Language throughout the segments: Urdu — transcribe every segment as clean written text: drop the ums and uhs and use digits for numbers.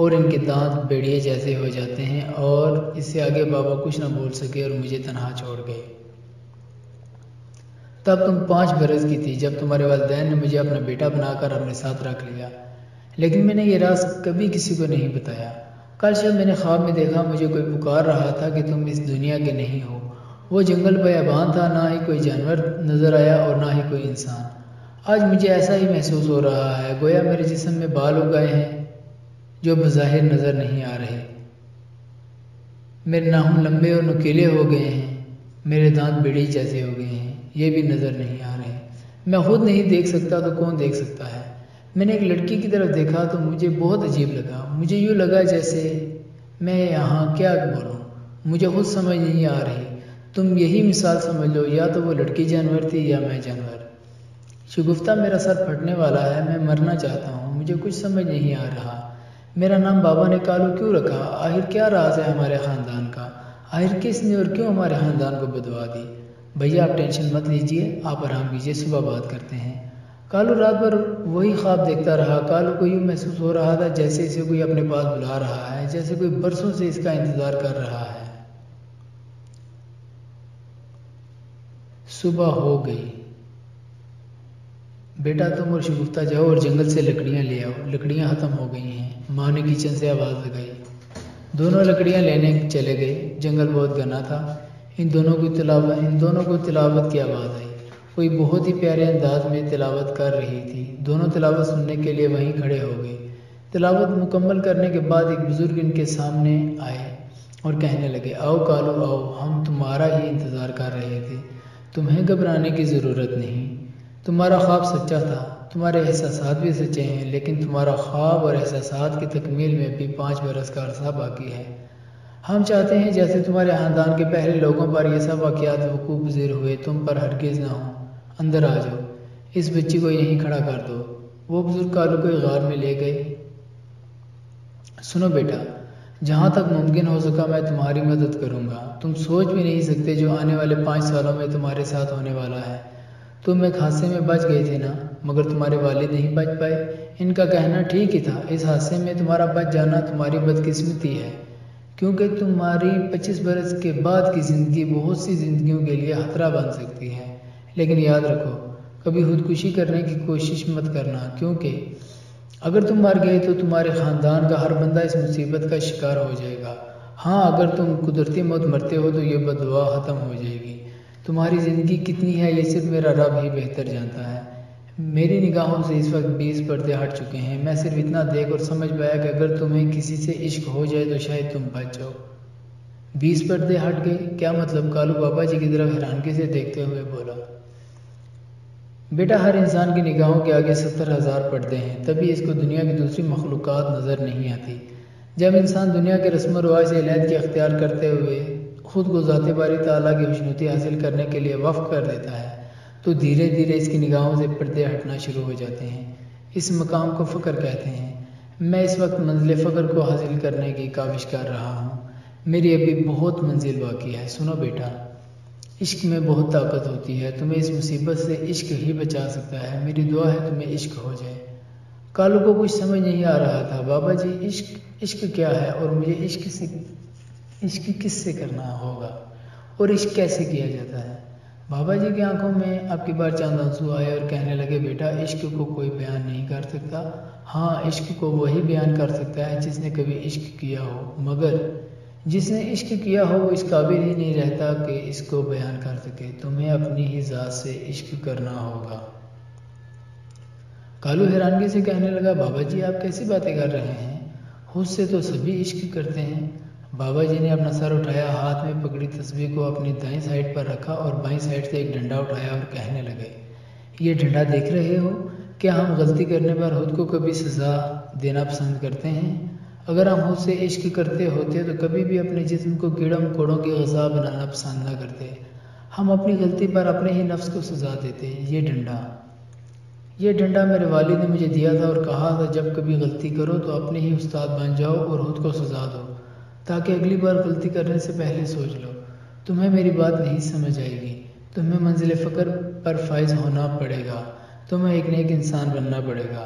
اور ان کے دانت بیڑیے جیسے ہو جاتے ہیں، اور اس سے آگے بابا کچھ نہ بول سکے اور مجھے تنہا چھوڑ گئے۔ تب تم 5 برس کی تھی جب تمہارے والدین نے مجھے اپنا بیٹا بنا کر اپنے ساتھ رکھ لیا، لیکن میں نے یہ راز کبھی کسی کو نہیں بتایا۔ کل شب میں نے خواب میں دیکھا مجھے کوئی پکار رہا تھا کہ تم اس دنیا کے نہیں ہو۔ وہ جنگل بیابان تھا، نہ ہی کوئی جانور نظر آیا اور نہ ہی کوئی انسان۔ آج مجھے ایسا ہی محسوس ہو رہا ہے، گویا میرے جسم میں بال اگ گئے ہیں جو بظاہر نظر نہیں آ رہے۔ میرے ناخن لمبے اور نکیلے ہو گئے ہیں، میرے دانت بیڑی جیسے ہو گئے ہیں، یہ بھی نظر نہیں آ رہے۔ میں خود نہیں دیکھ سکتا تو کون دیکھ سکتا ہے؟ میں نے ایک لڑکی کی طرف دیکھا تو مجھے بہت عجیب لگا۔ مجھے یوں لگا جیسے میں یہاں کیا بولوں، مجھے خود سمجھ نہیں آ رہی۔ تم یہی مثال سمجھ لو، یا تو وہ لڑکی جانور تھی یا میں جانور۔ شگفتہ میرا سر پھٹنے والا ہے، میں مرنا چاہتا ہوں، مجھے کچھ سمجھ نہیں آ رہا۔ میرا نام بابا نے کالو کیوں رکھا؟ آخر کیا راز ہے ہمارے خاندان کا؟ آخر کس نے اور کیوں ہمارے خاندان کو بدوا دی؟ بھیا آپ ٹینشن مت لیجئے، آپ آرام کیجئے، صبح بات کرتے ہیں۔ کالو رات بھر وہی خواب دیکھتا رہا۔ کالو کو یوں محسوس ہو رہا تھا جیسے اسے کوئی اپنے پاس بلا رہا ہے، جیسے کوئی برسوں سے اس کا انتظار کر رہا ہے۔ صبح ہو گئی۔ بیٹا تم اور شگفتہ جاؤ اور جنگل سے لکڑیاں لے آؤ، لکڑیاں ختم ہو گئی ہیں، ماں نے کچن سے آواز لگائی۔ دونوں لکڑیاں لینے چلے گئے۔ جنگل بہت گھنا تھا۔ ان دونوں کو تلاوت کی آواز آئی۔ کوئی بہت ہی پیارے انداز میں تلاوت کر رہی تھی۔ دونوں تلاوت سننے کے لیے وہیں کھڑے ہو گئے۔ تلاوت مکمل کرنے کے بعد ایک بزرگ ان کے سامنے آئے اور کہنے لگے، آؤ کالو آؤ، ہم تمہارا ہی انتظار کر رہے تھے، تمہیں گھبرانے کی ضرورت نہیں۔ تمہارا خواب سچا تھا، تمہارے احساسات بھی سچے ہیں، لیکن تمہارا خواب اور احساسات کی تکمیل میں بھی 5 برس کا عرصہ باقی ہے۔ ہم چاہتے ہیں جیسے تمہارے خاندان کے پہلے لوگوں پر یہ سب واقعات وقوع پذیر ہوئے، تم پر ہرگز نہ ہوں۔ اندر آ جاؤ، اس بچی کو یہیں کھڑا کر دو۔ وہ بزرگ کالو کو ایک غار میں لے گئے۔ سنو بیٹا، جہاں تک ممکن ہو سکا میں تمہاری مدد کروں گا۔ تم سوچ بھی نہیں سکتے جو آنے والے 5 سالوں میں تمہارے ساتھ ہونے والا ہے۔ تم ایک حادثے میں بچ گئے تھے نا، مگر تمہارے والد نہیں بچ پائے۔ ان کا کہنا ٹھیک ہی تھا، اس حادثے میں تمہارا بچ جانا تمہاری بدقسمتی ہے، کیونکہ تمہاری 25 برس کے بعد کی زندگی بہت سی زندگیوں کے لیے خطرہ بن سکتی ہے۔ لیکن یاد رکھو، کبھی خودکشی کرنے کی کوشش مت کرنا، کیونکہ اگر تم مر گئے تو تمہارے خاندان کا ہر بندہ اس مصیبت کا شکار ہو جائے گا۔ ہاں، اگر تم قدرتی موت مرتے ہو تو یہ بددعا ختم ہو جائے گی۔ تمہاری زندگی کتنی ہے یہ صرف میرا رب ہی بہتر جانتا ہے۔ میری نگاہوں سے اس وقت 20 پردے ہٹ چکے ہیں۔ میں صرف اتنا دیکھ اور سمجھ پایا کہ اگر تمہیں کسی سے عشق ہو جائے تو شاید تم بچ جاؤ۔ 20 پردے ہٹ گئے؟ کیا مطلب؟ کالو بابا جی کی طرف حیرانگی سے دیکھتے ہوئے بولا۔ بیٹا، ہر انسان کی نگاہوں کے آگے 70,000 پردے ہیں، تبھی اس کو دنیا کی دوسری مخلوقات نظر نہیں آتی۔ جب انسان دنیا کے رسم و رواج سے علیحدگی اختیار کرتے ہوئے خود کو ذات باری تعالیٰ کی خوشنودی حاصل کرنے کے لیے وقف کر دیتا ہے تو دھیرے دھیرے اس کی نگاہوں سے پردے ہٹنا شروع ہو جاتے ہیں۔ اس مقام کو فقر کہتے ہیں۔ میں اس وقت منزل فقر کو حاصل کرنے کی کاوش کر رہا ہوں۔ میری ابھی بہت منزل باقی ہے۔ سنو بیٹا، عشق میں بہت طاقت ہوتی ہے، تمہیں اس مصیبت سے عشق ہی بچا سکتا ہے۔ میری دعا ہے تمہیں عشق ہو جائے۔ کالو کو کچھ سمجھ نہیں آ رہا تھا۔ بابا جی، عشق کیا ہے اور مجھے عشق کس سے کرنا ہوگا اور عشق کیسے کیا جاتا ہے؟ بابا جی کی آنکھوں میں اب کی بار چند آنسو آئے اور کہنے لگے، بیٹا عشق کو کوئی بیان نہیں کر سکتا۔ ہاں، عشق کو وہی بیان کر سکتا ہے جس نے کبھی عشق کیا ہو، مگر جس نے عشق کیا ہو وہ اس قابل ہی نہیں رہتا کہ اس کو بیان کر سکے۔ تمہیں اپنی ہی ذات سے عشق کرنا ہوگا۔ کالو حیرانگی سے کہنے لگا، بابا جی آپ کیسی باتیں کر رہے ہیں؟ خود سے تو سبھی عشق کرتے ہیں۔ بابا جی نے اپنا سر اٹھایا، ہاتھ میں پکڑی تسبیح کو اپنی دائیں سائیڈ پر رکھا اور بائیں سائیڈ سے ایک ڈنڈا اٹھایا اور کہنے لگے، یہ ڈنڈا دیکھ رہے ہو؟ کیا ہم غلطی کرنے پر خود کو کبھی سزا دینا پسند کرتے ہیں؟ اگر ہم خود سے عشق کرتے ہوتے تو کبھی بھی اپنے جسم کو کیڑوں مکوڑوں کی غذا بنانا پسند نہ کرتے۔ ہم اپنی غلطی پر اپنے ہی نفس کو سزا دیتے۔ یہ ڈنڈا میرے والد نے مجھے دیا تھا اور کہا تھا جب کبھی غلطی کرو تو اپنے ہی استاد بن جاؤ اور خود کو سزا دو، تاکہ اگلی بار غلطی کرنے سے پہلے سوچ لو۔ تمہیں میری بات نہیں سمجھ آئے گی۔ تمہیں منزل فقر پر فائز ہونا پڑے گا، تمہیں ایک نیک انسان بننا پڑے گا۔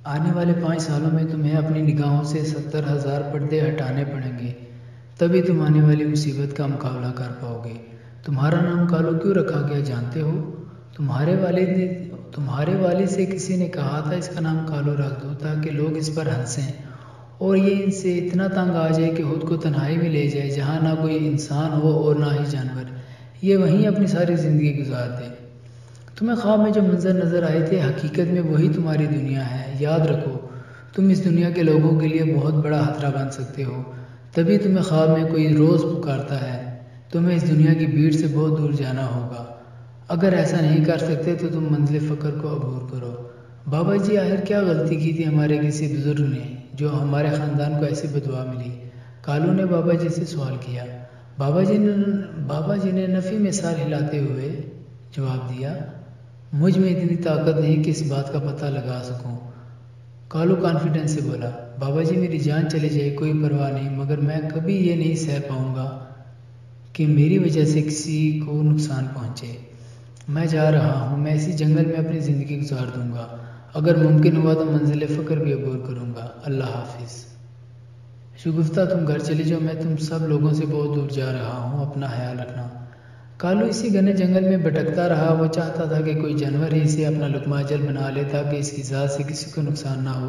آنے والے 5 سالوں میں تمہیں اپنی نگاہوں سے 70,000 پردے ہٹانے پڑیں گے، تبھی تم آنے والی مصیبت کا مقابلہ کر پاؤ گے۔ تمہارا نام کالو کیوں رکھا گیا جانتے ہو؟ تمہارے والد سے کسی نے کہا تھا اس کا نام کالو رکھ دو تاکہ لوگ اس پر ہنسیں اور یہ ان سے اتنا تنگ آ جائے کہ خود کو تنہائی میں لے جائے جہاں نہ کوئی انسان ہو اور نہ ہی جانور، یہ وہیں اپنی ساری زندگی گزار دے۔ تمہیں خواب میں جو منظر نظر آئے تھے حقیقت میں وہی تمہاری دنیا ہے۔ یاد رکھو تم اس دنیا کے لوگوں کے لیے بہت بڑا خطرہ بن سکتے ہو، تبھی تمہیں خواب میں کوئی روز پکارتا ہے۔ تمہیں اس دنیا کی بھیڑ سے بہت دور جانا ہوگا، اگر ایسا نہیں کر سکتے تو تم منزل فقر کو عبور کرو۔ بابا جی آخر کیا غلطی کی تھی ہمارے کسی بزرگ نے جو ہمارے خاندان کو ایسی بددعا ملی؟ کالو نے بابا جی سے سوال کیا۔ بابا جی نے نفی میں سر ہلاتے ہوئے جواب دیا، مجھ میں اتنی طاقت نہیں کہ اس بات کا پتہ لگا سکوں۔ کالو کانفیڈنس سے بولا، بابا جی میری جان چلی جائے کوئی پرواہ نہیں، مگر میں کبھی یہ نہیں سہ پاؤں گا کہ میری وجہ سے کسی کو نقصان پہنچے۔ میں جا رہا ہوں، میں اسی جنگل میں اپنی زندگی گزار دوں گا، اگر ممکن ہوا تو منزل فقر بھی عبور کروں گا۔ اللہ حافظ۔ شگفتہ تم گھر چلے جاؤ، میں تم سب لوگوں سے بہت دور جا رہا ہوں، اپنا خیال رکھنا۔ کالو اسی گھنے جنگل میں بھٹکتا رہا، وہ چاہتا تھا کہ کوئی جانور ہی اسے اپنا لقمہ اجل بنا لے تاکہ اس کی ذات سے کسی کو نقصان نہ ہو۔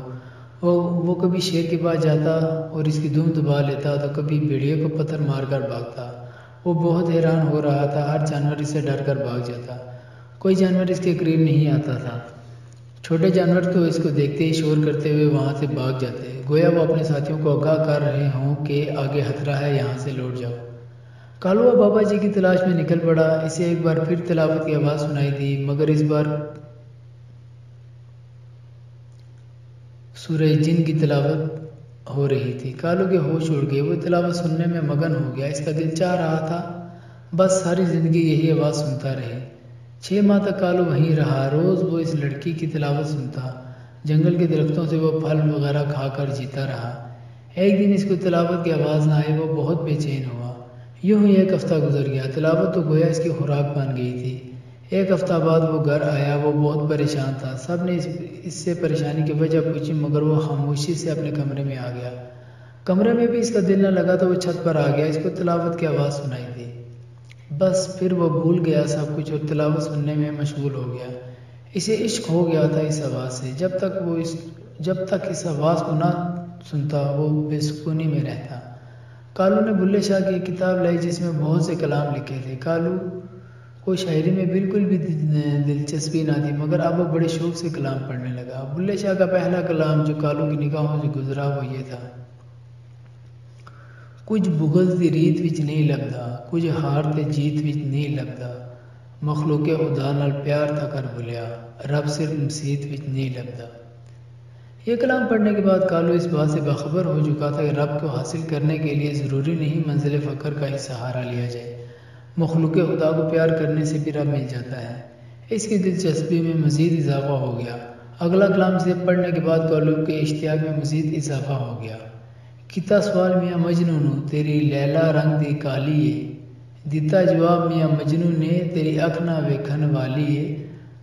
وہ کبھی شیر کے پاس جاتا اور اس کی دم دبا لیتا تو کبھی بھیڑیے کو پتھر مار کر بھاگتا۔ وہ بہت حیران ہو رہا تھا، ہر جانور اس سے ڈر کر بھاگ جاتا، کوئی جانور اس کے قریب نہیں آتا تھا۔ چھوٹے جانور تو اس کو دیکھتے ہی شور کرتے ہوئے وہاں سے بھاگ جاتے، گویا وہ اپنے ساتھیوں کو آگاہ کر رہے ہوں کہ آگے خطرہ ہے، یہاں سے لوٹ جاؤ۔ کالو بابا جی کی تلاش میں نکل پڑا۔ اسے ایک بار پھر تلاوت کی آواز سنائی دی، مگر اس بار سورہ جن کی تلاوت ہو رہی تھی۔ کالو کے ہوش اڑ گئے، وہ تلاوت سننے میں مگن ہو گیا۔ اس کا دل چاہ رہا تھا بس ساری زندگی یہی آواز سنتا رہے۔ 6 ماہ تک کالو وہیں رہا، روز وہ اس لڑکی کی تلاوت سنتا، جنگل کے درختوں سے وہ پھل وغیرہ کھا کر جیتا رہا۔ ایک دن اس کو تلاوت کی آواز نہ آئی، وہ بہت بے چین ہوا۔ یوں ہی 1 ہفتہ گزر گیا، تلاوت تو گویا اس کی خوراک بن گئی تھی۔ 1 ہفتہ بعد وہ گھر آیا، وہ بہت پریشان تھا۔ سب نے اس سے پریشانی کی وجہ پوچھی، مگر وہ خاموشی سے اپنے کمرے میں آ گیا۔ کمرے میں بھی اس کا دل نہ لگا تو وہ چھت پر آ گیا، اس کو تلاوت کی آواز سنائی دی۔ بس پھر وہ بھول گیا سب کچھ اور تلاوت سننے میں مشغول ہو گیا۔ اسے عشق ہو گیا تھا اس آواز سے، جب تک اس آواز کو نہ سنتا وہ بے سکونی میں رہتا۔ کالو نے بلے شاہ کی ایک کتاب لائی جس میں بہت سے کلام لکھے تھے۔ کالو کو شاعری میں بالکل بھی دلچسپی نہ تھی، مگر اب وہ بڑے شوق سے کلام پڑھنے لگا۔ بلے شاہ کا پہلا کلام جو کالو کی نگاہوں سے گزرا وہ یہ تھا، کچھ بغض دی ریت وچ نہیں لبدا، کچھ ہار تے جیت وچ نہیں لبدا، مخلوق خدا نال پیار تھا کر بھلیا، رب صرف مسیت وچ نہیں لبدا۔ یہ کلام پڑھنے کے بعد کالو اس بات سے باخبر ہو چکا تھا کہ رب کو حاصل کرنے کے لیے ضروری نہیں منزل فقر کا ہی سہارا لیا جائے، مخلوق خدا کو پیار کرنے سے بھی رب مل جاتا ہے۔ اس کی دلچسپی میں مزید اضافہ ہو گیا۔ اگلا کلام سے پڑھنے کے بعد کالو کے اشتیاق میں مزید اضافہ ہو گیا۔ کیتا سوال میاں مجنوں نو، تیری لیلا رنگ دی کالی ہے، دیتا جواب میاں مجنوں نے، تیری اکھ نہ ویکھن والی ہے،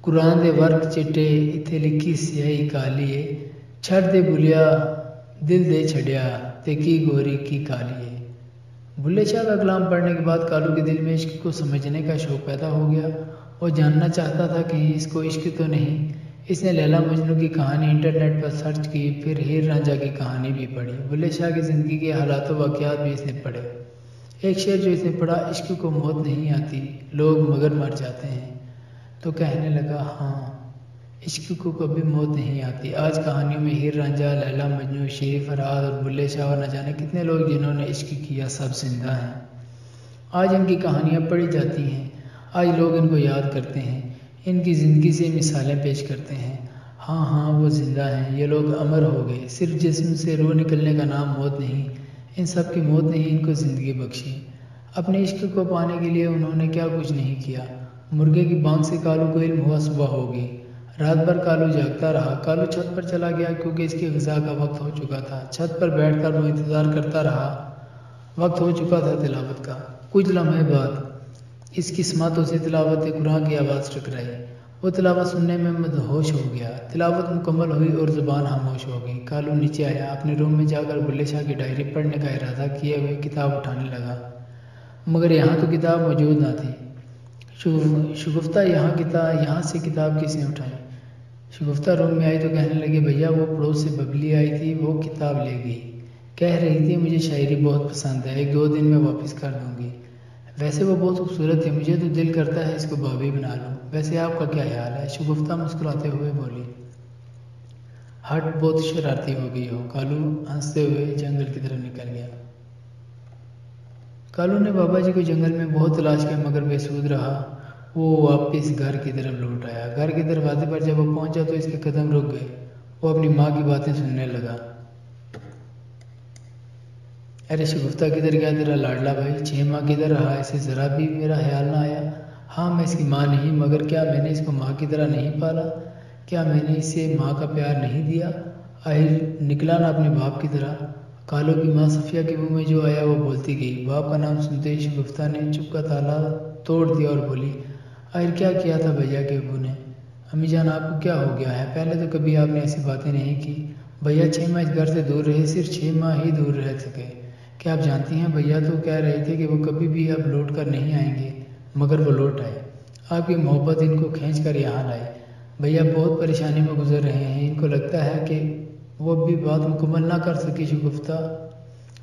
قرآن دے ورق چٹے اتھے لکھی سیاہی کالی ہے، چھڑ دے بھلیا دل دے چھڑیا تے کی گوری کی کالی ہے۔ بلے شاہ کا کلام پڑھنے کے بعد کالو کے دل میں عشق کو سمجھنے کا شوق پیدا ہو گیا۔ وہ جاننا چاہتا تھا کہ اس کو عشق تو نہیں۔ اس نے لیلا مجنوں کی کہانی انٹرنیٹ پر سرچ کی، پھر ہیر رانجھا کی کہانی بھی پڑھی، بلے شاہ کی زندگی کے حالات و واقعات بھی اس نے پڑھے۔ ایک شعر جو اس نے پڑھا، عشق کو موت نہیں آتی، لوگ مگر مر جاتے ہیں، تو کہنے لگا ہاں عشق کو کبھی موت نہیں آتی۔ آج کہانیوں میں ہیر رانجھا، لیلا مجنوں، شیر فرہاد اور بلے شاہ اور نہ جانے کتنے لوگ جنہوں نے عشق کیا سب زندہ ہیں۔ آج ان کی کہانیاں پڑھی جاتی ہیں، آج لوگ ان کو یاد کرتے ہیں، ان کی زندگی سے مثالیں پیش کرتے ہیں۔ ہاں وہ زندہ ہیں، یہ لوگ امر ہو گئے، صرف جسم سے روح نکلنے کا نام موت نہیں۔ ان سب کی موت نے ان کو زندگی بخشی۔ اپنے عشق کو پانے کے لیے انہوں نے کیا کچھ نہیں کیا۔ مرغے کی بانگ سے کالو کو علم ہوا صبح ہوگی۔ رات بھر کالو جاگتا رہا۔ کالو چھت پر چلا گیا کیونکہ اس کی غذا کا وقت ہو چکا تھا۔ چھت پر بیٹھ کر وہ انتظار کرتا رہا، وقت ہو چکا تھا تلاوت کا۔ کچھ لمحے بعد اس کی سماعتوں سے تلاوت قرآن کی آواز ٹکرائی۔ وہ تلاوت سننے میں مدہوش ہو گیا۔ تلاوت مکمل ہوئی اور زبان خاموش ہو گئی۔ کالو نیچے آیا، اپنے روم میں جا کر بلے شاہ کی ڈائری پڑھنے کا ارادہ کیے ہوئے کتاب اٹھانے لگا، مگر یہاں تو کتاب موجود نہ تھی۔ شگفتہ یہاں سے کتاب کس نے اٹھائی؟ شگفتہ روم میں آئی تو کہنے لگی، بھیا وہ پڑوس سے ببلی آئی تھی، وہ کتاب لے گئی، کہہ رہی تھی مجھے شاعری بہت پسند ہے، 1-2 دن میں واپس کر دوں گی۔ ویسے وہ بہت خوبصورت ہے، مجھے تو دل کرتا ہے اس کو بھابھی بنا لوں۔ ویسے آپ کا کیا خیال ہے؟ شگفتہ مسکراتے ہوئے بولی۔ ہٹ، بہت شرارتی ہو گئی ہو۔ کالو ہنستے ہوئے جنگل کی طرف نکل گیا۔ کالو نے بابا جی کو جنگل میں بہت تلاش کیا مگر بے سود رہا۔ وہ واپس گھر کی طرف لوٹ آیا۔ گھر کے دروازے پر جب وہ پہنچا تو اس کے قدم رک گئے۔ وہ اپنی ماں کی باتیں سننے لگا۔ ارے شگفتہ کدھر گیا تیرا لاڈلا بھائی؟ 6 ماہ کدھر رہا؟ اسے ذرا بھی میرا خیال نہ آیا۔ ہاں میں اس کی ماں نہیں، مگر کیا میں نے اس کو ماں کی طرح نہیں پالا؟ کیا میں نے اسے ماں کا پیار نہیں دیا؟ آخر نکلا نہ اپنے باپ کی طرح۔ کالو کی ماں صفیہ کے منہ میں جو آیا وہ بولتی گئی۔ باپ کا نام سنتے ہی شگفتہ نے چپ کا تالا توڑ دیا اور بولی، آخر کیا کیا تھا بھیا کے ابو نے؟ امی جان آپ کو کیا ہو گیا ہے؟ پہلے تو کبھی آپ نے ایسی باتیں نہیں کی۔ بھیا 6 ماہ اس گھر سے دور رہے، صرف 6 ماہ ہی دور رہ سکے۔ کیا آپ جانتی ہیں بھیا تو کہہ رہے تھے کہ وہ کبھی بھی اب لوٹ کر نہیں آئیں گے، مگر وہ لوٹ آئے۔ آپ کی محبت ان کو کھینچ کر یہاں لائے۔ بھیا بہت پریشانی میں گزر رہے ہیں، ان کو لگتا ہے کہ وہ بھی بات مکمل نہ کر سکی۔ شگفتہ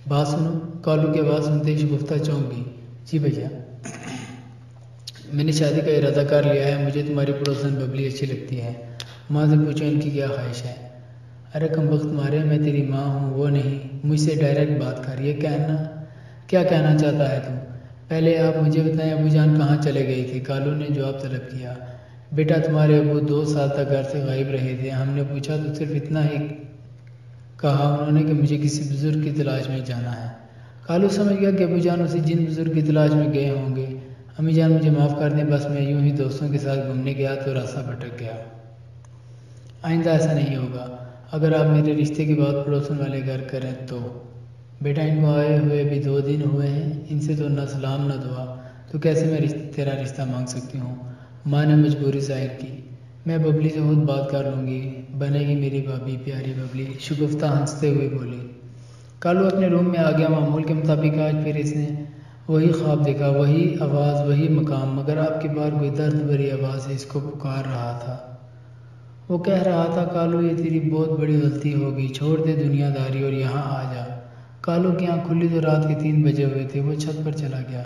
بات سنو۔ کالو کی آواز سنتے ہی شگفتہ چونک گئی۔ جی بھیا، میں نے شادی کا ارادہ کر لیا ہے، مجھے تمہاری پڑوسن ببلی اچھی لگتی ہے۔ ماں سے پوچھو ان کی کیا خواہش ہے۔ ارے کمبخت مارے، میں تیری ماں ہوں وہ نہیں، مجھ سے ڈائریکٹ بات کر۔ یہ کیا کہنا چاہتا ہے تو؟ پہلے آپ مجھے بتائیں ابو جان کہاں چلے گئی تھی؟ کالو نے جواب طلب کیا۔ بیٹا تمہارے ابو 2 سال تک گھر سے غائب رہے تھے، ہم نے پوچھا تو صرف اتنا ہی کہا انہوں نے کہ مجھے کسی بزرگ کی تلاش میں جانا ہے۔ کالو سمجھ گیا کہ ابو جان اسی جن بزرگ کی تلاش میں گئے ہوں گے۔ امی جان مجھے معاف کر دیں، بس میں یوں ہی دوستوں کے ساتھ گھومنے گیا تو راستہ بھٹک گیا۔ آئندہ ایسا نہیں ہوگا۔ اگر آپ میرے رشتے کی بات پڑوسن والے گھر کریں تو۔ بیٹا ان کو آئے ہوئے بھی 2 دن ہوئے ہیں، ان سے تو نہ سلام نہ دعا، تو کیسے میں تیرا رشتہ مانگ سکتی ہوں؟ ماں نے مجبوری ظاہر کی۔ میں ببلی سے خود بات کر لوں گی، بنے گی میری بھابھی، پیاری ببلی، شگفتہ ہنستے ہوئے بولی۔ کالو اپنے روم میں آ گیا۔ معمول کے مطابق آج پھر اس نے وہی خواب دیکھا، وہی آواز، وہی مقام، مگر اب کی بار کوئی درد بھری آواز اس کو پکار رہا تھا۔ وہ کہہ رہا تھا، کالو یہ تیری بہت بڑی غلطی ہوگی، چھوڑ دے دنیا داری اور یہاں آ جا۔ کالو کی آنکھ کھلی تو رات کے 3 بجے ہوئے تھے۔ وہ چھت پر چلا گیا۔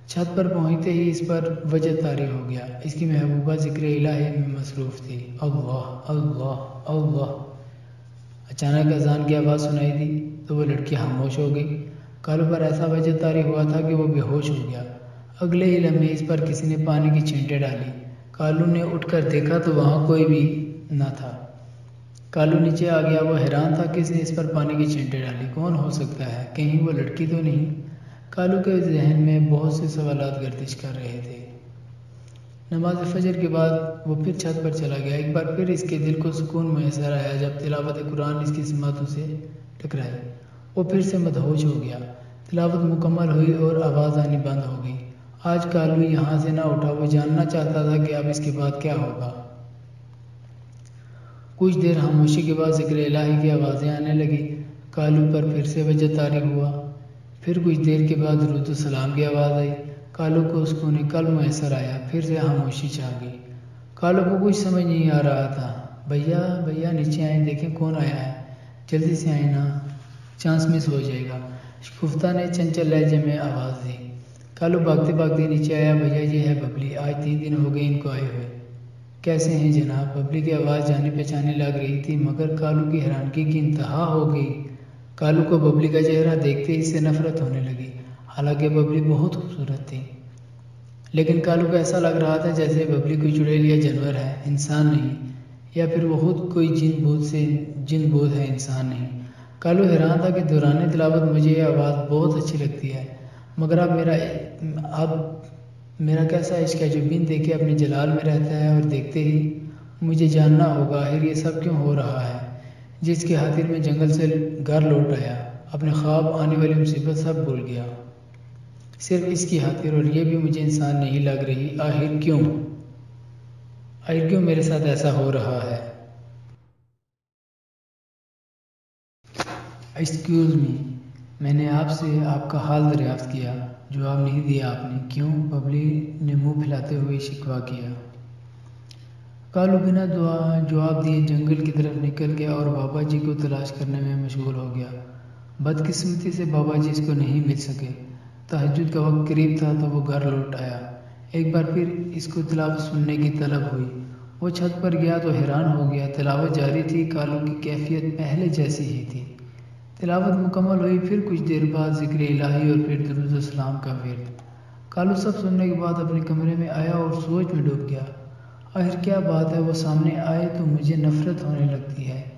چھت پر پہنچتے ہی اس پر وجہ طاری ہو گیا۔ اس کی محبوبہ ذکر الہی میں مصروف تھی۔ اللہ اللہ اللہ۔ اچانک اذان کی آواز سنائی دی تو وہ لڑکی خاموش ہو گئی۔ کالو پر ایسا وجہ طاری ہوا تھا کہ وہ بے ہوش ہو گیا۔ اگلے ہی لمحے اس پر کسی نے پانی کی چھینٹیں ڈالی۔ کالو نے اٹھ کر دیکھا تو وہاں کوئی بھی نہ تھا۔ کالو نیچے آ گیا۔ وہ حیران تھا کس نے اس پر پانی کی چھینٹیں ڈالی، کون ہو سکتا ہے، کہیں وہ لڑکی تو نہیں؟ کالو کے ذہن میں بہت سے سوالات گردش کر رہے تھے۔ نماز فجر کے بعد وہ پھر چھت پر چلا گیا۔ ایک بار پھر اس کے دل کو سکون میسر آیا جب تلاوت قرآن اس کی سماعتوں سے ٹکرائی۔ وہ پھر سے مدہوش ہو گیا۔ تلاوت مکمل ہوئی اور آواز آنی بند ہو گئی۔ آج کالو یہاں سے نہ اٹھا۔ وہ جاننا چاہتا تھا کہ اب اس کے بعد کیا ہوگا۔ کچھ دیر خاموشی کے بعد ذکر الہی کی آوازیں آنے لگی۔ کالو پر پھر سے وجہ طاری ہوا۔ پھر کچھ دیر کے بعد درود و سلام کی آواز آئی۔ کالو کو سکون قلب میسر آیا۔ پھر سے خاموشی چھا گئی۔ کالو کو کچھ سمجھ نہیں آ رہا تھا۔ بھیا بھیا نیچے آئیں، دیکھیں کون آیا ہے، جلدی سے آئیں نا، چانس مس ہو جائے گا، شگفتہ نے چنچل لہجے میں آواز دی۔ کالو بھاگتے بھاگتے نیچے آیا۔ بھیا یہ ہے ببلی، آج 3 دن ہو گئے ان کو آئے ہوئے۔ کیسے ہیں جناب؟ ببلی کی آواز جانے پہچانے لگ رہی تھی مگر کالو کی حیرانگی کی انتہا ہو گئی۔ کالو کو ببلی کا چہرہ دیکھتے ہی سے نفرت ہونے لگی، حالانکہ ببلی بہت خوبصورت تھی، لیکن کالو کو ایسا لگ رہا تھا جیسے ببلی کوئی چڑیل یا جانور ہے، انسان نہیں، یا پھر وہ خود کوئی جن بوت ہے، انسان نہیں۔ کالو حیران تھا کہ دوران تلاوت مجھے یہ آواز بہت اچھی لگتی ہے، مگر اب میرا کیسا عشق ہے جو بن دیکھے اپنے جلال میں رہتا ہے، اور دیکھتے ہی مجھے جاننا ہوگا آخر یہ سب کیوں ہو رہا ہے۔ جس کی خاطر میں جنگل سے گھر لوٹ آیا، اپنے خواب، آنے والی مصیبت سب بھول گیا، صرف اس کی خاطر، اور یہ بھی مجھے انسان نہیں لگ رہی، آخر کیوں؟ آخر کیوں میرے ساتھ ایسا ہو رہا ہے؟ ایکسکیوز می، میں نے آپ سے آپ کا حال دریافت کیا، جواب نہیں دیا آپ نے۔ کیوں؟ ببلی نے منہ پھیلاتے ہوئے شکوہ کیا۔ کالو بنا جواب دیے جنگل کی طرف نکل گیا اور بابا جی کو تلاش کرنے میں مشغول ہو گیا۔ بدقسمتی سے بابا جی اس کو نہیں مل سکے۔ تہجد کا وقت قریب تھا تو وہ گھر لوٹ آیا۔ ایک بار پھر اس کو تلاوت سننے کی طلب ہوئی۔ وہ چھت پر گیا تو حیران ہو گیا، تلاوت جاری تھی، کالو کی کیفیت پہلے جیسی ہی تھی۔ تلاوت مکمل ہوئی، پھر کچھ دیر بعد ذکر الہی اور پھر درود و سلام کا ورد۔ کالو سب سننے کے بعد اپنے کمرے میں آیا اور سوچ میں ڈوب گیا۔ آخر کیا بات ہے؟ وہ سامنے آئے تو مجھے نفرت ہونے لگتی ہے،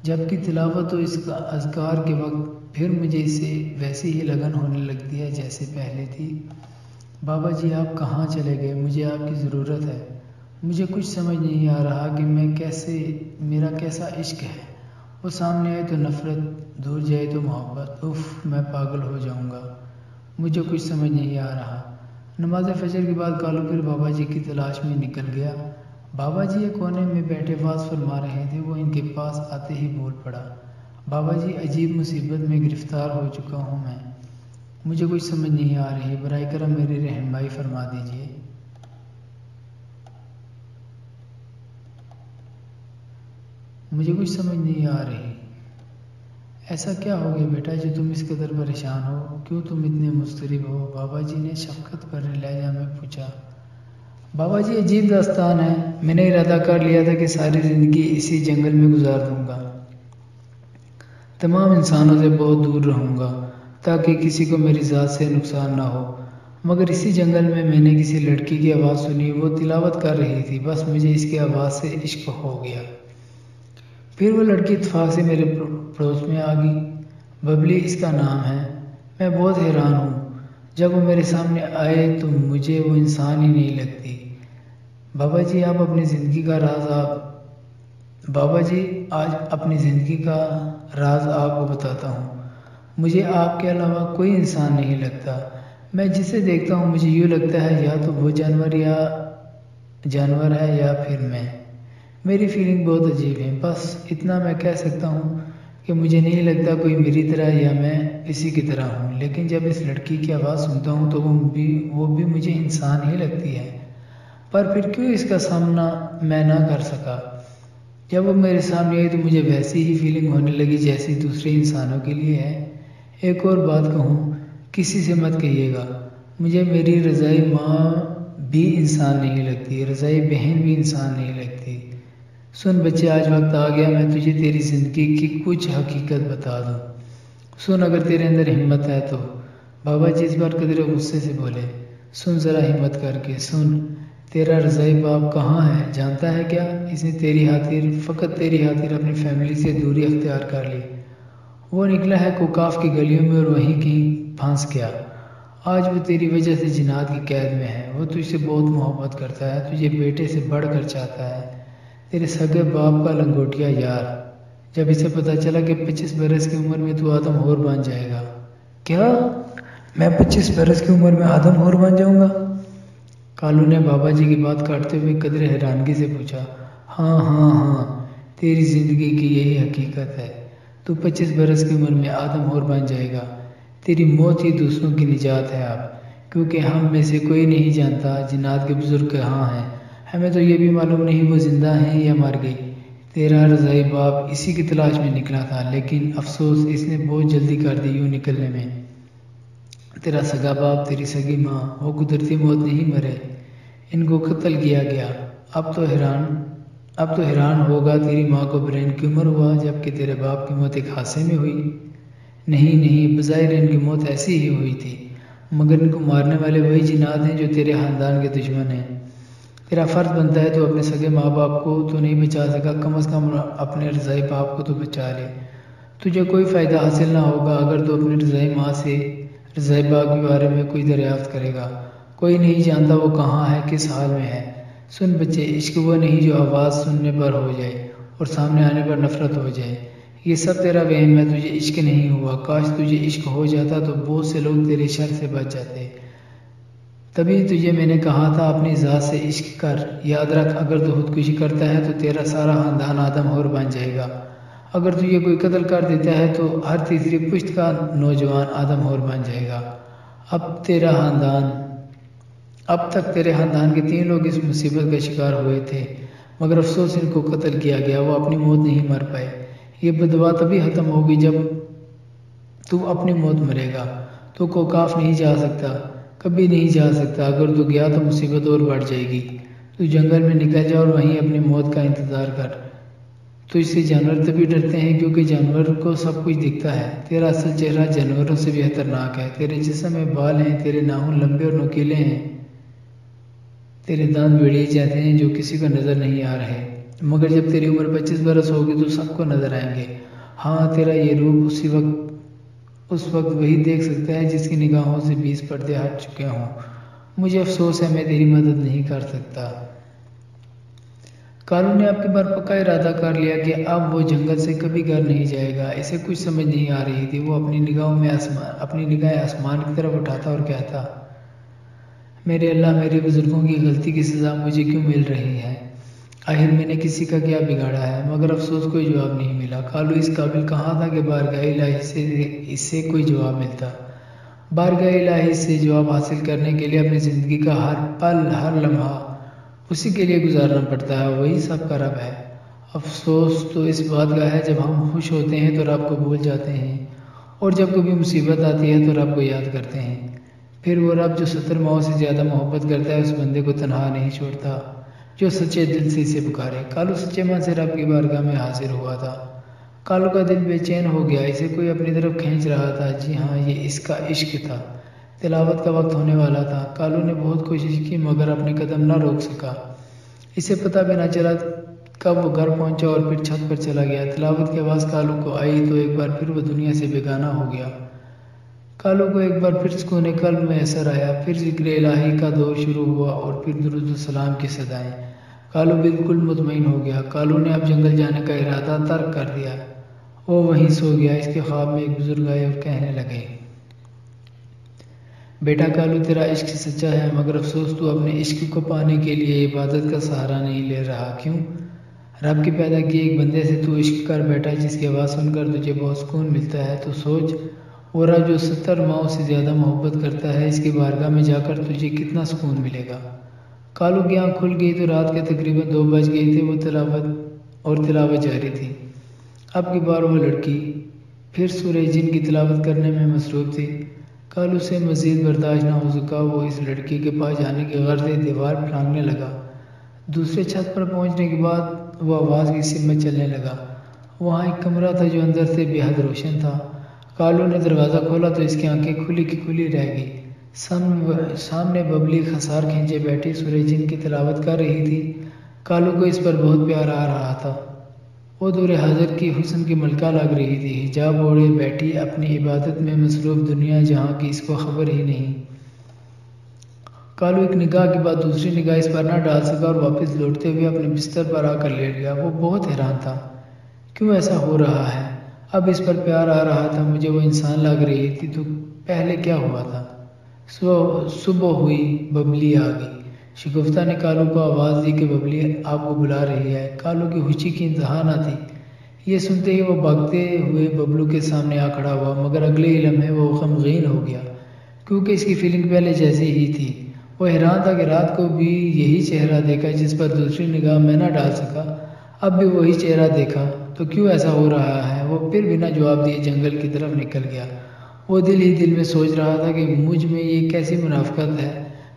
جبکہ تلاوت و اس کا اذکار کے وقت پھر مجھے اسے ویسی ہی لگن ہونے لگتی ہے جیسے پہلے تھی۔ بابا جی آپ کہاں چلے گئے؟ مجھے آپ کی ضرورت ہے۔ مجھے کچھ سمجھ نہیں آ رہا کہ میرا کیسا عشق ہے۔ وہ سامنے آئے تو نفرت، دور جائے تو محبت۔ اف، میں پاگل ہو جاؤں گا، مجھے کچھ سمجھ نہیں آ رہا۔ نماز فجر کے بعد کالو پھر بابا جی کی تلاش میں نکل گیا۔ بابا جی ایک کونے میں بیٹھے واز فرما رہے تھے۔ وہ ان کے پاس آتے ہی بول پڑا، بابا جی عجیب مصیبت میں گرفتار ہو چکا ہوں میں، مجھے کچھ سمجھ نہیں آ رہی، برائے کرم میری رہنمائی فرما دیجیے۔ مجھے کچھ سمجھ نہیں آ رہی۔ ایسا کیا ہو گیا بیٹا جو تم اس قدر پریشان ہو؟ کیوں تم اتنے مضطرب ہو؟ بابا جی نے شفقت بھرے لہجہ میں پوچھا۔ بابا جی عجیب داستان ہے، میں نے ارادہ کر لیا تھا کہ ساری زندگی اسی جنگل میں گزار دوں گا، تمام انسانوں سے بہت دور رہوں گا تاکہ کسی کو میری ذات سے نقصان نہ ہو، مگر اسی جنگل میں نے کسی لڑکی کی آواز سنی، وہ تلاوت کر رہی تھی، بس مجھے اس کی آواز سے عشق ہو گیا۔ پھر وہ لڑکی اتفاق سے میرے پڑوس میں آ گئی، ببلی اس کا نام ہے۔ میں بہت حیران ہوں، جب وہ میرے سامنے آئے تو مجھے وہ انسان ہی نہیں لگتی۔ بابا جی آج اپنی زندگی کا راز آپ کو بتاتا ہوں، مجھے آپ کے علاوہ کوئی انسان نہیں لگتا۔ میں جسے دیکھتا ہوں مجھے یوں لگتا ہے یا تو وہ جانور ہے یا پھر میں۔ میری فیلنگ بہت عجیب ہے، بس اتنا میں کہہ سکتا ہوں کہ مجھے نہیں لگتا کوئی میری طرح یا میں کسی کی طرح ہوں، لیکن جب اس لڑکی کی آواز سنتا ہوں تو وہ بھی مجھے انسان ہی لگتی ہے، پر پھر کیوں اس کا سامنا میں نہ کر سکا؟ جب وہ میرے سامنے آئی تو مجھے ویسی ہی فیلنگ ہونے لگی جیسی دوسرے انسانوں کے لیے ہے۔ ایک اور بات کہوں، کسی سے مت کہیے گا، مجھے میری رضائی ماں بھی انسان نہیں لگتی، رضائی بہن بھی انسان نہیں لگتی۔ سن بچے، آج وقت آ گیا میں تجھے تیری زندگی کی کچھ حقیقت بتا دوں، سن اگر تیرے اندر ہمت ہے تو۔ بابا جی اس بار قدرے غصے سے بولے، سن ذرا ہمت کر کے سن، تیرا رضائی باپ کہاں ہے جانتا ہے کیا؟ اس نے فقط تیری خاطر اپنی فیملی سے دوری اختیار کر لی، وہ نکلا ہے کوکاف کی گلیوں میں اور وہیں کہیں پھنس گیا۔ آج وہ تیری وجہ سے جنات کی قید میں ہے، وہ تجھ سے بہت محبت کرتا ہے، تجھے بیٹے سے بڑھ کر چاہتا ہے، تیرے سگے باپ کا لنگوٹیا یار۔ جب اسے پتا چلا کہ 25 برس کی عمر میں تو آدم ہور بن جائے گا۔ کیا؟ میں 25 برس کی عمر میں آدم ہور بن جاؤں گا؟ کالو نے بابا جی کی بات کاٹتے ہوئے قدرے حیرانگی سے پوچھا۔ ہاں، تیری زندگی کی یہی حقیقت ہے، تو 25 برس کی عمر میں آدم ہور بن جائے گا، تیری موت ہی دوسروں کی نجات ہے اب، کیونکہ ہم میں سے کوئی نہیں جانتا جنات کے بزرگ کہاں ہیں، ہمیں تو یہ بھی معلوم نہیں وہ زندہ ہیں یا مر گئی۔ تیرا رضائی باپ اسی کی تلاش میں نکلا تھا، لیکن افسوس اس نے بہت جلدی کر دی یوں نکلنے میں۔ تیرا سگا باپ، تیری سگی ماں، وہ قدرتی موت نہیں مرے، ان کو قتل کیا گیا۔ اب تو حیران ہوگا تیری ماں کو برین ٹیومر ہوا جبکہ تیرے باپ کی موت ایک حادثے میں ہوئی۔ نہیں، بظاہر ان کی موت ایسی ہی ہوئی تھی، مگر ان کو مارنے والے وہی جنات ہیں جو تیرے خاندان کے دشمن ہیں۔ تیرا فرض بنتا ہے تو اپنے سگے ماں باپ کو تو نہیں بچا سکا، کم از کم اپنے رضائی باپ کو تو بچا لے۔ تجھے کوئی فائدہ حاصل نہ ہوگا اگر تو اپنی رضائی ماں سے رضائی باپ کے بارے میں کوئی دریافت کرے گا، کوئی نہیں جانتا وہ کہاں ہے، کس حال میں ہے۔ سن بچے، عشق وہ نہیں جو آواز سننے پر ہو جائے اور سامنے آنے پر نفرت ہو جائے، یہ سب تیرا وہم ہے، تجھے عشق نہیں ہوا، کاش تجھے عشق ہو جاتا تو بہت سے لوگ تیرے شر سے بچ جاتے، تبھی تجھے میں نے کہا تھا اپنی ذات سے عشق کر، یاد رکھ اگر تو خودکشی کرتا ہے تو تیرا سارا خاندان آدم خور بن جائے گا، اگر تجھے کوئی قتل کر دیتا ہے تو ہر تیسری پشت کا نوجوان آدم خور بن جائے گا۔ اب تک تیرے خاندان کے 3 لوگ اس مصیبت کا شکار ہوئے تھے، مگر افسوس ان کو قتل کیا گیا، وہ اپنی موت نہیں مر پائے۔ یہ بددعا تبھی ختم ہوگی جب تو اپنی موت مرے گا۔ تو کوکاف نہیں جا سکتا، کبھی نہیں جا سکتا، اگر تو گیا تو مصیبت اور بڑھ جائے گی۔ تو جنگل میں نکل جا اور وہیں اپنی موت کا انتظار کر۔ تجھ سے جانور تبھی ڈرتے ہیں کیونکہ جانور کو سب کچھ دکھتا ہے، تیرا اصل چہرہ جانوروں سے بھی خطرناک ہے، تیرے جسم میں بال ہیں، تیرے ناخن لمبے اور نوکیلے ہیں، تیرے دانت بھیڑیے جاتے ہیں جو کسی کو نظر نہیں آ رہے، مگر جب تیری عمر 25 برس ہوگی تو سب کو نظر آئیں گے۔ ہاں، تیرا یہ روپ اس وقت وہی دیکھ سکتا ہے جس کی نگاہوں سے 20 پردے ہٹ چکے ہوں۔ مجھے افسوس ہے میں تیری مدد نہیں کر سکتا۔ کالو نے اب کی بار پکا ارادہ کر لیا کہ اب وہ جنگل سے کبھی گھر نہیں جائے گا۔ اسے کچھ سمجھ نہیں آ رہی تھی، وہ اپنی نگاہیں آسمان کی طرف اٹھاتا اور کہتا، میرے اللہ، میرے بزرگوں کی غلطی کی سزا مجھے کیوں مل رہی ہے؟ آخر میں نے کسی کا کیا بگاڑا ہے؟ مگر افسوس کوئی جواب نہیں ملا۔ کالو اس قابل کہاں تھا کہ بارگاہ الہی سے اسے کوئی جواب ملتا۔ بارگاہ الہی سے جواب حاصل کرنے کے لیے اپنی زندگی کا ہر پل، ہر لمحہ اسی کے لیے گزارنا پڑتا ہے، وہی سب کا رب ہے۔ افسوس تو اس بات کا ہے جب ہم خوش ہوتے ہیں تو رب کو بھول جاتے ہیں، اور جب کبھی مصیبت آتی ہے تو رب کو یاد کرتے ہیں۔ پھر وہ رب جو 70 ماؤں سے زیادہ محبت کرتا ہے اس بندے کو تنہا نہیں چھوڑتا جو سچے دل سے اسے پکارے۔ کالو سچے من سے رب کی بارگاہ میں حاضر ہوا تھا۔ کالو کا دل بے چین ہو گیا، اسے کوئی اپنی طرف کھینچ رہا تھا۔ جی ہاں، یہ اس کا عشق تھا۔ تلاوت کا وقت ہونے والا تھا۔ کالو نے بہت کوشش کی مگر اپنے قدم نہ روک سکا۔ اسے پتہ بھی نہ چلا کب وہ گھر پہنچا اور پھر چھت پر چلا گیا۔ تلاوت کی آواز کالو کو آئی تو ایک بار پھر وہ دنیا سے بیگانہ ہو گیا۔ کالو کو ایک بار پھر سکون قلب میسر آیا، پھر ذکر الہی کا دور شروع ہوا اور پھر درود و سلام کی صدائیں۔ کالو بالکل مطمئن ہو گیا۔ کالو نے اب جنگل جانے کا ارادہ ترک کر دیا۔ وہ وہیں سو گیا۔ اس کے خواب میں ایک بزرگ آئے اور کہنے لگے، بیٹا کالو، تیرا عشق سچا ہے، مگر افسوس تو اپنے عشق کو پانے کے لیے عبادت کا سہارا نہیں لے رہا۔ کیوں؟ رب کے پیدا کیے ایک بندے سے تو عشق کر بیٹا جس کی آواز سن کر تجھے بہت سکون ملتا ہے۔ تو سوچ، وہ رب جو 70 ماؤں سے زیادہ محبت کرتا ہے، اس کی بارگاہ میں جا کر تجھے کتنا سکون ملے گا۔ کالو کی آنکھ کھل گئی تو رات کے تقریباً 2 بج گئے تھے۔ وہ تلاوت جاری تھی۔ اب کی بار وہ لڑکی پھر سورہ جن کی تلاوت کرنے میں مصروف تھی۔ کالو سے مزید برداشت نہ ہو سکا، وہ اس لڑکی کے پاس جانے کی غرض سے دیوار پھلانگنے لگا۔ دوسرے چھت پر پہنچنے کے بعد وہ آواز کی سمت چلنے لگا۔ وہاں ایک کمرہ تھا جو اندر سے بے حد روشن تھا۔ کالو نے دروازہ کھولا تو اس کی آنکھیں کھلی کی کھلی رہ گئی۔ سامنے ببلی خسار کھینچے بیٹھی سورہ جن کی تلاوت کر رہی تھی۔ کالو کو اس پر بہت پیار آ رہا تھا۔ وہ دور حاضر کی حسن کی ملکہ لگ رہی تھی، حجاب اوڑھے بیٹھی اپنی عبادت میں مصروف، دنیا جہاں کی اس کو خبر ہی نہیں۔ کالو ایک نگاہ کے بعد دوسری نگاہ اس پر نہ ڈال سکا اور واپس لوٹتے ہوئے اپنے بستر پر آ کر لیٹ گیا۔ وہ بہت حیران تھا، کیوں ایسا ہو رہا ہے؟ اب اس پر پیار آ رہا تھا، مجھے وہ انسان لگ رہی تھی، تو پہلے کیا ہوا تھا؟ صبح ہوئی، ببلی آ گئی۔ شگفتہ نے کالو کو آواز دی کہ ببلی آپ کو بلا رہی ہے۔ کالو کی خوشی کی انتہا نہ تھی۔ یہ سنتے ہی وہ بھاگتے ہوئے ببلو کے سامنے آ کھڑا ہوا، مگر اگلے ہی لمحے وہ غمگین ہو گیا کیونکہ اس کی فیلنگ پہلے جیسی ہی تھی۔ وہ حیران تھا کہ رات کو بھی یہی چہرہ دیکھا جس پر دوسری نگاہ میں نہ ڈال سکا، اب بھی وہی چہرہ دیکھا، تو کیوں ایسا ہو رہا ہے؟ وہ پھر بنا جواب دیے جنگل کی طرف نکل گیا۔ وہ دل ہی دل میں سوچ رہا تھا کہ مجھ میں یہ کیسی منافقت ہے،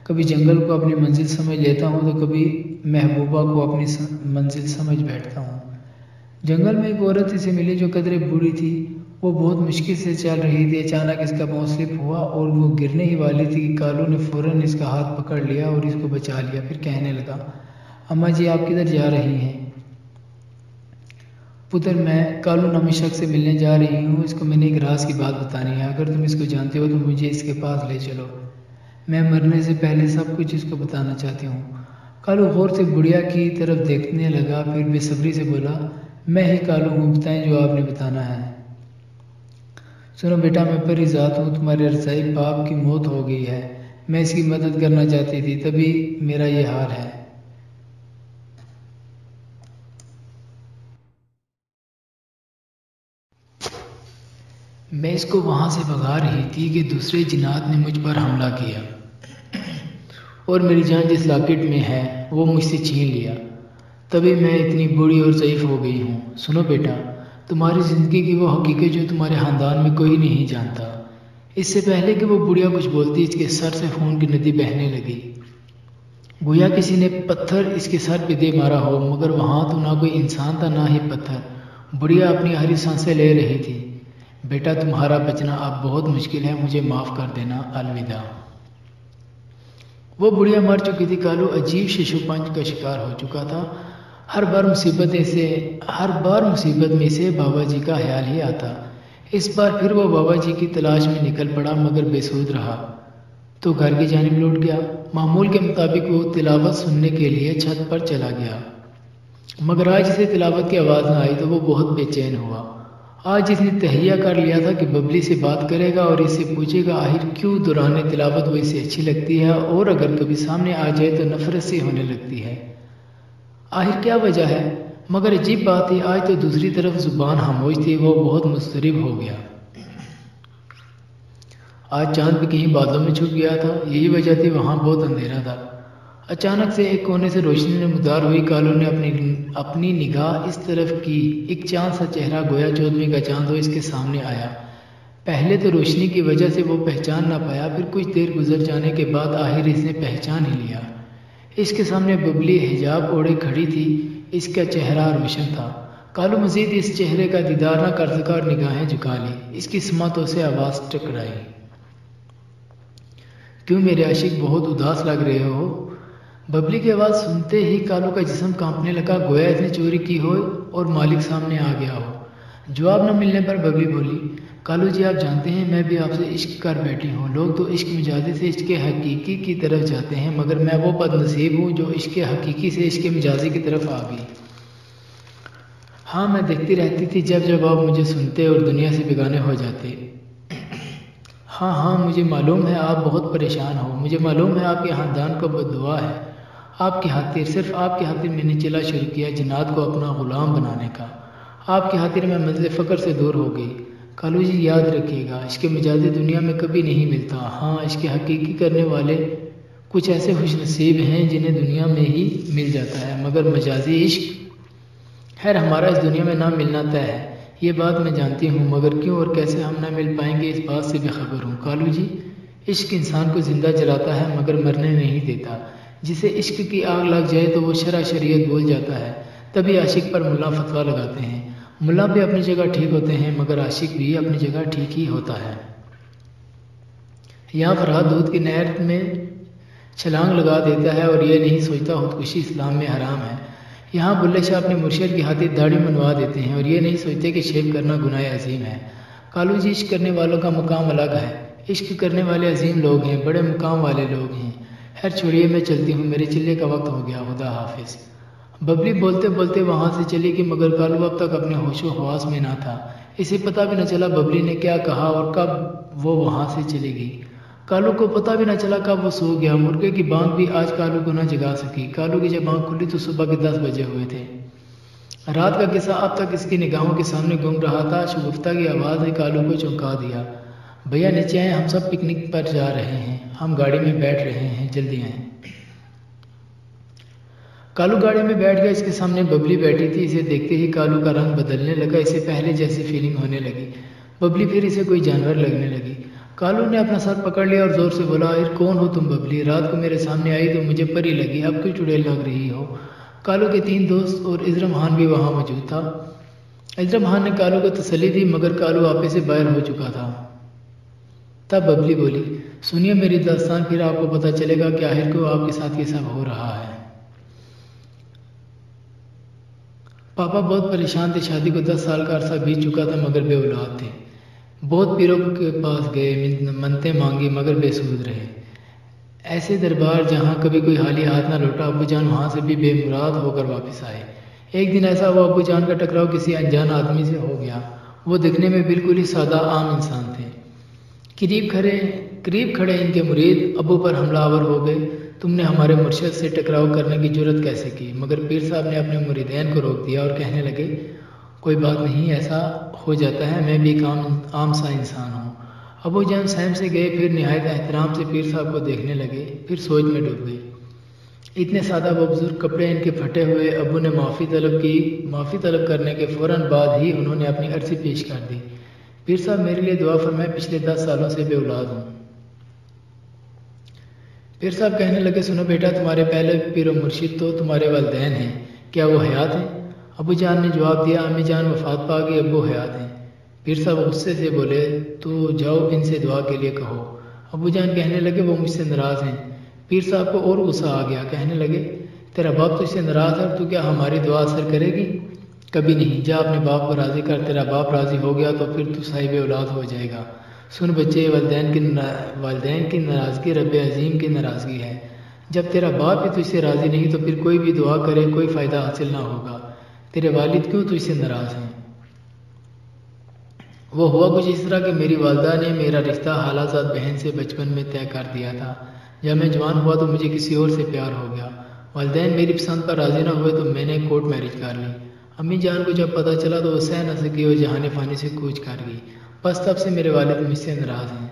کبھی جنگل کو اپنی منزل سمجھ لیتا ہوں تو کبھی محبوبہ کو اپنی منزل سمجھ بیٹھتا ہوں۔ جنگل میں ایک عورت اسے ملی جو قدرے بوڑھی تھی۔ وہ بہت مشکل سے چل رہی تھی۔ اچانک اس کا پاؤں سلپ ہوا اور وہ گرنے ہی والی تھی کہ کالو نے فوراً اس کا ہاتھ پکڑ لیا اور اس کو بچا لیا۔ پھر کہنے لگا، اماں جی آپ کدھر جا رہی ہیں؟ پتر، میں کالو نامی شخص سے ملنے جا رہی ہوں، اس کو میں نے ایک راز کی بات بتانی ہے، اگر تم اس کو جانتے ہو تو مجھے اس کے پاس لے چلو، میں مرنے سے پہلے سب کچھ اس کو بتانا چاہتی ہوں۔ کالو غور سے بڑھیا کی طرف دیکھنے لگا، پھر بے صبری سے بولا، میں ہی کالو ہوں، بتائیں جو آپ نے بتانا ہے۔ سنو بیٹا، میں پری ذات ہوں، تمہارے رضائی باپ کی موت ہو گئی ہے، میں اس کی مدد کرنا چاہتی تھی، تبھی میرا یہ حال ہے۔ میں اس کو وہاں سے بھگا رہی تھی کہ دوسرے جنات نے مجھ پر حملہ کیا اور میری جان جس لاکٹ میں ہے وہ مجھ سے چھین لیا۔ تبھی میں اتنی بوڑھی اور ضعیف ہو گئی ہوں۔ سنو بیٹا، تمہاری زندگی کی وہ حقیقت جو تمہارے خاندان میں کوئی نہیں جانتا۔ اس سے پہلے کہ وہ بڑھیا کچھ بولتی، اس کے سر سے خون کی ندی بہنے لگی، گویا کسی نے پتھر اس کے سر پہ دے مارا ہو، مگر وہاں تو نہ کوئی انسان تھا نہ ہی پتھر۔ بڑھیا اپنی آخری سانسیں لے رہی تھی۔ بیٹا، تمہارا بچنا اب بہت مشکل ہے، مجھے معاف کر دینا، الوداع۔ وہ بڑھیا مر چکی تھی۔ کالو عجیب ششو پنج کا شکار ہو چکا تھا۔ ہر بار مصیبت میں سے بابا جی کا خیال ہی آتا۔ اس بار پھر وہ بابا جی کی تلاش میں نکل پڑا، مگر بے سود رہا تو گھر کی جانب لوٹ گیا۔ معمول کے مطابق وہ تلاوت سننے کے لیے چھت پر چلا گیا، مگر آج اسے تلاوت کی آواز نہ آئی تو وہ بہت بے چین ہوا۔ آج اس نے تہیہ کر لیا تھا کہ ببلی سے بات کرے گا اور اس سے پوچھے گا آخر کیوں دوران تلاوت وہ اسے اچھی لگتی ہے، اور اگر کبھی سامنے آ جائے تو نفرت سے ہونے لگتی ہے۔ آخر کیا وجہ ہے؟ مگر عجیب بات ہے، آج تو دوسری طرف زبان خاموش تھی۔ وہ بہت مضطرب ہو گیا۔ آج چاند بھی کہیں بادلوں میں چھپ گیا تھا، یہی وجہ تھی وہاں بہت اندھیرا تھا۔ اچانک سے ایک کونے سے روشنی نمودار ہوئی۔ کالو نے اپنی نگاہ اس طرف کی، ایک چاند سا چہرہ گویا 14ویں کا چاند ہو اس کے سامنے آیا۔ پہلے تو روشنی کی وجہ سے وہ پہچان نہ پایا، پھر کچھ دیر گزر جانے کے بعد آخر اس نے پہچان ہی لیا۔ اس کے سامنے ببلی حجاب اوڑھے کھڑی تھی، اس کا چہرہ روشن تھا۔ کالو مزید اس چہرے کا دیدار نہ کر سکا اور نگاہیں جھکا لی۔ اس کی سماعتوں سے آواز ٹکرائی۔ کیوں میرے عاشق بہت اداس لگ رہے ہو؟ ببلی کی آواز سنتے ہی کالو کا جسم کانپنے لگا، گویا اس نے چوری کی ہو اور مالک سامنے آ گیا ہو۔ جواب نہ ملنے پر ببلی بولی، کالو جی، آپ جانتے ہیں میں بھی آپ سے عشق کر بیٹھی ہوں۔ لوگ تو عشق مجازی سے عشق حقیقی کی طرف جاتے ہیں، مگر میں وہ بد نصیب ہوں جو عشق حقیقی سے عشق مجازی کی طرف آ گئی۔ ہاں، میں دیکھتی رہتی تھی جب آپ مجھے سنتے اور دنیا سے بیگانے ہو جاتے۔ ہاں، مجھے معلوم ہے آپ بہت پریشان ہو، مجھے معلوم ہے آپ کے خاندان کو بد دعا ہے۔ آپ کی خاطر، صرف آپ کی خاطر میں نے چلا شروع کیا جنات کو اپنا غلام بنانے کا۔ آپ کی خاطر میں منزل فقر سے دور ہو گئی۔ کالو جی، یاد رکھیے گا، عشق مجازی دنیا میں کبھی نہیں ملتا۔ ہاں، عشق حقیقی کرنے والے کچھ ایسے خوش نصیب ہیں جنہیں دنیا میں ہی مل جاتا ہے، مگر مجازی عشق، خیر ہمارا اس دنیا میں نہ ملنا طے ہے، یہ بات میں جانتی ہوں، مگر کیوں اور کیسے ہم نہ مل پائیں گے اس بات سے بے خبر ہوں۔ کالو جی، عشق انسان کو زندہ جلاتا ہے مگر مرنے نہیں دیتا۔ جسے عشق کی آگ لگ جائے تو وہ شریعت بھول جاتا ہے، تبھی عاشق پر ملا فتویٰ لگاتے ہیں۔ ملا بھی اپنی جگہ ٹھیک ہوتے ہیں، مگر عاشق بھی اپنی جگہ ٹھیک ہی ہوتا ہے۔ یہاں فرہاد دودھ کی نہر میں چھلانگ لگا دیتا ہے اور یہ نہیں سوچتا خودکشی اسلام میں حرام ہے۔ یہاں بلے شاہ اپنے مرشد کی خاطر داڑھی منوا دیتے ہیں اور یہ نہیں سوچتے کہ شیو کرنا گناہ عظیم ہے۔ کالو جی، عشق کرنے والوں کا مقام الگ ہے۔ عشق کرنے والے عظیم لوگ ہیں، بڑے مقام والے لوگ ہیں۔ خیر چھوڑیے، میں چلتی ہوں، میرے چلے کا وقت ہو گیا، خدا حافظ۔ ببلی بولتے بولتے وہاں سے چلی گئی، مگر کالو اب تک اپنے ہوش و حواس میں نہ تھا۔ اسے پتہ بھی نہ چلا ببلی نے کیا کہا اور کب وہ وہاں سے چلی گئی۔ کالو کو پتہ بھی نہ چلا کب وہ سو گیا۔ مرغے کی بانگ بھی آج کالو کو نہ جگا سکی۔ کالو کی جب آنکھ کھلی تو صبح کے 10 بجے ہوئے تھے۔ رات کا قصہ اب تک اس کی نگاہوں کے سامنے گھوم رہا تھا۔ شگفتہ کی آواز نے کالو کو چونکا دیا۔ بھیا نیچے آئیں، ہم سب پکنک پر جا رہے ہیں، ہم گاڑی میں بیٹھ رہے ہیں، جلدی آئیں۔ کالو گاڑی میں بیٹھ گیا، اس کے سامنے ببلی بیٹھی تھی۔ اسے دیکھتے ہی کالو کا رنگ بدلنے لگا، اسے پہلے جیسی فیلنگ ہونے لگی۔ ببلی پھر اسے کوئی جانور لگنے لگی۔ کالو نے اپنا سر پکڑ لیا اور زور سے بولا، کون ہو تم ببلی؟ رات کو میرے سامنے آئی تو مجھے پری لگی، اب کیوں چڑیل لگ رہی ہو؟ کالو کے 3 دوست اور اجرم خان بھی وہاں موجود تھا۔ اجرم خان نے کالو کو تسلی دی، مگر کالو آپے سے باہر ہو چکا تھا۔ تب ببلی بولی، سنیے میری داستان، پھر آپ کو پتہ چلے گا کہ آخر کو آپ کے ساتھ یہ سب ہو رہا ہے۔ پاپا بہت پریشان تھے، شادی کو 10 سال کا عرصہ بیت چکا تھا مگر بے اولاد تھے۔ بہت پیروں کے پاس گئے، منتیں مانگی مگر بے سود رہے۔ ایسے دربار جہاں کبھی کوئی خالی ہاتھ نہ لوٹا، ابو جان وہاں سے بھی بے مراد ہو کر واپس آئے۔ ایک دن ایسا ہوا ابو جان کا ٹکراؤ کسی انجان آدمی سے ہو گیا۔ وہ دکھنے میں بالکل ہی سادہ عام انسان تھے۔ قریب قریب کھڑے ان کے مرید ابو پر حملہ آور ہو گئے۔ تم نے ہمارے مرشد سے ٹکراؤ کرنے کی جرت کیسے کی؟ مگر پیر صاحب نے اپنے مریدین کو روک دیا اور کہنے لگے کوئی بات نہیں، ایسا ہو جاتا ہے، میں بھی ایک عام سا انسان ہوں۔ ابو جان سہم سے گئے، پھر نہایت احترام سے پیر صاحب کو دیکھنے لگے، پھر سوچ میں ڈوب گئے۔ اتنے سادہ و بزرگ کپڑے ان کے پھٹے ہوئے۔ ابو نے معافی طلب کی۔ معافی طلب کرنے کے فوراً بعد ہی انہوں نے اپنی عرضی پیش کر دی، پیر صاحب میرے لیے دعا فرمائے، پچھلے 10 سالوں سے بے اولاد ہوں۔ پیر صاحب کہنے لگے سنو بیٹا، تمہارے پہلے پیر و مرشد تو تمہارے والدین ہیں، کیا وہ حیات ہیں؟ ابو جان نے جواب دیا امی جان وفات پا گئی، ابو حیات ہیں۔ پیر صاحب غصے سے بولے تو جاؤ ان سے دعا کے لیے کہو۔ ابو جان کہنے لگے وہ مجھ سے ناراض ہیں۔ پیر صاحب کو اور غصہ آ گیا، کہنے لگے تیرا باپ تجھ سے ناراض ہے، تو کیا ہماری دعا اثر کرے گی؟ کبھی نہیں، جا اپنے باپ کو راضی کر، تیرا باپ راضی ہو گیا تو پھر تو صاحب اولاد ہو جائے گا۔ سن بچے، والدین کی ناراضگی رب عظیم کی ناراضگی ہے۔ جب تیرا باپ ہی تجھ سے راضی نہیں تو پھر کوئی بھی دعا کرے کوئی فائدہ حاصل نہ ہوگا۔ تیرے والد کیوں تجھ سے ناراض ہیں؟ وہ ہوا کچھ اس طرح کہ میری والدہ نے میرا رشتہ خالہ زاد بہن سے بچپن میں طے کر دیا تھا۔ جب میں جوان ہوا تو مجھے کسی اور سے پیار ہو گیا۔ والدین میری پسند پر راضی نہ ہوئے تو میں نے کورٹ میرج کر لی۔ امی جان کو جب پتہ چلا تو وہ سہ نہ سکی اور جہان فانی سے کوچ کر گئی۔ بس تب سے میرے والد مجھ سے ناراض ہیں۔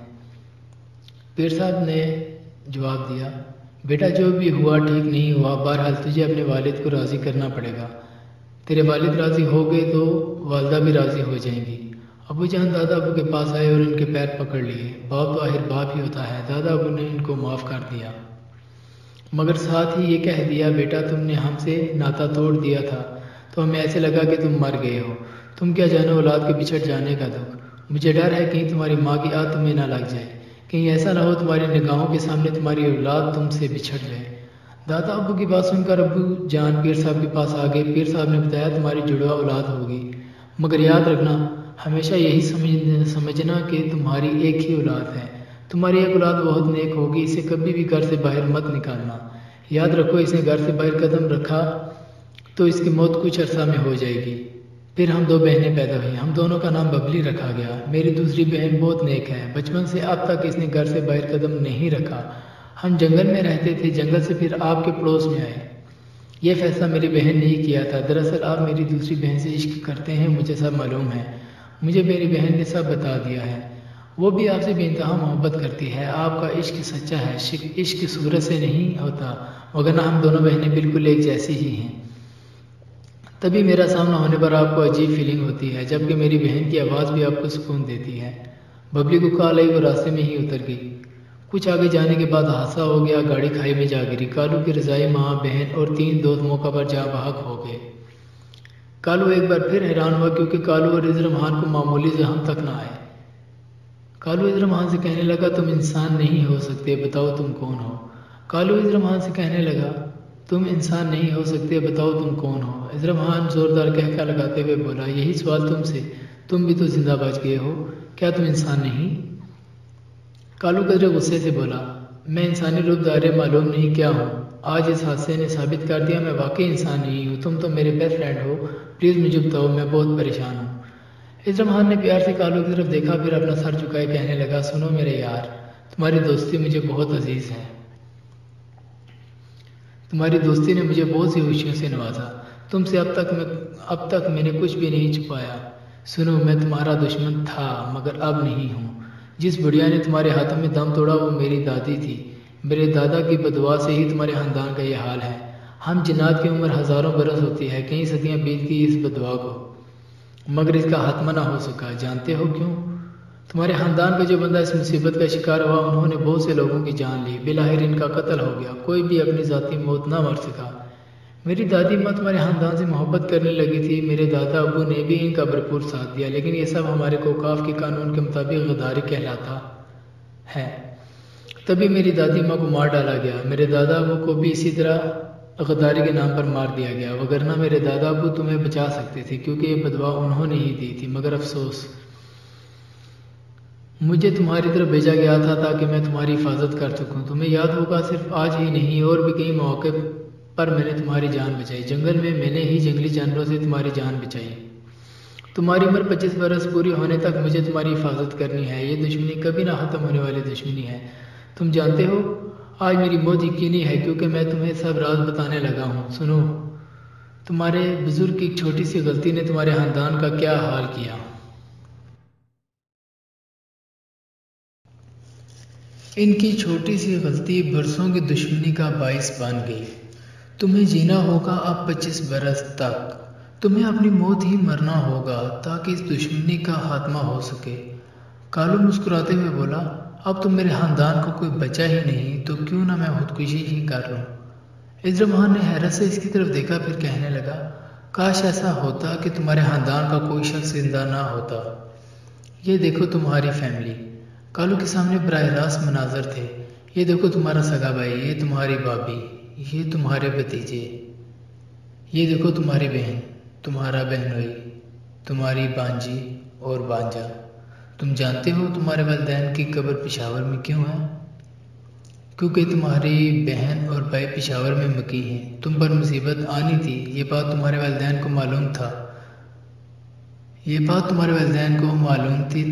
پیر صاحب نے جواب دیا بیٹا جو بھی ہوا ٹھیک نہیں ہوا، بہرحال تجھے اپنے والد کو راضی کرنا پڑے گا۔ تیرے والد راضی ہو گئے تو والدہ بھی راضی ہو جائیں گی۔ ابو جان دادا ابو کے پاس آئے اور ان کے پیر پکڑ لیے۔ باپ تو آخر باپ ہی ہوتا ہے۔ دادا ابو نے ان کو معاف کر دیا، مگر ساتھ ہی یہ کہہ دیا بیٹا تم نے ہم سے ناتا توڑ دیا تھا تو ہمیں ایسے لگا کہ تم مر گئے ہو۔ تم کیا جانو اولاد کے بچھڑ جانے کا دکھ۔ مجھے ڈر ہے کہیں تمہاری ماں کی آہ تمہیں نہ لگ جائے، کہیں ایسا نہ ہو تمہاری نگاہوں کے سامنے تمہاری اولاد تم سے بچھڑ جائے۔ دادا ابو کی بات سن کر ابو جان پیر صاحب کے پاس آ گئے۔ پیر صاحب نے بتایا تمہاری جڑوا اولاد ہوگی، مگر یاد رکھنا ہمیشہ یہی سمجھنا کہ تمہاری ایک ہی اولاد ہے۔ تمہاری ایک اولاد بہت نیک ہوگی، اسے کبھی بھی گھر سے باہر مت نکالنا۔ یاد رکھو اس نے گھر سے باہر قدم رکھا تو اس کی موت کچھ عرصہ میں ہو جائے گی۔ پھر ہم 2 بہنیں پیدا ہوئیں، ہم دونوں کا نام ببلی رکھا گیا۔ میری دوسری بہن بہت نیک ہے، بچپن سے اب تک اس نے گھر سے باہر قدم نہیں رکھا۔ ہم جنگل میں رہتے تھے، جنگل سے پھر آپ کے پڑوس میں آئے۔ یہ فیصلہ میری بہن نے ہی کیا تھا۔ دراصل آپ میری دوسری بہن سے عشق کرتے ہیں، مجھے سب معلوم ہے، مجھے میری بہن نے سب بتا دیا ہے۔ وہ بھی آپ سے بے انتہا محبت کرتی ہے، آپ کا عشق سچا ہے، عشق صورت سے نہیں ہوتا، وگرنہ ہم دونوں بہنیں بالکل ایک جیسی ہی ہیں۔ تبھی میرا سامنا ہونے پر آپ کو عجیب فیلنگ ہوتی ہے، جبکہ میری بہن کی آواز بھی آپ کو سکون دیتی ہے۔ ببلی کو کال آئی، وہ راستے میں ہی اتر گئی۔ کچھ آگے جانے کے بعد حادثہ ہو گیا، گاڑی کھائی میں جا گری۔ کالو کی رضائی ماں، بہن اور 3 دوست موقع پر جاں بحق ہو گئے۔ کالو ایک بار پھر حیران ہوا کیونکہ کالو اور عزرمحان کو معمولی زخم تک نہ آئے۔ کالو عزرمحان سے کہنے لگا تم انسان نہیں ہو سکتے، بتاؤ تم کون ہو؟ کالو عزرمحان سے کہنے لگا تم انسان نہیں ہو سکتے، بتاؤ تم کون ہو؟ عزرمحان زوردار کہکا لگاتے ہوئے بولا یہی سوال تم سے، تم بھی تو زندہ بچ گئے ہو، کیا تم انسان نہیں؟ کالو قدرے غصے سے بولا میں انسانی روپ دھارے معلوم نہیں کیا ہوں، آج اس حادثے نے ثابت کر دیا میں واقعی انسان نہیں ہوں، تم تو میرے بیسٹ فرینڈ ہو، پلیز مجھے بتاؤ، میں بہت پریشان ہوں۔ عزرمحان نے پیار سے کالو کی طرف دیکھا، پھر اپنا سر جھکائے کہنے لگا سنو میرے یار، تمہاری دوستی مجھے بہت عزیز ہے، تمہاری دوستی نے مجھے بہت سی خوشیوں سے نوازا، تم سے اب تک میں نے کچھ بھی نہیں چھپایا۔ سنو میں تمہارا دشمن تھا مگر اب نہیں ہوں۔ جس بڑھیا نے تمہارے ہاتھوں میں دم توڑا وہ میری دادی تھی، میرے دادا کی بددعا سے ہی تمہارے خاندان کا یہ حال ہے۔ ہم جنات کی عمر ہزاروں برس ہوتی ہے، کئی صدیاں بیت گئی اس بددعا کو، مگر اس کا خاتمہ نہ ہو سکا۔ جانتے ہو کیوں؟ تمہارے خاندان کا جو بندہ اس مصیبت کا شکار ہوا انہوں نے بہت سے لوگوں کی جان لی، بالآخر ان کا قتل ہو گیا، کوئی بھی اپنی ذاتی موت نہ مر سکا۔ میری دادی ماں تمہارے خاندان سے محبت کرنے لگی تھی، میرے دادا ابو نے بھی ان کا بھرپور ساتھ دیا، لیکن یہ سب ہمارے کوکاف کے قانون کے مطابق غداری کہلاتا ہے۔ تبھی میری دادی ماں کو مار ڈالا گیا، میرے دادا ابو کو بھی اسی طرح غداری کے نام پر مار دیا گیا، وگرنہ میرے دادا ابو تمہیں بچا سکتے تھے کیونکہ یہ بددعا انہوں نے ہی دی تھی، مگر افسوس مجھے تمہاری طرف بھیجا گیا تھا تاکہ میں تمہاری حفاظت کر سکوں۔ تمہیں یاد ہوگا صرف آج ہی نہیں اور بھی کئی مواقع پر میں نے تمہاری جان بچائی، جنگل میں میں نے ہی جنگلی جانوروں سے تمہاری جان بچائی، تمہاری عمر 25 برس پوری ہونے تک مجھے تمہاری حفاظت کرنی ہے. یہ دشمنی کبھی نہ ختم ہونے والی دشمنی ہے. تم جانتے ہو آج میری موت یقینی ہے کیونکہ میں تمہیں سب راز بتانے لگا ہوں. سنو، تمہارے بزرگ کی ایک چھوٹی سی غلطی نے تمہارے خاندان کا کیا حال کیا. ان کی چھوٹی سی غلطی برسوں کی دشمنی کا باعث بن گئی. تمہیں جینا ہوگا اب 25 برس تک. تمہیں اپنی موت ہی مرنا ہوگا تاکہ اس دشمنی کا خاتمہ ہو سکے. کالو مسکراتے ہوئے بولا، اب تو میرے خاندان کو کوئی بچا ہی نہیں تو کیوں نہ میں خودکشی ہی کر لوں. عزرا نے حیرت سے اس کی طرف دیکھا، پھر کہنے لگا، کاش ایسا ہوتا کہ تمہارے خاندان کا کوئی شخص زندہ نہ ہوتا. یہ دیکھو تمہاری فیملی. کالو کے سامنے براہ راست مناظر تھے. یہ دیکھو تمہارا سگا بھائی، یہ تمہاری بھابھی، یہ تمہارے بھتیجے، یہ دیکھو تمہاری بہن، تمہارا بہنوئی، تمہاری بانجی اور بانجا. تم جانتے ہو تمہارے والدین کی قبر پشاور میں کیوں ہے؟ کیونکہ تمہاری بہن اور بھائی پشاور میں مقیم ہیں. تم پر مصیبت آنی تھی، یہ بات تمہارے والدین کو معلوم تھا.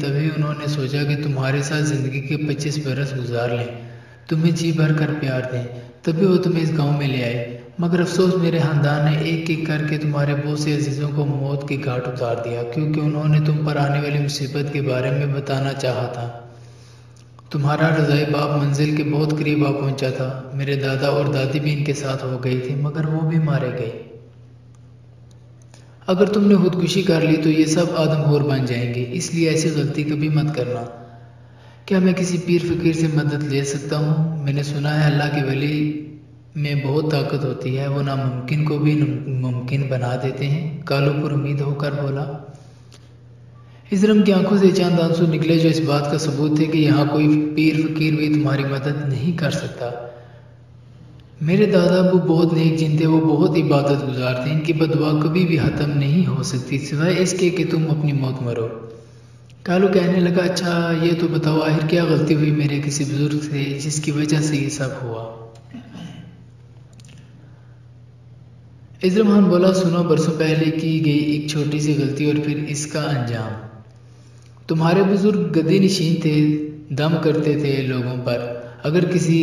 تبھی انہوں نے سوچا کہ تمہارے ساتھ زندگی کے 25 برس گزار لیں، تمہیں جی بھر کر پیار دیں. تبھی وہ تمہیں اس گاؤں میں لے آئے. مگر افسوس میرے خاندان نے ایک ایک کر کے تمہارے بہت سے عزیزوں کو موت کے گھاٹ اتار دیا کیونکہ انہوں نے تم پر آنے والی مصیبت کے بارے میں بتانا چاہا تھا. تمہارا رضائی باپ منزل کے بہت قریب آ پہنچا تھا. میرے دادا اور دادی بھی ان کے ساتھ ہو گئی تھی مگر وہ بھی مارے گئے. اگر تم نے خودکشی کر لی تو یہ سب آدم خور بن جائیں گے، اس لیے ایسی غلطی کبھی مت کرنا. کیا میں کسی پیر فقیر سے مدد لے سکتا ہوں؟ میں نے سنا ہے اللہ کے ولی میں بہت طاقت ہوتی ہے، وہ ناممکن کو بھی ممکن بنا دیتے ہیں. کالو پر امید ہو کر بولا. عزرم کی آنکھوں سے چند آنسو نکلے جو اس بات کا ثبوت تھے کہ یہاں کوئی پیر فقیر بھی تمہاری مدد نہیں کر سکتا. میرے دادا ابو بہت نیک جن تھے، وہ بہت عبادت گزار تھے. ان کی بددعا کبھی بھی ختم نہیں ہو سکتی سوائے اس کے کہ تم اپنی موت مرو. کالو کہنے لگا، اچھا یہ تو بتاؤ آخر کیا غلطی ہوئی میرے کسی بزرگ سے جس کی وجہ سے یہ سب ہوا؟ عزرم بولا، سنو، برسوں پہلے کی گئی ایک چھوٹی سی غلطی اور پھر اس کا انجام. تمہارے بزرگ گدی نشین تھے، دم کرتے تھے لوگوں پر. اگر کسی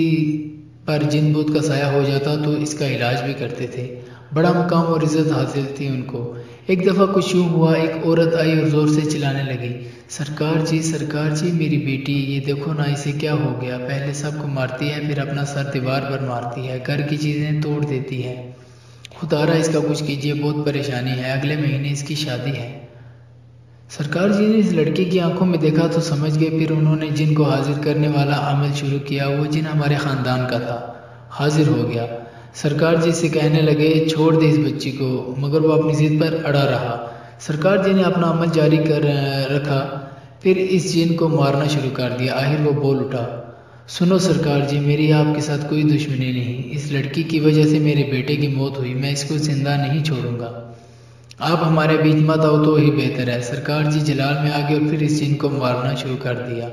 پر جن بت کا سایہ ہو جاتا تو اس کا علاج بھی کرتے تھے. بڑا مقام اور عزت حاصل تھی ان کو. ایک دفعہ کچھ یوں ہوا، ایک عورت آئی اور زور سے چلانے لگی، سرکار جی میری بیٹی، یہ دیکھو نا اسے کیا ہو گیا. پہلے سب کو مارتی ہے، پھر اپنا سر دیوار پر مارتی ہے، گھر کی چیزیں توڑ دیتی ہے. خدا را اس کا کچھ کیجیے، بہت پریشانی ہے، اگلے مہینے اس کی شادی ہے. سرکار جی نے اس لڑکی کی آنکھوں میں دیکھا تو سمجھ گئے. پھر انہوں نے جن کو حاضر کرنے والا عمل شروع کیا. وہ جن ہمارے خاندان کا تھا حاضر ہو گیا. سرکار جی سے کہنے لگے، چھوڑ دے اس بچی کو، مگر وہ اپنی ضد پر اڑا رہا. سرکار جی نے اپنا عمل جاری کر رکھا، پھر اس جن کو مارنا شروع کر دیا. آخر وہ بول اٹھا، سنو سرکار جی، میری آپ کے ساتھ کوئی دشمنی نہیں. اس لڑکی کی وجہ سے میرے بیٹے کی موت ہوئی، میں اس کو زندہ نہیں چھوڑوں گا. آپ ہمارے بیچ مت آؤ تو ہی بہتر ہے. سرکار جی جلال میں آ گئے اور پھر اس جن کو مارنا شروع کر دیا.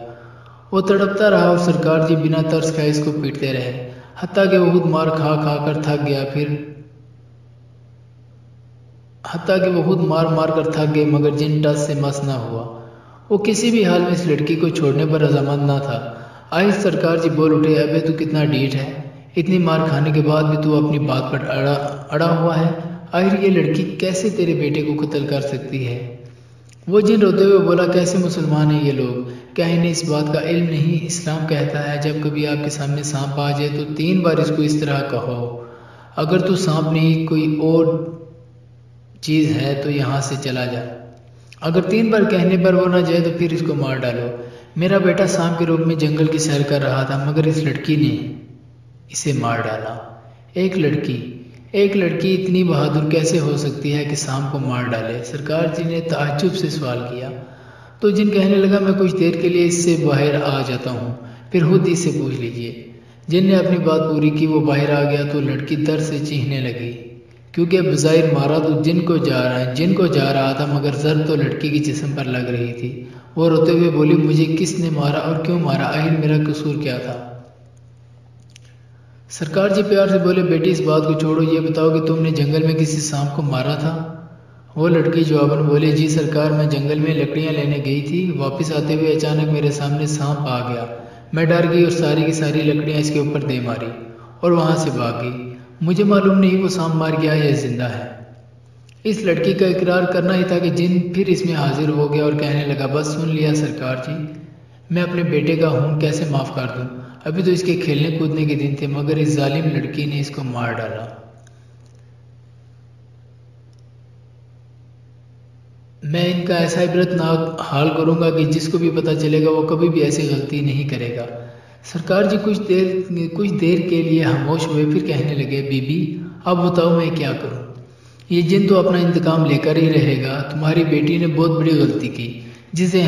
وہ تڑپتا رہا اور سرکار جی بنا ترس کھائے اس کو پیٹتے رہے، حتیٰ کہ وہ خود مار کھا کر تھک گئے مگر جن ٹس سے مس نہ ہوا. وہ کسی بھی حال میں اس لڑکی کو چھوڑنے پر رضامند نہ تھا. آہستہ سرکار جی بول اٹھے، ابے تو کتنا ڈھیٹ ہے، اتنی مار کھانے کے بعد بھی تو اپنی بات پر اڑا ہوا ہے. آخر یہ لڑکی کیسے تیرے بیٹے کو قتل کر سکتی ہے؟ وہ جن روتے ہوئے بولا، کیسے مسلمان ہیں یہ لوگ، کیا انہیں اس بات کا علم نہیں؟ اسلام کہتا ہے جب کبھی آپ کے سامنے سانپ آ جائے تو 3 بار اس کو اس طرح کہو، اگر تو سانپ نہیں کوئی اور چیز ہے تو یہاں سے چلا جا. اگر 3 بار کہنے پر وہ نہ جائے تو پھر اس کو مار ڈالو. میرا بیٹا سانپ کے روپ میں جنگل کی سیر کر رہا تھا مگر اس لڑکی نے اسے مار ڈالا. ایک لڑکی اتنی بہادر کیسے ہو سکتی ہے کہ سانپ کو مار ڈالے؟ سرکار جی نے تعجب سے سوال کیا. تو جن کہنے لگا، میں کچھ دیر کے لیے اس سے باہر آ جاتا ہوں، پھر خود اس سے پوچھ لیجئے. جن نے اپنی بات پوری کی، وہ باہر آ گیا تو لڑکی درد سے چیخنے لگی کیونکہ بظاہر مارا تو جن کو جا رہا تھا مگر ضرب تو لڑکی کی جسم پر لگ رہی تھی. وہ روتے ہوئے بولی، مجھے کس نے مارا اور کیوں مارا؟ آخر میرا قصور کیا تھا؟ سرکار جی پیار سے بولے، بیٹی اس بات کو چھوڑو، یہ بتاؤ کہ تم نے جنگل میں کسی سانپ کو مارا تھا؟ وہ لڑکی جواباً بولی، جی سرکار، میں جنگل میں لکڑیاں لینے گئی تھی، واپس آتے ہوئے اچانک میرے سامنے سانپ آ گیا، میں ڈر گئی اور ساری کی ساری لکڑیاں اس کے اوپر دے ماری اور وہاں سے بھاگ گئی، مجھے معلوم نہیں وہ سانپ مار گیا یا زندہ ہے۔ اس لڑکی کا اقرار کرنا ہی تھا کہ جن پھر اس میں حاضر ہو گیا اور کہنے لگا، بس سن لیا سرکار جی، میں اپنے بیٹے کا خون کیسے معاف کر دوں، ابھی تو اس کے کھیلنے کودنے کے دن تھے، مگر اس ظالم لڑکی نے اس کو مار ڈالا۔ میں ان کا ایسا عبرتناک حال کروں گا کہ جس کو بھی پتہ چلے گا وہ کبھی بھی ایسی غلطی نہیں کرے گا۔ سرکار جی کچھ دیر کے لیے خاموش ہوئے، پھر کہنے لگے، بی بی اب بتاؤ میں کیا کروں، یہ جن تو اپنا انتقام لے کر ہی رہے گا، تمہاری بیٹی نے بہت بڑی غلطی کی جسے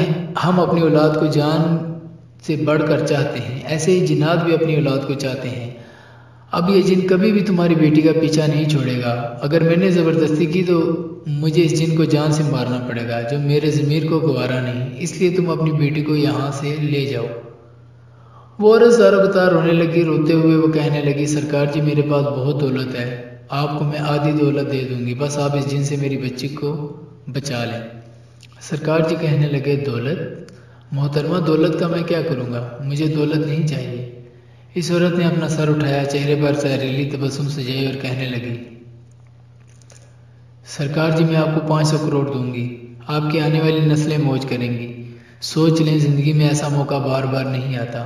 ہم اپنی اولاد کو جان سے بڑھ کر چاہتے ہیں، ایسے ہی جنات بھی اپنی اولاد کو چاہتے ہیں، اب یہ جن کبھی بھی تمہاری بیٹی کا پیچھا نہیں چھوڑے گا، اگر میں نے زبردستی کی تو مجھے اس جن کو جان سے مارنا پڑے گا جو میرے ضمیر کو گوارا نہیں، اس لیے تم اپنی بیٹی کو یہاں سے لے جاؤ۔ وہ عورت زاروں بتا رونے لگی، روتے ہوئے وہ کہنے لگی، سرکار جی میرے پاس بہت دولت ہے، آپ کو میں آدھی دولت دے دوں گی، بس آپ اس جن سے میری بچی کو بچا لیں۔ سرکار جی کہنے لگے، دولت؟ محترمہ دولت کا میں کیا کروں گا، مجھے دولت نہیں چاہیے۔ اس عورت نے اپنا سر اٹھایا، چہرے پر زہریلی تبسم سجائی اور کہنے لگی، سرکار جی میں آپ کو 500 کروڑ دوں گی، آپ کی آنے والی نسلیں موج کریں گی، سوچ لیں زندگی میں ایسا موقع بار بار نہیں آتا۔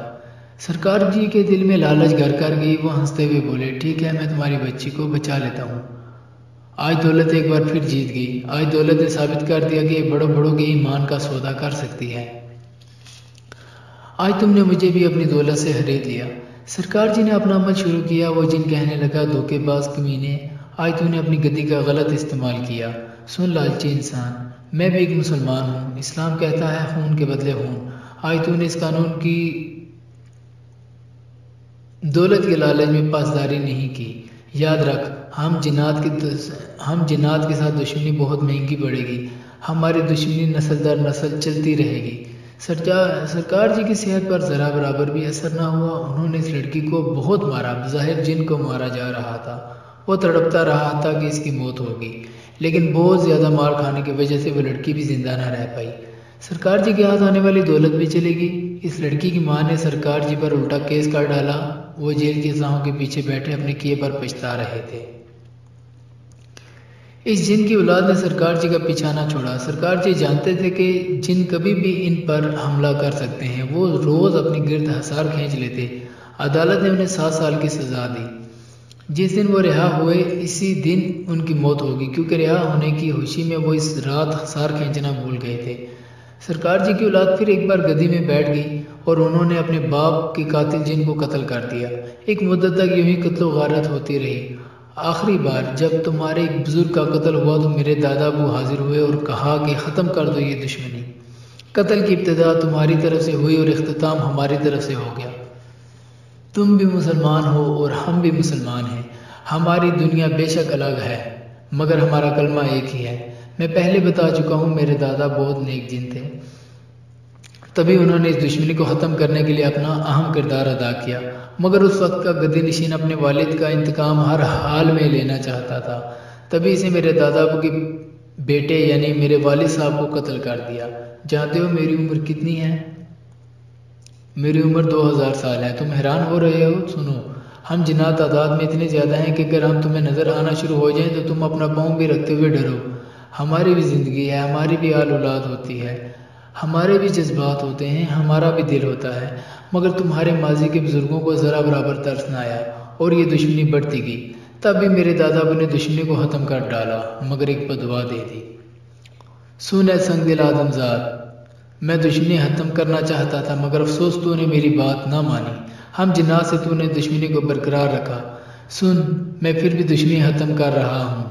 سرکار جی کے دل میں لالچ گھر کر گئی، وہ ہنستے ہوئے بولے، ٹھیک ہے میں تمہاری بچی کو بچا لیتا ہوں۔ آج دولت ایک بار پھر جیت گئی، آج دولت نے ثابت کر دیا کہ یہ بڑوں کے ایمان کا سودا کر سکتی ہے۔ آج تم نے مجھے بھی اپنی دولت سے خرید لیا۔ سرکار جی نے اپنا عمل شروع کیا، وہ جن کہنے لگا، دھوکے باز کمینے، آج تو نے اپنی گدی کا غلط استعمال کیا، سن لالچی انسان، میں بھی ایک مسلمان ہوں، اسلام کہتا ہے خون کے بدلے خون، آج تو نے اس قانون کی دولت کے لالچ میں پاسداری نہیں کی، یاد رکھ ہم جنات کے ساتھ دشمنی بہت مہنگی پڑے گی، ہماری دشمنی نسل در نسل چلتی رہے گی۔ سرکار جی کی صحت پر ذرا برابر بھی اثر نہ ہوا، انہوں نے اس لڑکی کو بہت مارا، بظاہر جن کو مارا جا رہا تھا، وہ تڑپتا رہا تھا کہ اس کی موت ہوگی، لیکن بہت زیادہ مار کھانے کی وجہ سے وہ لڑکی بھی زندہ نہ رہ پائی، سرکار جی کے ہاتھ آنے والی دولت بھی چلے گی۔ اس لڑکی کی ماں نے سرکار جی پر الٹا کیس کر ڈالا، وہ جیل کی ساہوں کے پیچھے بیٹھے اپنے کیے پر پچھتا رہے تھے۔ اس جن کی اولاد نے سرکار جی کا پیچھا نہ چھوڑا، سرکار جی جانتے تھے کہ جن کبھی بھی ان پر حملہ کر سکتے ہیں، وہ روز اپنی گرد حصار کھینچ لیتے، عدالت نے انہیں 7 سال کی سزا دی، جس دن وہ رہا ہوئے اسی دن ان کی موت ہوگی، کیونکہ رہا ہونے کی خوشی میں وہ اس رات حصار کھینچنا بھول گئے تھے۔ سرکار جی کی اولاد پھر ایک بار گدی میں بیٹھ گئی اور انہوں نے اپنے باپ کے قاتل جن کو قتل کر دیا، ایک مدت تک یوں ہی قتل و غارت ہوتی رہی، آخری بار جب تمہارے ایک بزرگ کا قتل ہوا تو میرے دادا ابو حاضر ہوئے اور کہا کہ ختم کر دو یہ دشمنی، قتل کی ابتدا تمہاری طرف سے ہوئی اور اختتام ہماری طرف سے ہو گیا، تم بھی مسلمان ہو اور ہم بھی مسلمان ہیں، ہماری دنیا بے شک الگ ہے مگر ہمارا کلمہ ایک ہی ہے، میں پہلے بتا چکا ہوں میرے دادا بہت نیک جن تھے، تبھی انہوں نے اس دشمنی کو ختم کرنے کے لیے اپنا اہم کردار ادا کیا، مگر اس وقت کا گدی نشین اپنے والد کا انتقام ہر حال میں لینا چاہتا تھا، تبھی اسے میرے دادا ابو کے بیٹے یعنی میرے والد صاحب کو قتل کر دیا۔ جانتے ہو میری عمر کتنی ہے؟ میری عمر 2000 سال ہے، تم حیران ہو رہے ہو؟ سنو، ہم جنات تعداد میں اتنے زیادہ ہیں کہ اگر ہم تمہیں نظر آنا شروع ہو جائیں تو تم اپنا پاؤں بھی رکھتے ہوئے ڈرو، ہماری بھی زندگی ہے، ہماری بھی آل اولاد ہوتی ہے، ہمارے بھی جذبات ہوتے ہیں، ہمارا بھی دل ہوتا ہے، مگر تمہارے ماضی کے بزرگوں کو ذرا برابر ترس نہ آیا اور یہ دشمنی بڑھتی گئی، تب بھی میرے دادا ابو نے دشمنی کو ختم کر ڈالا مگر ایک بدعا دے دی۔ سن اے سنگ دل آدم زاد، میں دشمنی ختم کرنا چاہتا تھا مگر افسوس تو نے میری بات نہ مانی، ہم جنات سے تو نے دشمنی کو برقرار رکھا، سن میں پھر بھی دشمنی ختم کر رہا ہوں،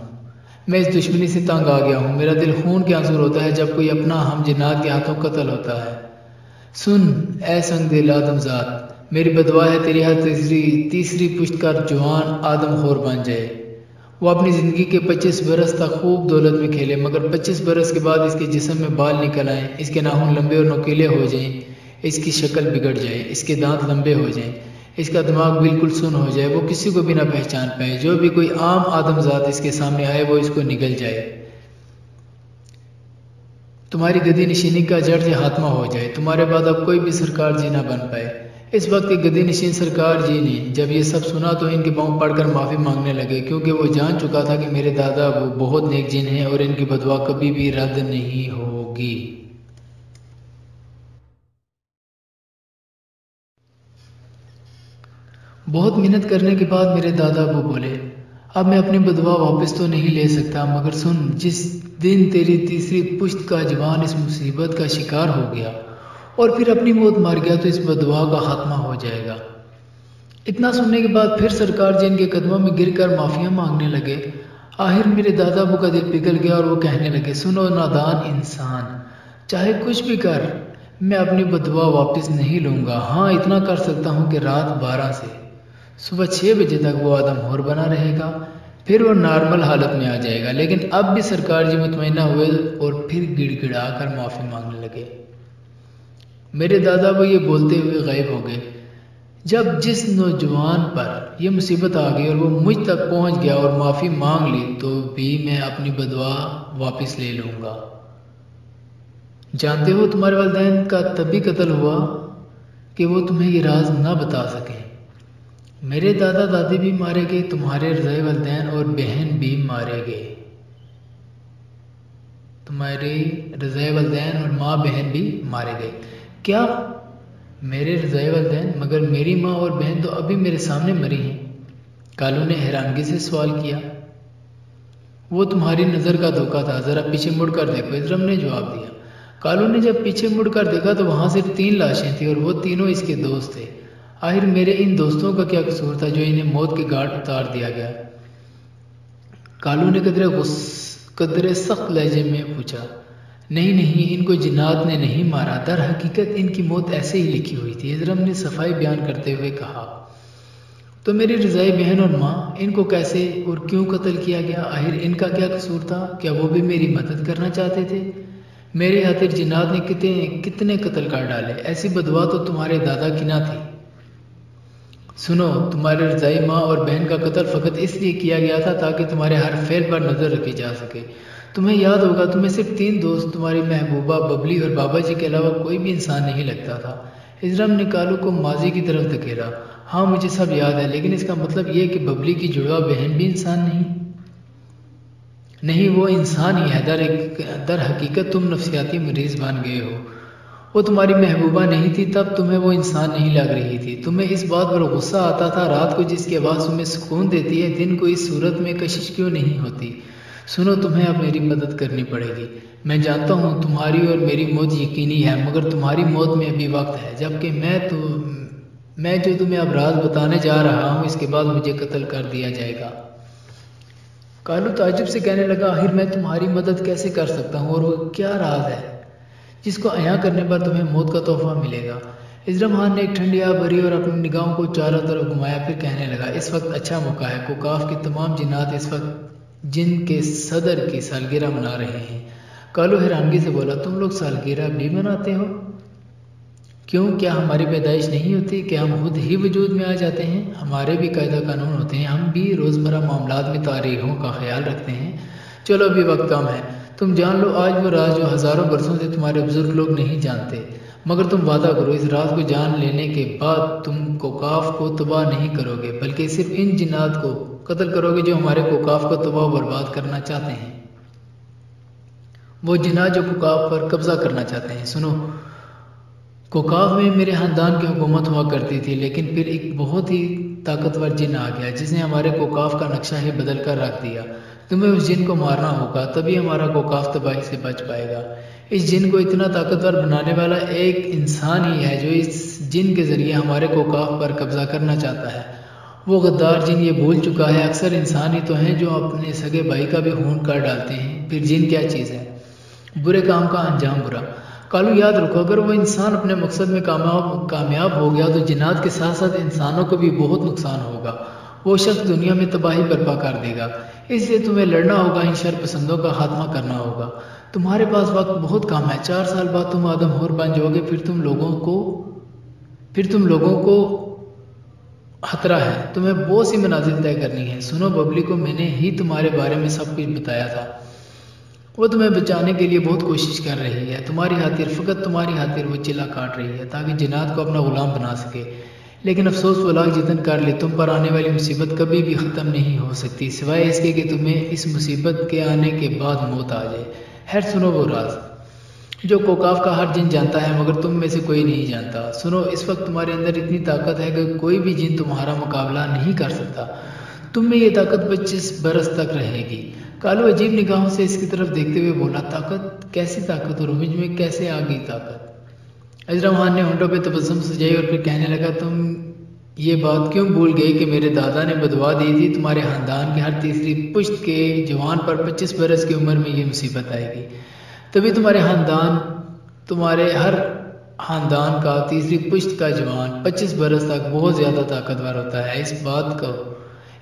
میں اس دشمنی سے تنگ آ گیا ہوں، میرا دل خون کے آنسو روتا ہے جب کوئی اپنا ہم جنات کے ہاتھوں قتل ہوتا ہے۔ سن اے سنگ دل آدم زاد، میری بدعا ہے تیری ہر تیسری پشت کر جوان آدم خور بن جائے، وہ اپنی زندگی کے 25 برس تک خوب دولت میں کھیلے مگر 25 برس کے بعد اس کے جسم میں بال نکل آئیں، اس کے ناخن لمبے اور نوکیلے ہو جائیں، اس کی شکل بگڑ جائے، اس کے دانت لمبے ہو جائیں، اس کا دماغ بالکل سن ہو جائے، وہ کسی کو بھی نہ پہچان پائے، جو بھی کوئی عام آدم ذات اس کے سامنے آئے وہ اس کو نگل جائے۔ تمہاری گدی نشینی کا جڑ سے خاتمہ ہو جائے، تمہارے بعد اب کوئی بھی سرکار جی نہ بن پائے۔ اس وقت کے گدی نشین سرکار جی نے جب یہ سب سنا تو ان کے پاؤں پڑ کر معافی مانگنے لگے، کیونکہ وہ جان چکا تھا کہ میرے دادا وہ بہت نیک جن ہیں اور ان کی بدعا کبھی بھی رد نہیں ہوگی۔ بہت محنت کرنے کے بعد میرے دادا ابو بولے، اب میں اپنی بدعا واپس تو نہیں لے سکتا، مگر سن، جس دن تیری تیسری پشت کا جوان اس مصیبت کا شکار ہو گیا اور پھر اپنی موت مار گیا تو اس بدعا کا خاتمہ ہو جائے گا۔ اتنا سننے کے بعد پھر سرکار جی ان کے قدموں میں گر کر معافیاں مانگنے لگے۔ آخر میرے دادا ابو کا دل پگھل گیا اور وہ کہنے لگے، سنو نادان انسان، چاہے کچھ بھی کر، میں اپنی بدعا واپس نہیں لوں گا۔ ہاں اتنا کر سکتا ہوں کہ رات 12 سے صبح 6 بجے تک وہ آدم ہور بنا رہے گا، پھر وہ نارمل حالت میں آ جائے گا۔ لیکن اب بھی سرکار جی مطمئنہ ہوئے اور پھر گڑ گڑا کر معافی مانگنے لگے۔ میرے دادا وہ یہ بولتے ہوئے غائب ہو گئے۔ جب جس نوجوان پر یہ مصیبت آ گئی اور وہ مجھ تک پہنچ گیا اور معافی مانگ لی تو بھی میں اپنی بدعا واپس لے لوں گا۔ جانتے ہو تمہارے والدین کا تبھی قتل ہوا کہ وہ تمہیں یہ راز نہ بتا سکیں۔ میرے دادا دادی بھی مارے گئے، تمہارے رضائی والدین اور بہن بھی مارے گئے۔ تمہارے رضائی والدین اور ماں بہن بھی مارے گئے۔ کیا؟ میرے رضائی والدین؟ مگر میری ماں اور بہن تو ابھی میرے سامنے مری ہیں۔ کالو نے حیرانگی سے سوال کیا۔ وہ تمہاری نظر کا دھوکہ تھا، ذرا پیچھے مڑ کر دیکھو، اجرم نے جواب دیا۔ کالو نے جب پیچھے مڑ کر دیکھا تو وہاں صرف 3 لاشیں تھیں اور وہ تینوں اس کے دوست تھے۔ آخر میرے ان دوستوں کا کیا قصور تھا جو انہیں موت کے گھاٹ اتار دیا گیا؟ کالو نے قدرے سخت لہجے میں پوچھا۔ نہیں نہیں، ان کو جنات نے نہیں مارا، در حقیقت ان کی موت ایسے ہی لکھی ہوئی تھی، اجرم نے صفائی بیان کرتے ہوئے کہا۔ تو میری رضائی بہن اور ماں، ان کو کیسے اور کیوں قتل کیا گیا؟ آخر ان کا کیا قصور تھا؟ کیا وہ بھی میری مدد کرنا چاہتے تھے؟ میرے خاطر جنات نے کتنے قتل کر ڈالے، ایسی بدعا تو تمہارے دادا کی نہ تھی۔ سنو، تمہارے رضائی ماں اور بہن کا قتل فقط اس لیے کیا گیا تھا تاکہ تمہارے ہر فعل پر نظر رکھی جا سکے۔ تمہیں یاد ہوگا تمہیں صرف 3 دوست، تمہاری محبوبہ، ببلی اور بابا جی کے علاوہ کوئی بھی انسان نہیں لگتا تھا۔ اجرم نے کالو کو ماضی کی طرف دھکیلا۔ ہاں مجھے سب یاد ہے، لیکن اس کا مطلب یہ کہ ببلی کی جڑواں بہن بھی انسان نہیں؟ نہیں، وہ انسان ہی ہے، در حقیقت تم نفسیاتی مریض بن گئے ہو۔ وہ تمہاری محبوبہ نہیں تھی تب تمہیں وہ انسان نہیں لگ رہی تھی۔ تمہیں اس بات پر غصہ آتا تھا رات کو جس کی آواز تمہیں سکون دیتی ہے، دن کو اس صورت میں کشش کیوں نہیں ہوتی؟ سنو، تمہیں اب میری مدد کرنی پڑے گی۔ میں جانتا ہوں تمہاری اور میری موت یقینی ہے، مگر تمہاری موت میں ابھی وقت ہے، جبکہ میں جو تمہیں اب راز بتانے جا رہا ہوں اس کے بعد مجھے قتل کر دیا جائے گا۔ کالو تعجب سے کہنے لگا، آخر میں تمہاری مدد کیسے کر سکتا ہوں اور وہ کیا راز ہے جس کو عیاں کرنے پر تمہیں موت کا تحفہ ملے گا؟ اجرم خان نے ایک ٹھنڈی آہ بھری اور اپنی نگاہوں کو چاروں طرف گھمایا، پھر کہنے لگا، اس وقت اچھا موقع ہے، کوکاف کے تمام جنات اس وقت جن کے صدر کی سالگرہ منا رہے ہیں۔ کالو حیرانگی سے بولا، تم لوگ سالگرہ بھی مناتے ہو؟ کیوں، کیا ہماری پیدائش نہیں ہوتی کہ ہم خود ہی وجود میں آ جاتے ہیں؟ ہمارے بھی قاعدہ قانون ہوتے ہیں، ہم بھی روزمرہ معاملات میں تاریخوں کا خیال رکھتے ہیں۔ چلو ابھی وقت کم ہے، تم جان لو آج وہ راز جو ہزاروں برسوں سے تمہارے بزرگ لوگ نہیں جانتے، مگر تم وعدہ کرو اس راز کو جان لینے کے بعد تم کوکاف کو تباہ نہیں کرو گے، بلکہ صرف ان جنات کو قتل کرو گے جو ہمارے کوکاف کو تباہ و برباد کرنا چاہتے ہیں، وہ جنات جو کوکاف پر قبضہ کرنا چاہتے ہیں۔ سنو، کوکاف میں میرے خاندان کی حکومت ہوا کرتی تھی، لیکن پھر ایک بہت ہی طاقتور جن آ گیا جس نے ہمارے کوکاف کا نقشہ ہی بدل کر رکھ دیا۔ تمہیں اس جن کو مارنا ہوگا، تبھی ہمارا کوکاف تباہی سے بچ پائے گا۔ اس جن کو اتنا طاقتور بنانے والا ایک انسان ہی ہے جو اس جن کے ذریعے ہمارے کوکاف پر قبضہ کرنا چاہتا ہے۔ وہ غدار جن یہ بھول چکا ہے اکثر انسان ہی تو ہیں جو اپنے سگے بھائی کا بھی خون کر ڈالتے ہیں، پھر جن کیا چیز ہے؟ برے کام کا انجام برا۔ کالو یاد رکھو، اگر وہ انسان اپنے مقصد میں کامیاب ہو گیا تو جنات کے ساتھ ساتھ انسانوں کو بھی بہت نقصان ہوگا، وہ شخص دنیا میں تباہی برپا کر دے گا۔ اس لیے تمہیں لڑنا ہوگا، ان شر پسندوں کا خاتمہ کرنا ہوگا۔ تمہارے پاس وقت بہت کم ہے، 4 سال بعد تم آدم ہور بن جاؤ گے، پھر تم لوگوں کو خطرہ ہے، تمہیں بہت سی منازل طے کرنی ہے۔ سنو، ببلی کو میں نے ہی تمہارے بارے میں سب کچھ بتایا تھا، وہ تمہیں بچانے کے لیے بہت کوشش کر رہی ہے، تمہاری خاطر، فقط تمہاری خاطر وہ چلا کاٹ رہی ہے تاکہ جنات کو اپنا غلام بنا سکے۔ لیکن افسوس وہ لاکھ جتن کر لے، تم پر آنے والی مصیبت کبھی بھی ختم نہیں ہو سکتی سوائے اس کے کہ تمہیں اس مصیبت کے آنے کے بعد موت آ جائے۔ خیر سنو وہ راز جو کوکاف کا ہر جن جانتا ہے مگر تم میں سے کوئی نہیں جانتا۔ سنو، اس وقت تمہارے اندر اتنی طاقت ہے کہ کوئی بھی جن تمہارا مقابلہ نہیں کر سکتا۔ تم میں یہ طاقت 25 برس تک رہے گی۔ کالو عجیب نگاہوں سے اس کی طرف دیکھتے ہوئے بولا، طاقت؟ کیسی طاقت اور مجھ میں کیسے آ گئی طاقت؟ اجرم خان نے ہونٹوں پہ تبسم سجائی اور پھر کہنے لگا، تم یہ بات کیوں بھول گئے کہ میرے دادا نے بدوا دی تھی تمہارے خاندان کے ہر تیسری پشت کے جوان پر 25 برس کی عمر میں یہ مصیبت آئے گی۔ تبھی تمہارے ہر خاندان کا تیسری پشت کا جوان 25 برس تک بہت زیادہ طاقتور ہوتا ہے۔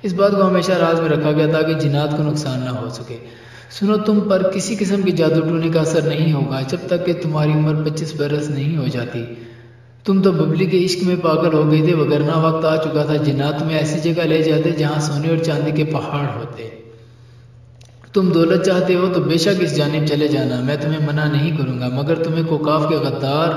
اس بات کو ہمیشہ راز میں رکھا گیا تاکہ جنات کو نقصان نہ ہو سکے۔ سنو، تم پر کسی قسم کی جادو ٹونے کا اثر نہیں ہوگا جب تک کہ تمہاری عمر 25 برس نہیں ہو جاتی۔ تم تو ببلی کے عشق میں پاگل ہو گئی تھے، وگرنہ وقت آ چکا تھا جنات تمہیں ایسی جگہ لے جاتے جہاں سونے اور چاندی کے پہاڑ ہوتے۔ تم دولت چاہتے ہو تو بے شک اس جانب چلے جانا، میں تمہیں منع نہیں کروں گا، مگر تمہیں کوکاف کے غدار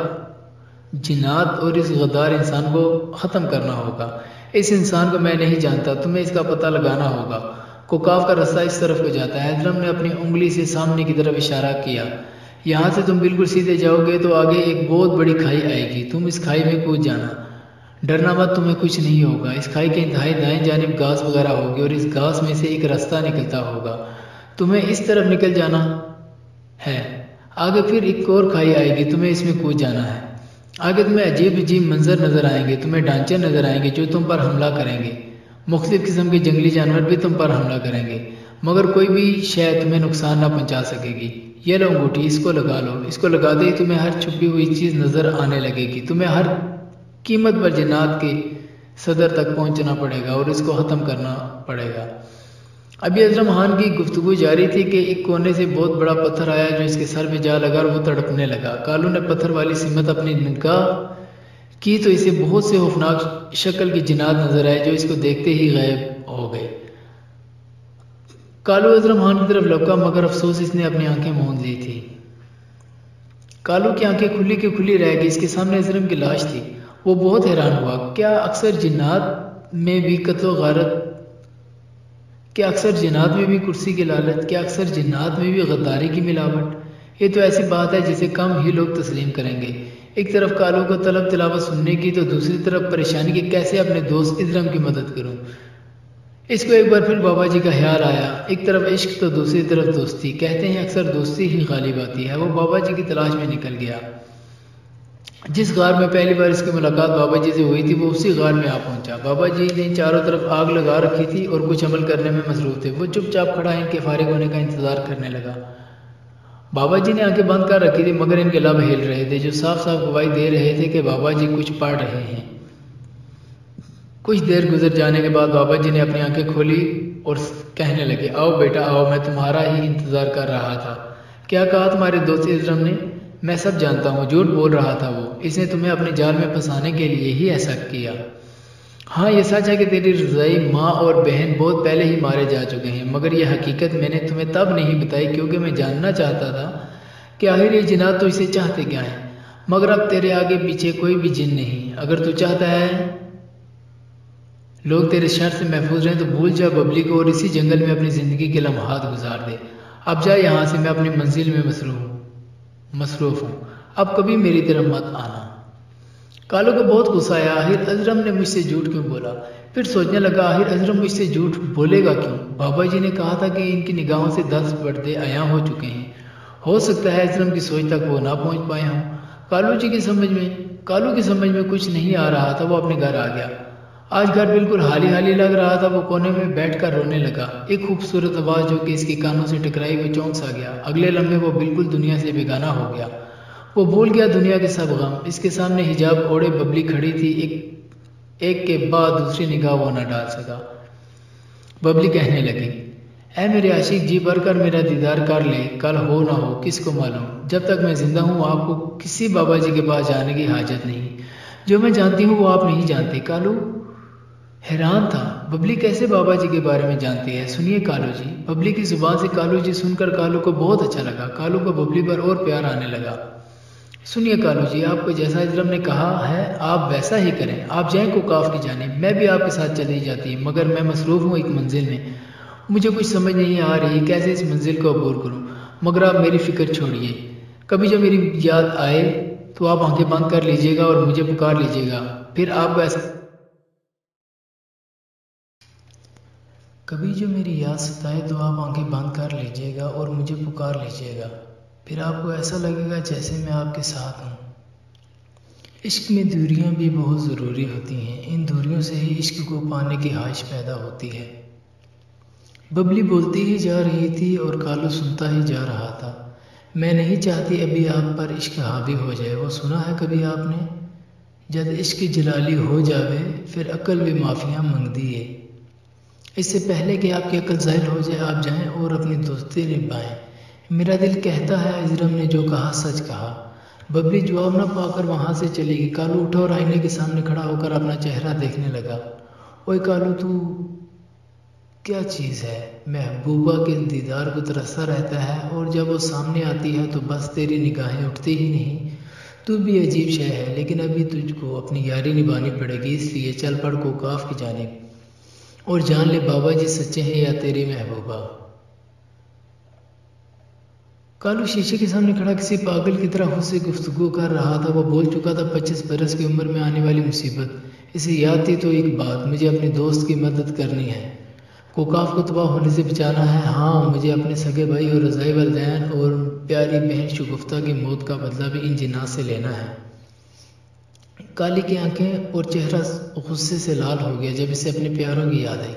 جنات اور اس غدار انسان کو ختم کرنا ہوگا۔ اس انسان کو میں نہیں جانتا، تمہیں اس کا پتہ لگانا ہوگا۔ کوکاف کا رستہ اس طرف کو جاتا ہے۔ حضرم نے اپنی انگلی سے سامنے کی طرف اشارہ کیا۔ یہاں سے تم بالکل سیدھے جاؤ گے تو آگے ایک بہت بڑی کھائی آئے گی، تم اس کھائی میں کود جانا، ڈرنا مت، تمہیں کچھ نہیں ہوگا۔ اس کھائی کے انتہائی دائیں جانب گھاس وغیرہ ہوگی اور اس گھاس میں سے ایک راستہ نکلتا ہوگا، تمہیں اس طرف نکل جانا ہے۔ آگے پھر ایک اور کھائی آئے گی، تمہیں اس میں کود جانا ہے۔ آگے تمہیں عجیب عجیب منظر نظر آئیں گے، تمہیں ڈھانچے نظر آئیں گے جو تم پر حملہ کریں گے، مختلف قسم کے جنگلی جانور بھی تم پر حملہ کریں گے، مگر کوئی بھی شے تمہیں نقصان نہ پہنچا سکے گی۔ یہ لو انگوٹھی، اس کو لگا لو، اس کو لگاتے ہی تمہیں ہر چھپی ہوئی چیز نظر آنے لگے گی، تمہیں ہر قیمت پر جنات کے صدر تک پہنچنا پڑے گا اور اس کو ختم کرنا پڑے گا۔ ابھی اجرم خان کی گفتگو جاری تھی کہ ایک کونے سے بہت بڑا پتھر آیا جو اس کے سر میں جا لگا اور وہ تڑپنے لگا۔ کالو نے پتھر والی سمت اپنی نگاہ کی تو اسے بہت سے خوفناک شکل کے جنات نظر آئے جو اس کو دیکھتے ہی غائب ہو گئے۔ کالو اجرم خان کی طرف لپکا مگر افسوس اس نے اپنی آنکھیں موند لی تھی۔ کالو کی آنکھیں کھلی کی کھلی رہ گئی، اس کے سامنے اجرم کی لاش تھی۔ وہ بہت حیران ہوا، کیا اکثر جنات میں بھی قتل و غارت، کیا اکثر جنات میں بھی کرسی کی لالچ، کیا اکثر جنات میں بھی غداری کی ملاوٹ؟ یہ تو ایسی بات ہے جسے کم ہی لوگ تسلیم کریں گے۔ ایک طرف کالو کو طلب تلاوت سننے کی تو دوسری طرف پریشانی کہ کیسے اپنے دوست اجرم کی مدد کروں۔ اس کو ایک بار پھر بابا جی کا خیال آیا، ایک طرف عشق تو دوسری طرف دوستی، کہتے ہیں اکثر دوستی ہی غالب آتی ہے۔ وہ بابا جی کی تلاش میں نکل گیا۔ جس غار میں پہلی بار اس کی ملاقات بابا جی سے ہوئی تھی وہ اسی غار میں آ پہنچا۔ بابا جی نے چاروں طرف آگ لگا رکھی تھی اور کچھ عمل کرنے میں مصروف تھے۔ وہ چپ چاپ کھڑا ان کے فارغ ہونے کا انتظار کرنے لگا۔ بابا جی نے آنکھیں بند کر رکھی تھی مگر ان کے لب ہل رہے تھے جو صاف صاف گواہی دے رہے تھے کہ بابا جی کچھ پڑھ رہے ہیں۔ کچھ دیر گزر جانے کے بعد بابا جی نے اپنی آنکھیں کھولی اور کہنے لگے، آؤ بیٹا آؤ، میں تمہارا ہی انتظار کر رہا تھا۔ کیا کہا تمہارے دوست اجرم نے؟ میں سب جانتا ہوں، جھوٹ بول رہا تھا وہ، اس نے تمہیں اپنے جال میں پھنسانے کے لیے ہی ایسا کیا۔ ہاں یہ سچ ہے کہ تیری رضائی ماں اور بہن بہت پہلے ہی مارے جا چکے ہیں، مگر یہ حقیقت میں نے تمہیں تب نہیں بتائی کیونکہ میں جاننا چاہتا تھا کہ آخر یہ جنات تو اسے چاہتے کیا ہیں، مگر اب تیرے آگے پیچھے کوئی بھی جن نہیں۔ اگر تو چاہتا ہے لوگ تیرے شر سے محفوظ رہیں تو بھول جا ببلی کو اور اسی جنگل میں اپنی زندگی کے لمحات گزار دے۔ اب جا یہاں سے، میں اپنی منزل میں مصروف ہوں، اب کبھی میری طرف مت آنا۔ کالو کو بہت غصہ آیا، آخر اجرم نے مجھ سے جھوٹ کیوں بولا؟ پھر سوچنے لگا آخر اجرم مجھ سے جھوٹ بولے گا کیوں؟ بابا جی نے کہا تھا کہ ان کی نگاہوں سے 10 پردے عیاں ہو چکے ہیں، ہو سکتا ہے اجرم کی سوچ تک وہ نہ پہنچ پائے ہوں۔ کالو کی سمجھ میں کچھ نہیں آ رہا تھا۔ وہ اپنے گھر آ گیا۔ آج گھر بالکل خالی خالی لگ رہا تھا۔ وہ کونے میں بیٹھ کر رونے لگا۔ ایک خوبصورت آواز جو کہ اس کے کانوں سے ٹکرائی وہ چونک سا گیا۔ اگلے لمحے وہ بالکل دنیا سے بیگانہ ہو گیا۔ وہ بھول گیا دنیا کے سب غم۔ اس کے سامنے حجاب اوڑھے ببلی کھڑی تھی، ایک کے بعد دوسری نگاہ وہ نہ ڈال سکا۔ ببلی کہنے لگی، اے میرے عاشق، جی بھر کر میرا دیدار کر لے، کل ہو نہ ہو کس کو معلوم۔ جب تک میں زندہ ہوں آپ کو کسی بابا جی کے پاس جانے کی حاجت نہیں، جو میں جانتی ہوں وہ آپ نہیں جانتے۔ کالو حیران تھا، ببلی کیسے بابا جی کے بارے میں جانتی ہے؟ سنیے کالو جی۔ ببلی کی زبان سے کالو جی سن کر کالو کو بہت اچھا لگا۔ کالو کو ببلی پر اور پیار آنے لگا۔ سنیے کالو جی، آپ کو جیسا اجرم نے کہا ہے آپ ویسا ہی کریں۔ آپ جائیں کوکاف کی جانب، میں بھی آپ کے ساتھ چلی جاتی، مگر میں مصروف ہوں ایک منزل میں۔ مجھے کچھ سمجھ نہیں آ رہی کیسے اس منزل کو عبور کروں، مگر آپ میری فکر چھوڑیے۔ کبھی جب میری یاد آئے تو آپ آنکھیں بند کر لیجئے گا اور مجھے پکار لیجئے گا، پھر آپ کو ایسا کبھی جو میری یاد ستائے تو آپ آنکھیں بند کر لیجئے گا اور مجھے پکار لیجئے گا، پھر آپ کو ایسا لگے گا جیسے میں آپ کے ساتھ ہوں۔ عشق میں دوریاں بھی بہت ضروری ہوتی ہیں، ان دوریوں سے ہی عشق کو پانے کی خواہش پیدا ہوتی ہے۔ ببلی بولتی ہی جا رہی تھی اور کالو سنتا ہی جا رہا تھا۔ میں نہیں چاہتی ابھی آپ پر عشق حاوی ہو جائے، وہ سنا ہے کبھی آپ نے؟ جد عشق جلالی ہو جاوے پھر عقل بھی معافیاں منگ دیے۔ اس سے پہلے کہ آپ کی عقل ظاہر ہو جائے آپ جائیں اور اپنی دوستی نبھائیں۔ میرا دل کہتا ہے اجرم نے جو کہا سچ کہا۔ ببلی جواب نہ پا کر وہاں سے چلی گئی۔ کالو اٹھا اور آئینے کے سامنے کھڑا ہو کر اپنا چہرہ دیکھنے لگا۔ اوئے کالو، تو کیا چیز ہے؟ محبوبہ کے دیدار کو ترستا رہتا ہے اور جب وہ سامنے آتی ہے تو بس تیری نگاہیں اٹھتی ہی نہیں۔ تو بھی عجیب شے ہے، لیکن ابھی تجھ کو اپنی یاری نبھانی پڑے گی، اس لیے چل پڑ کوکاف کی جانب اور جان لے بابا جی سچے ہیں یا تیری محبوبہ۔ کالو شیشے کے سامنے کھڑا کسی پاگل کی طرح خود سے گفتگو کر رہا تھا۔ وہ بول چکا تھا 25 برس کی عمر میں آنے والی مصیبت اسے یاد تھی تو ایک بات، مجھے اپنے دوست کی مدد کرنی ہے، کوکاف کو تباہ ہونے سے بچانا ہے۔ ہاں، مجھے اپنے سگے بھائی اور رضائی والدین اور پیاری بہن شگفتہ کی موت کا بدلہ بھی ان جنات سے لینا ہے۔ کالی کی آنکھیں اور چہرہ غصے سے لال ہو گیا جب اسے اپنے پیاروں کی یاد آئی۔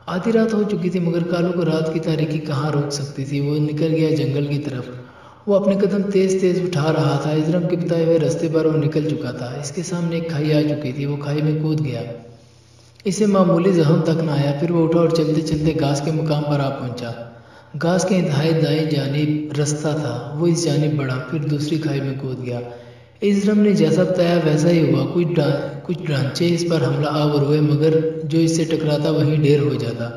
آدھی رات ہو چکی تھی مگر کالو کو رات کی تاریکی کہاں روک سکتی تھی۔ وہ نکل گیا جنگل کی طرف۔ وہ اپنے قدم تیز تیز اٹھا رہا تھا۔ اجرم کے بتائے ہوئے رستے پر وہ نکل چکا تھا۔ اس کے سامنے ایک کھائی آ چکی تھی، وہ کھائی میں کود گیا۔ اسے معمولی زخم تک نہ آیا۔ پھر وہ اٹھا اور چلتے چلتے گھاس کے مقام پر آ پہنچا۔ گھاس کے انتہائی دائیں جانب رستہ تھا، وہ اس جانب بڑھا، پھر دوسری کھائی میں کود گیا۔ اجرم نے جیسا بتایا ویسا ہی ہوا۔ کچھ ڈھانچے اس پر حملہ آور ہوئے مگر جو اس سے ٹکراتا وہیں ڈھیر ہو جاتا۔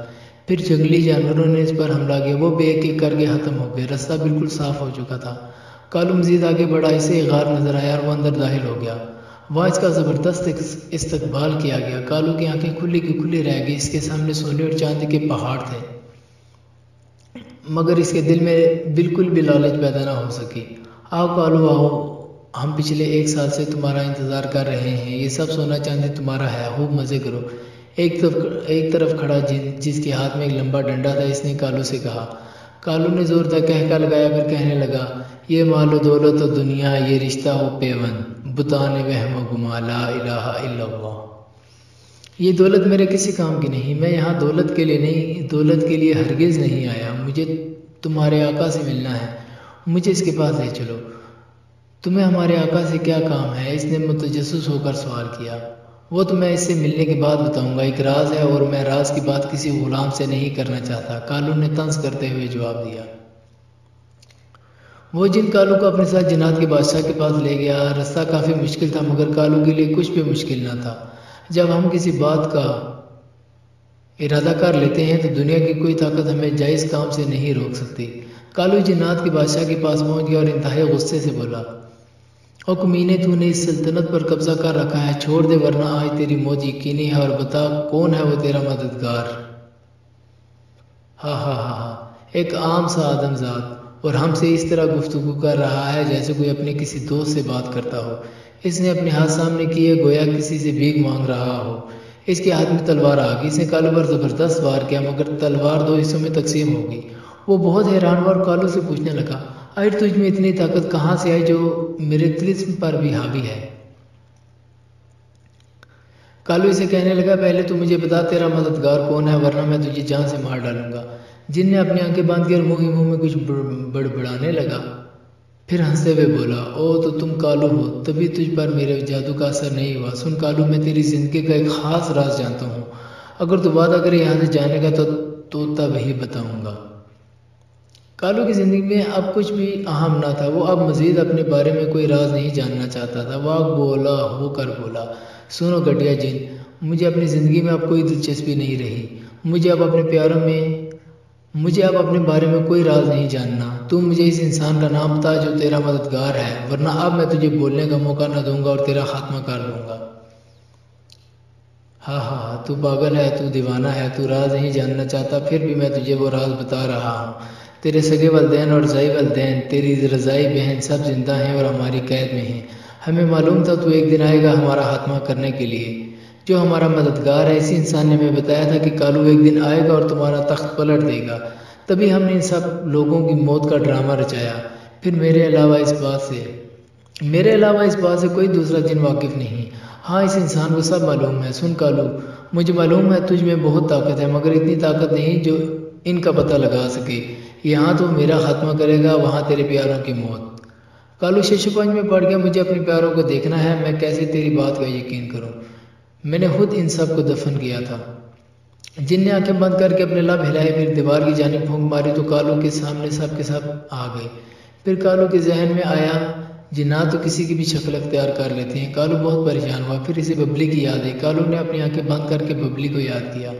پھر جنگلی جانوروں نے اس پر حملہ کیا، وہ بھی ایک ایک کر کے ختم ہو گئے۔ رستہ بالکل صاف ہو چکا تھا۔ کالو مزید آگے بڑھا، اسے ایک غار نظر آیا اور وہ اندر داخل ہو گیا۔ وہاں اس کا زبردست استقبال کیا گیا۔ کالو کی آنکھیں کھلی کی کھلی رہ گئی۔ اس کے سامنے سونے اور چاندی کے پہاڑ تھے مگر اس کے دل میں بالکل بھی لالچ پیدا نہ ہو سکی۔ آؤ کالو آؤ، ہم پچھلے 1 سال سے تمہارا انتظار کر رہے ہیں، یہ سب سونا چاندی تمہارا ہے، خوب مزے کرو۔ ایک طرف کھڑا جس کے ہاتھ میں ایک لمبا ڈنڈا تھا، اس نے کالو سے کہا۔ کالو نے زور تک کہکا لگایا، پھر کہنے لگا، یہ مال و دولت و دنیا، یہ رشتہ ہو پیوند، بتانے وہم و گما، لا الہ الا اللہ۔ یہ دولت میرے کسی کام کی نہیں، میں یہاں دولت کے لیے نہیں، دولت کے لیے ہرگز نہیں آیا، مجھے تمہارے آقا سے ملنا ہے، مجھے اس کے پاس لے چلو۔ تمہیں ہمارے آقا سے کیا کام ہے؟ اس نے متجسس ہو کر سوال کیا۔ وہ تو میں اس سے ملنے کے بعد بتاؤں گا، ایک راز ہے اور میں راز کی بات کسی غلام سے نہیں کرنا چاہتا، کالو نے طنز کرتے ہوئے جواب دیا۔ وہ جن کالو کو اپنے ساتھ جنات کے بادشاہ کے پاس لے گیا۔ راستہ کافی مشکل تھا مگر کالو کے لیے کچھ بھی مشکل نہ تھا۔ جب ہم کسی بات کا ارادہ کر لیتے ہیں تو دنیا کی کوئی طاقت ہمیں جائز کام سے نہیں روک سکتی۔ کالو جنات کے بادشاہ کے پاس پہنچ گیا اور انتہائی غصے سے بولا، او کمینے، تو نے اس سلطنت پر قبضہ کر رکھا ہے، چھوڑ دے ورنہ آج تیری موت یقینی ہے، اور بتا کون ہے وہ تیرا مددگار؟ ہاں ہاں ہاں ہاں، ایک عام سا آدم ذات، اور ہم سے اس طرح گفتگو کر رہا ہے جیسے کوئی اپنے کسی دوست سے بات کرتا ہو۔ اس نے اپنے ہاتھ سامنے کیے گویا کسی سے بھیک مانگ رہا ہو۔ اس کے ہاتھ میں تلوار آ گئی۔ اس نے کالو پر زبردست وار کیا مگر تلوار 2 حصوں میں تقسیم ہو گئی۔ وہ بہت حیران ہوا اور کالو سے پوچھنے لگا، آخر تجھ میں اتنی طاقت کہاں سے آئی جو میرے طلسم پر بھی حاوی ہے؟ کالو اسے کہنے لگا، پہلے تو مجھے بتا تیرا مددگار کون ہے ورنہ میں تجھے جان سے مار ڈالوں گا۔ جن نے اپنی آنکھیں باندھ کر منہ ہی منہ میں کچھ بڑبڑانے لگا، پھر ہنستے ہوئے بولا، او تو تم کالو ہو، تبھی تجھ پر میرے جادو کا اثر نہیں ہوا۔ سن کالو، میں تیری زندگی کا ایک خاص راز جانتا ہوں، اگر تو وعدہ کرے یہاں سے جانے کا تو تب ہی بتاؤں گا۔ کالو کی زندگی میں اب کچھ بھی اہم نہ تھا، وہ اب مزید اپنے بارے میں کوئی راز نہیں جاننا چاہتا تھا۔ وہ بولا ہو کر بولا، سنو گٹیا جن، مجھے اپنی زندگی میں اب کوئی دلچسپی نہیں رہی. مجھے اب اپنے بارے میں کوئی راز نہیں جاننا. تو مجھے اس انسان کا نام بتا جو تیرا مددگار ہے، ورنہ اب میں تجھے بولنے کا موقع نہ دوں گا اور تیرا خاتمہ کر لوں گا. ہاں، تو پاگل ہے، تو دیوانہ ہے، تو راز نہیں جاننا چاہتا، پھر بھی میں تجھے وہ راز بتا رہا ہوں. تیرے سگے والدین اور رضائی والدین، تیری رضائی بہن سب زندہ ہیں اور ہماری قید میں ہیں. ہمیں معلوم تھا تو ایک دن آئے گا ہمارا خاتمہ کرنے کے لیے، جو ہمارا مددگار ہے. اسی انسان نے ہمیں بتایا تھا کہ کالو ایک دن آئے گا اور تمہارا تخت پلٹ دے گا. تبھی ہم نے ان سب لوگوں کی موت کا ڈرامہ رچایا. پھر میرے علاوہ اس بات سے کوئی دوسرا جن واقف نہیں. ہاں، اس انسان کو سب معلوم ہے. سن کالو، مجھے معلوم ہے تجھ میں بہت طاقت ہے، مگر اتنی طاقت نہیں جو ان کا پتہ لگا سکے. یہاں تو میرا خاتمہ کرے گا، وہاں تیرے پیاروں کی موت. کالو ششپنج میں پڑ گیا. مجھے اپنے پیاروں کو دیکھنا ہے. میں کیسے تیری بات کا یقین کروں؟ میں نے خود ان سب کو دفن کیا تھا. جن نے آنکھیں بند کر کے اپنے لب ہلائے، پھر دیوار کی جانب پھونک ماری تو کالو کے سامنے سب کے سب آ گئے. پھر کالو کے ذہن میں آیا جنات تو کسی کی بھی شکل اختیار کر لیتے ہیں. کالو بہت پریشان ہوا. پھر اسے ببلی کی یاد آئی. کالو نے اپنی آنکھیں بند کر کے ببلی کو یاد کیا.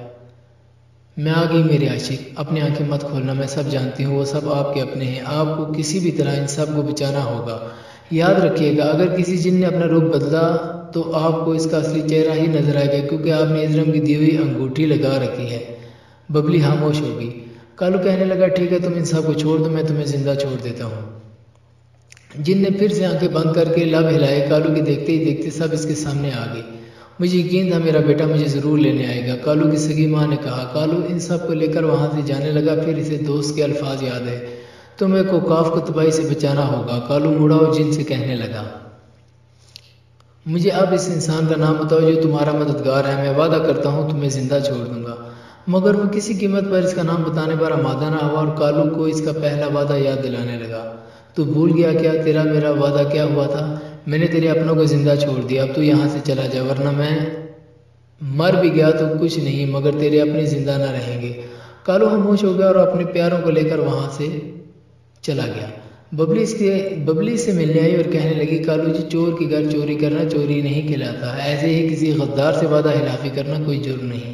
میں آ گئی میرے عاشق، اپنی آنکھیں مت کھولنا. میں سب جانتی ہوں، وہ سب آپ کے اپنے ہیں. آپ کو کسی بھی طرح ان سب کو بچانا ہوگا. یاد رکھیے گا، اگر کسی جن نے اپنا روپ بدلا تو آپ کو اس کا اصلی چہرہ ہی نظر آئے گا، کیونکہ آپ نے اجرم کی دی ہوئی انگوٹھی لگا رکھی ہے. ببلی خاموش ہو گئی. کالو کہنے لگا، ٹھیک ہے، تم ان سب کو چھوڑ دو، میں تمہیں زندہ چھوڑ دیتا ہوں. جن نے پھر سے آنکھیں بند کر کے لب ہلائے. کالو کے دیکھتے ہی دیکھتے سب اس کے سامنے آ گئے. مجھے یقین تھا میرا بیٹا مجھے ضرور لینے آئے گا، کالو کی سگی ماں نے کہا. کالو ان سب کو لے کر وہاں سے جانے لگا. پھر اسے دوست کے الفاظ یاد آئے، تمہیں کوکاف کو تباہی سے بچانا ہوگا. کالو مڑا اور جن سے کہنے لگا، مجھے اب اس انسان کا نام بتاؤ جو تمہارا مددگار ہے. میں وعدہ کرتا ہوں تمہیں زندہ چھوڑ دوں گا. مگر وہ کسی قیمت پر اس کا نام بتانے پر آمادہ نہ ہوا اور کالو کو اس کا پہلا وعدہ یاد دلانے لگا. تو بھول گیا کیا؟ تیرا میرا وعدہ کیا ہوا تھا؟ میں نے تیرے اپنوں کو زندہ چھوڑ دیا. اب تو یہاں سے چلا جا، ورنہ میں مر بھی گیا تو کچھ نہیں، مگر تیرے اپنے زندہ نہ رہیں گے. کالو خاموش ہو گیا اور اپنے پیاروں کو لے کر وہاں سے چلا گیا. ببلی سے ملنے آئی اور کہنے لگی، کالو جی، چور کے گھر چوری کرنا چوری نہیں کہلاتا. ایسے ہی کسی غدار سے وعدہ خلافی کرنا کوئی جرم نہیں.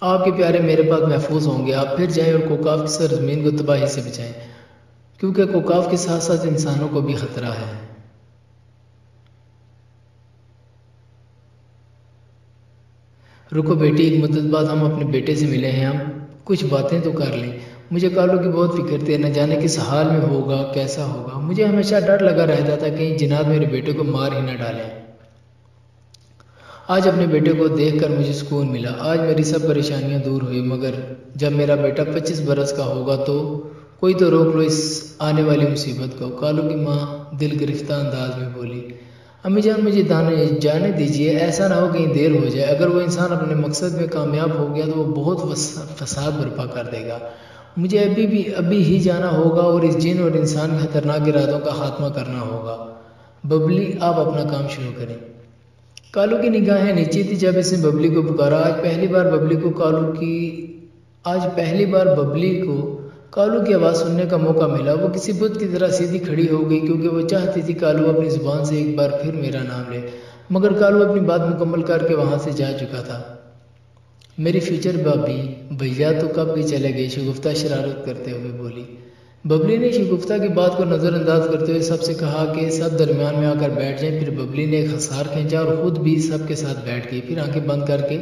آپ کے پیارے میرے پاس محفوظ ہوں گے. آپ پھر جائیں اور کوکاف کی سرزمین کو تباہی سے بچائیں، کیونکہ کوکاف کے ساتھ ساتھ انسانوں کو بھی خطرہ ہے. رکو بیٹی، ایک مدت بعد ہم اپنے بیٹے سے ملے ہیں، ہم کچھ باتیں تو کر لیں. مجھے کالو کی بہت فکر تھی، نہ جانے کس حال میں ہوگا، کیسا ہوگا. مجھے ہمیشہ ڈر لگا رہتا تھا کہیں جنات میرے بیٹے کو مار ہی نہ ڈالیں. آج اپنے بیٹے کو دیکھ کر مجھے سکون ملا. آج میری سب پریشانیاں دور ہوئی. مگر جب میرا بیٹا 25 برس کا ہوگا تو کوئی تو روک لو اس آنے والی مصیبت کو. کالو کی ماں دل گرفتہ انداز میں بولی، امی جان مجھے جانے دیجیے، ایسا نہ ہو کہیں دیر ہو جائے. اگر وہ انسان اپنے مقصد میں کامیاب ہو گیا تو وہ بہت فساد برپا کر دے گا. مجھے ابھی ہی جانا ہوگا اور اس جن اور انسان کے خطرناک ارادوں کا خاتمہ کرنا ہوگا. ببلی، آپ اپنا کام شروع کریں. کالو کی نگاہیں نیچے تھی جب اس نے ببلی کو پکارا. آج پہلی بار ببلی کو کالو کی آواز سننے کا موقع ملا. وہ کسی بت کی طرح سیدھی کھڑی ہو گئی، کیونکہ وہ چاہتی تھی کالو اپنی زبان سے ایک بار پھر میرا نام لے. مگر کالو اپنی بات مکمل کر کے وہاں سے جا چکا تھا. میری فیوچر بابی، بھیا تو کب بھی چلے گئے، شگفتہ شرارت کرتے ہوئے بولی. ببلی نے شگفتہ کی بات کو نظر انداز کرتے ہوئے سب سے کہا کہ سب درمیان میں آ کر بیٹھ جائیں. پھر ببلی نے ایک ہسار کھینچا اور خود بھی سب کے ساتھ بیٹھ گئی. پھر آنکھیں بند کر کے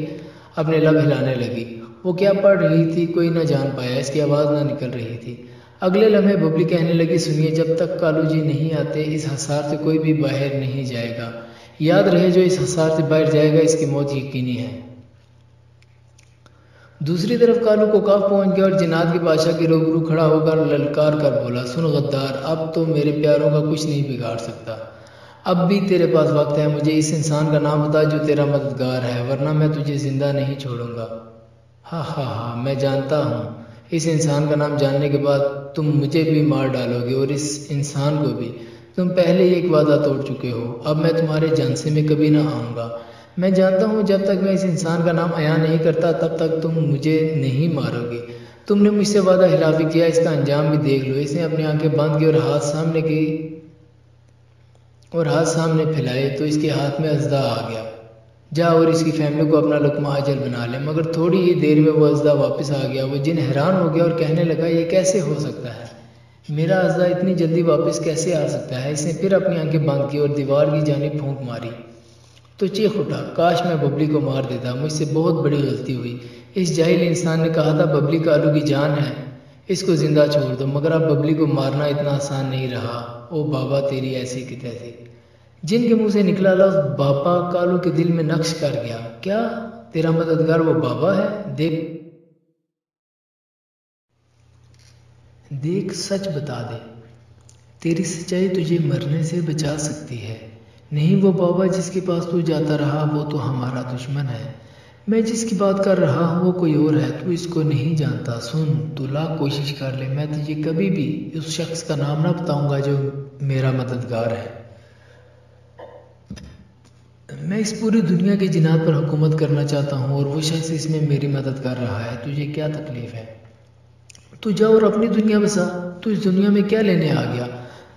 اپنے لب ہلانے لگی. وہ کیا پڑھ رہی تھی کوئی نہ جان پایا، اس کی آواز نہ نکل رہی تھی. اگلے لمحے ببلی کہنے لگی، سنیے، جب تک کالو جی نہیں آتے اس ہسار سے کوئی بھی باہر نہیں جائے گا. یاد رہے جو اس ہسار سے باہر جائے گا اس کی موت یقینی ہے. دوسری طرف کالو کوکاف پہنچ گیا اور جنات کے بادشاہ کے روبرو کھڑا ہو کر للکار کر بولا، سن غدار، اب تو میرے پیاروں کا کچھ نہیں بگاڑ سکتا. اب بھی تیرے پاس وقت ہے. مجھے اس انسان کا نام بتا جو تیرا مددگار ہے، ورنہ میں تجھے زندہ نہیں چھوڑوں گا. ہاں، میں جانتا ہوں. اس انسان کا نام جاننے کے بعد تم مجھے بھی مار ڈالو گے اور اس انسان کو بھی. تم پہلے ہی ایک وعدہ توڑ چکے ہو. اب میں تمہارے جانسے میں کبھی نہ آؤں گا. میں جانتا ہوں جب تک میں اس انسان کا نام عیاں نہیں کرتا تب تک تم مجھے نہیں مارو گے. تم نے مجھ سے وعدہ خلافی کیا، اس کا انجام بھی دیکھ لو. اس نے اپنی آنکھیں بند کی اور ہاتھ سامنے پھیلائے تو اس کے ہاتھ میں اژدہا آ گیا. جا اور اس کی فیملی کو اپنا لقمہ اجل بنا لے۔ مگر تھوڑی ہی دیر میں وہ اژدھا واپس آ گیا۔ وہ جن حیران ہو گیا اور کہنے لگا یہ کیسے ہو سکتا ہے؟ میرا اژدھا اتنی جلدی واپس کیسے آ سکتا ہے؟ اس نے پھر اپنی آنکھیں بند کی اور دیوار کی جانب پھونک ماری تو چیخ اٹھا، کاش میں ببلی کو مار دیتا، مجھ سے بہت بڑی غلطی ہوئی۔ اس جاہل انسان نے کہا تھا ببلی کالو کی جان ہے، اس کو زندہ چھوڑ دو، مگر اب ببلی کو مارنا اتنا آسان نہیں رہا۔ او بابا تیری ایسی کی تیسی۔ جن کے منہ سے نکلا لفظ بابا کالو کے دل میں نقش کر گیا۔ کیا تیرا مددگار وہ بابا ہے؟ دیکھ سچ بتا دے، تیری سچائی تجھے مرنے سے بچا سکتی ہے۔ نہیں، وہ بابا جس کے پاس تو جاتا رہا وہ تو ہمارا دشمن ہے۔ میں جس کی بات کر رہا ہوں وہ کوئی اور ہے، تو اس کو نہیں جانتا۔ سن، تو لاکھ کوشش کر لے، میں تجھے کبھی بھی اس شخص کا نام نہ بتاؤں گا جو میرا مددگار ہے۔ میں اس پوری دنیا کے جنات پر حکومت کرنا چاہتا ہوں اور وہ شخص اس میں میری مدد کر رہا ہے۔ تجھے کیا تکلیف ہے؟ تو جا اور اپنی دنیا بسا۔ تو اس دنیا میں کیا لینے آ گیا؟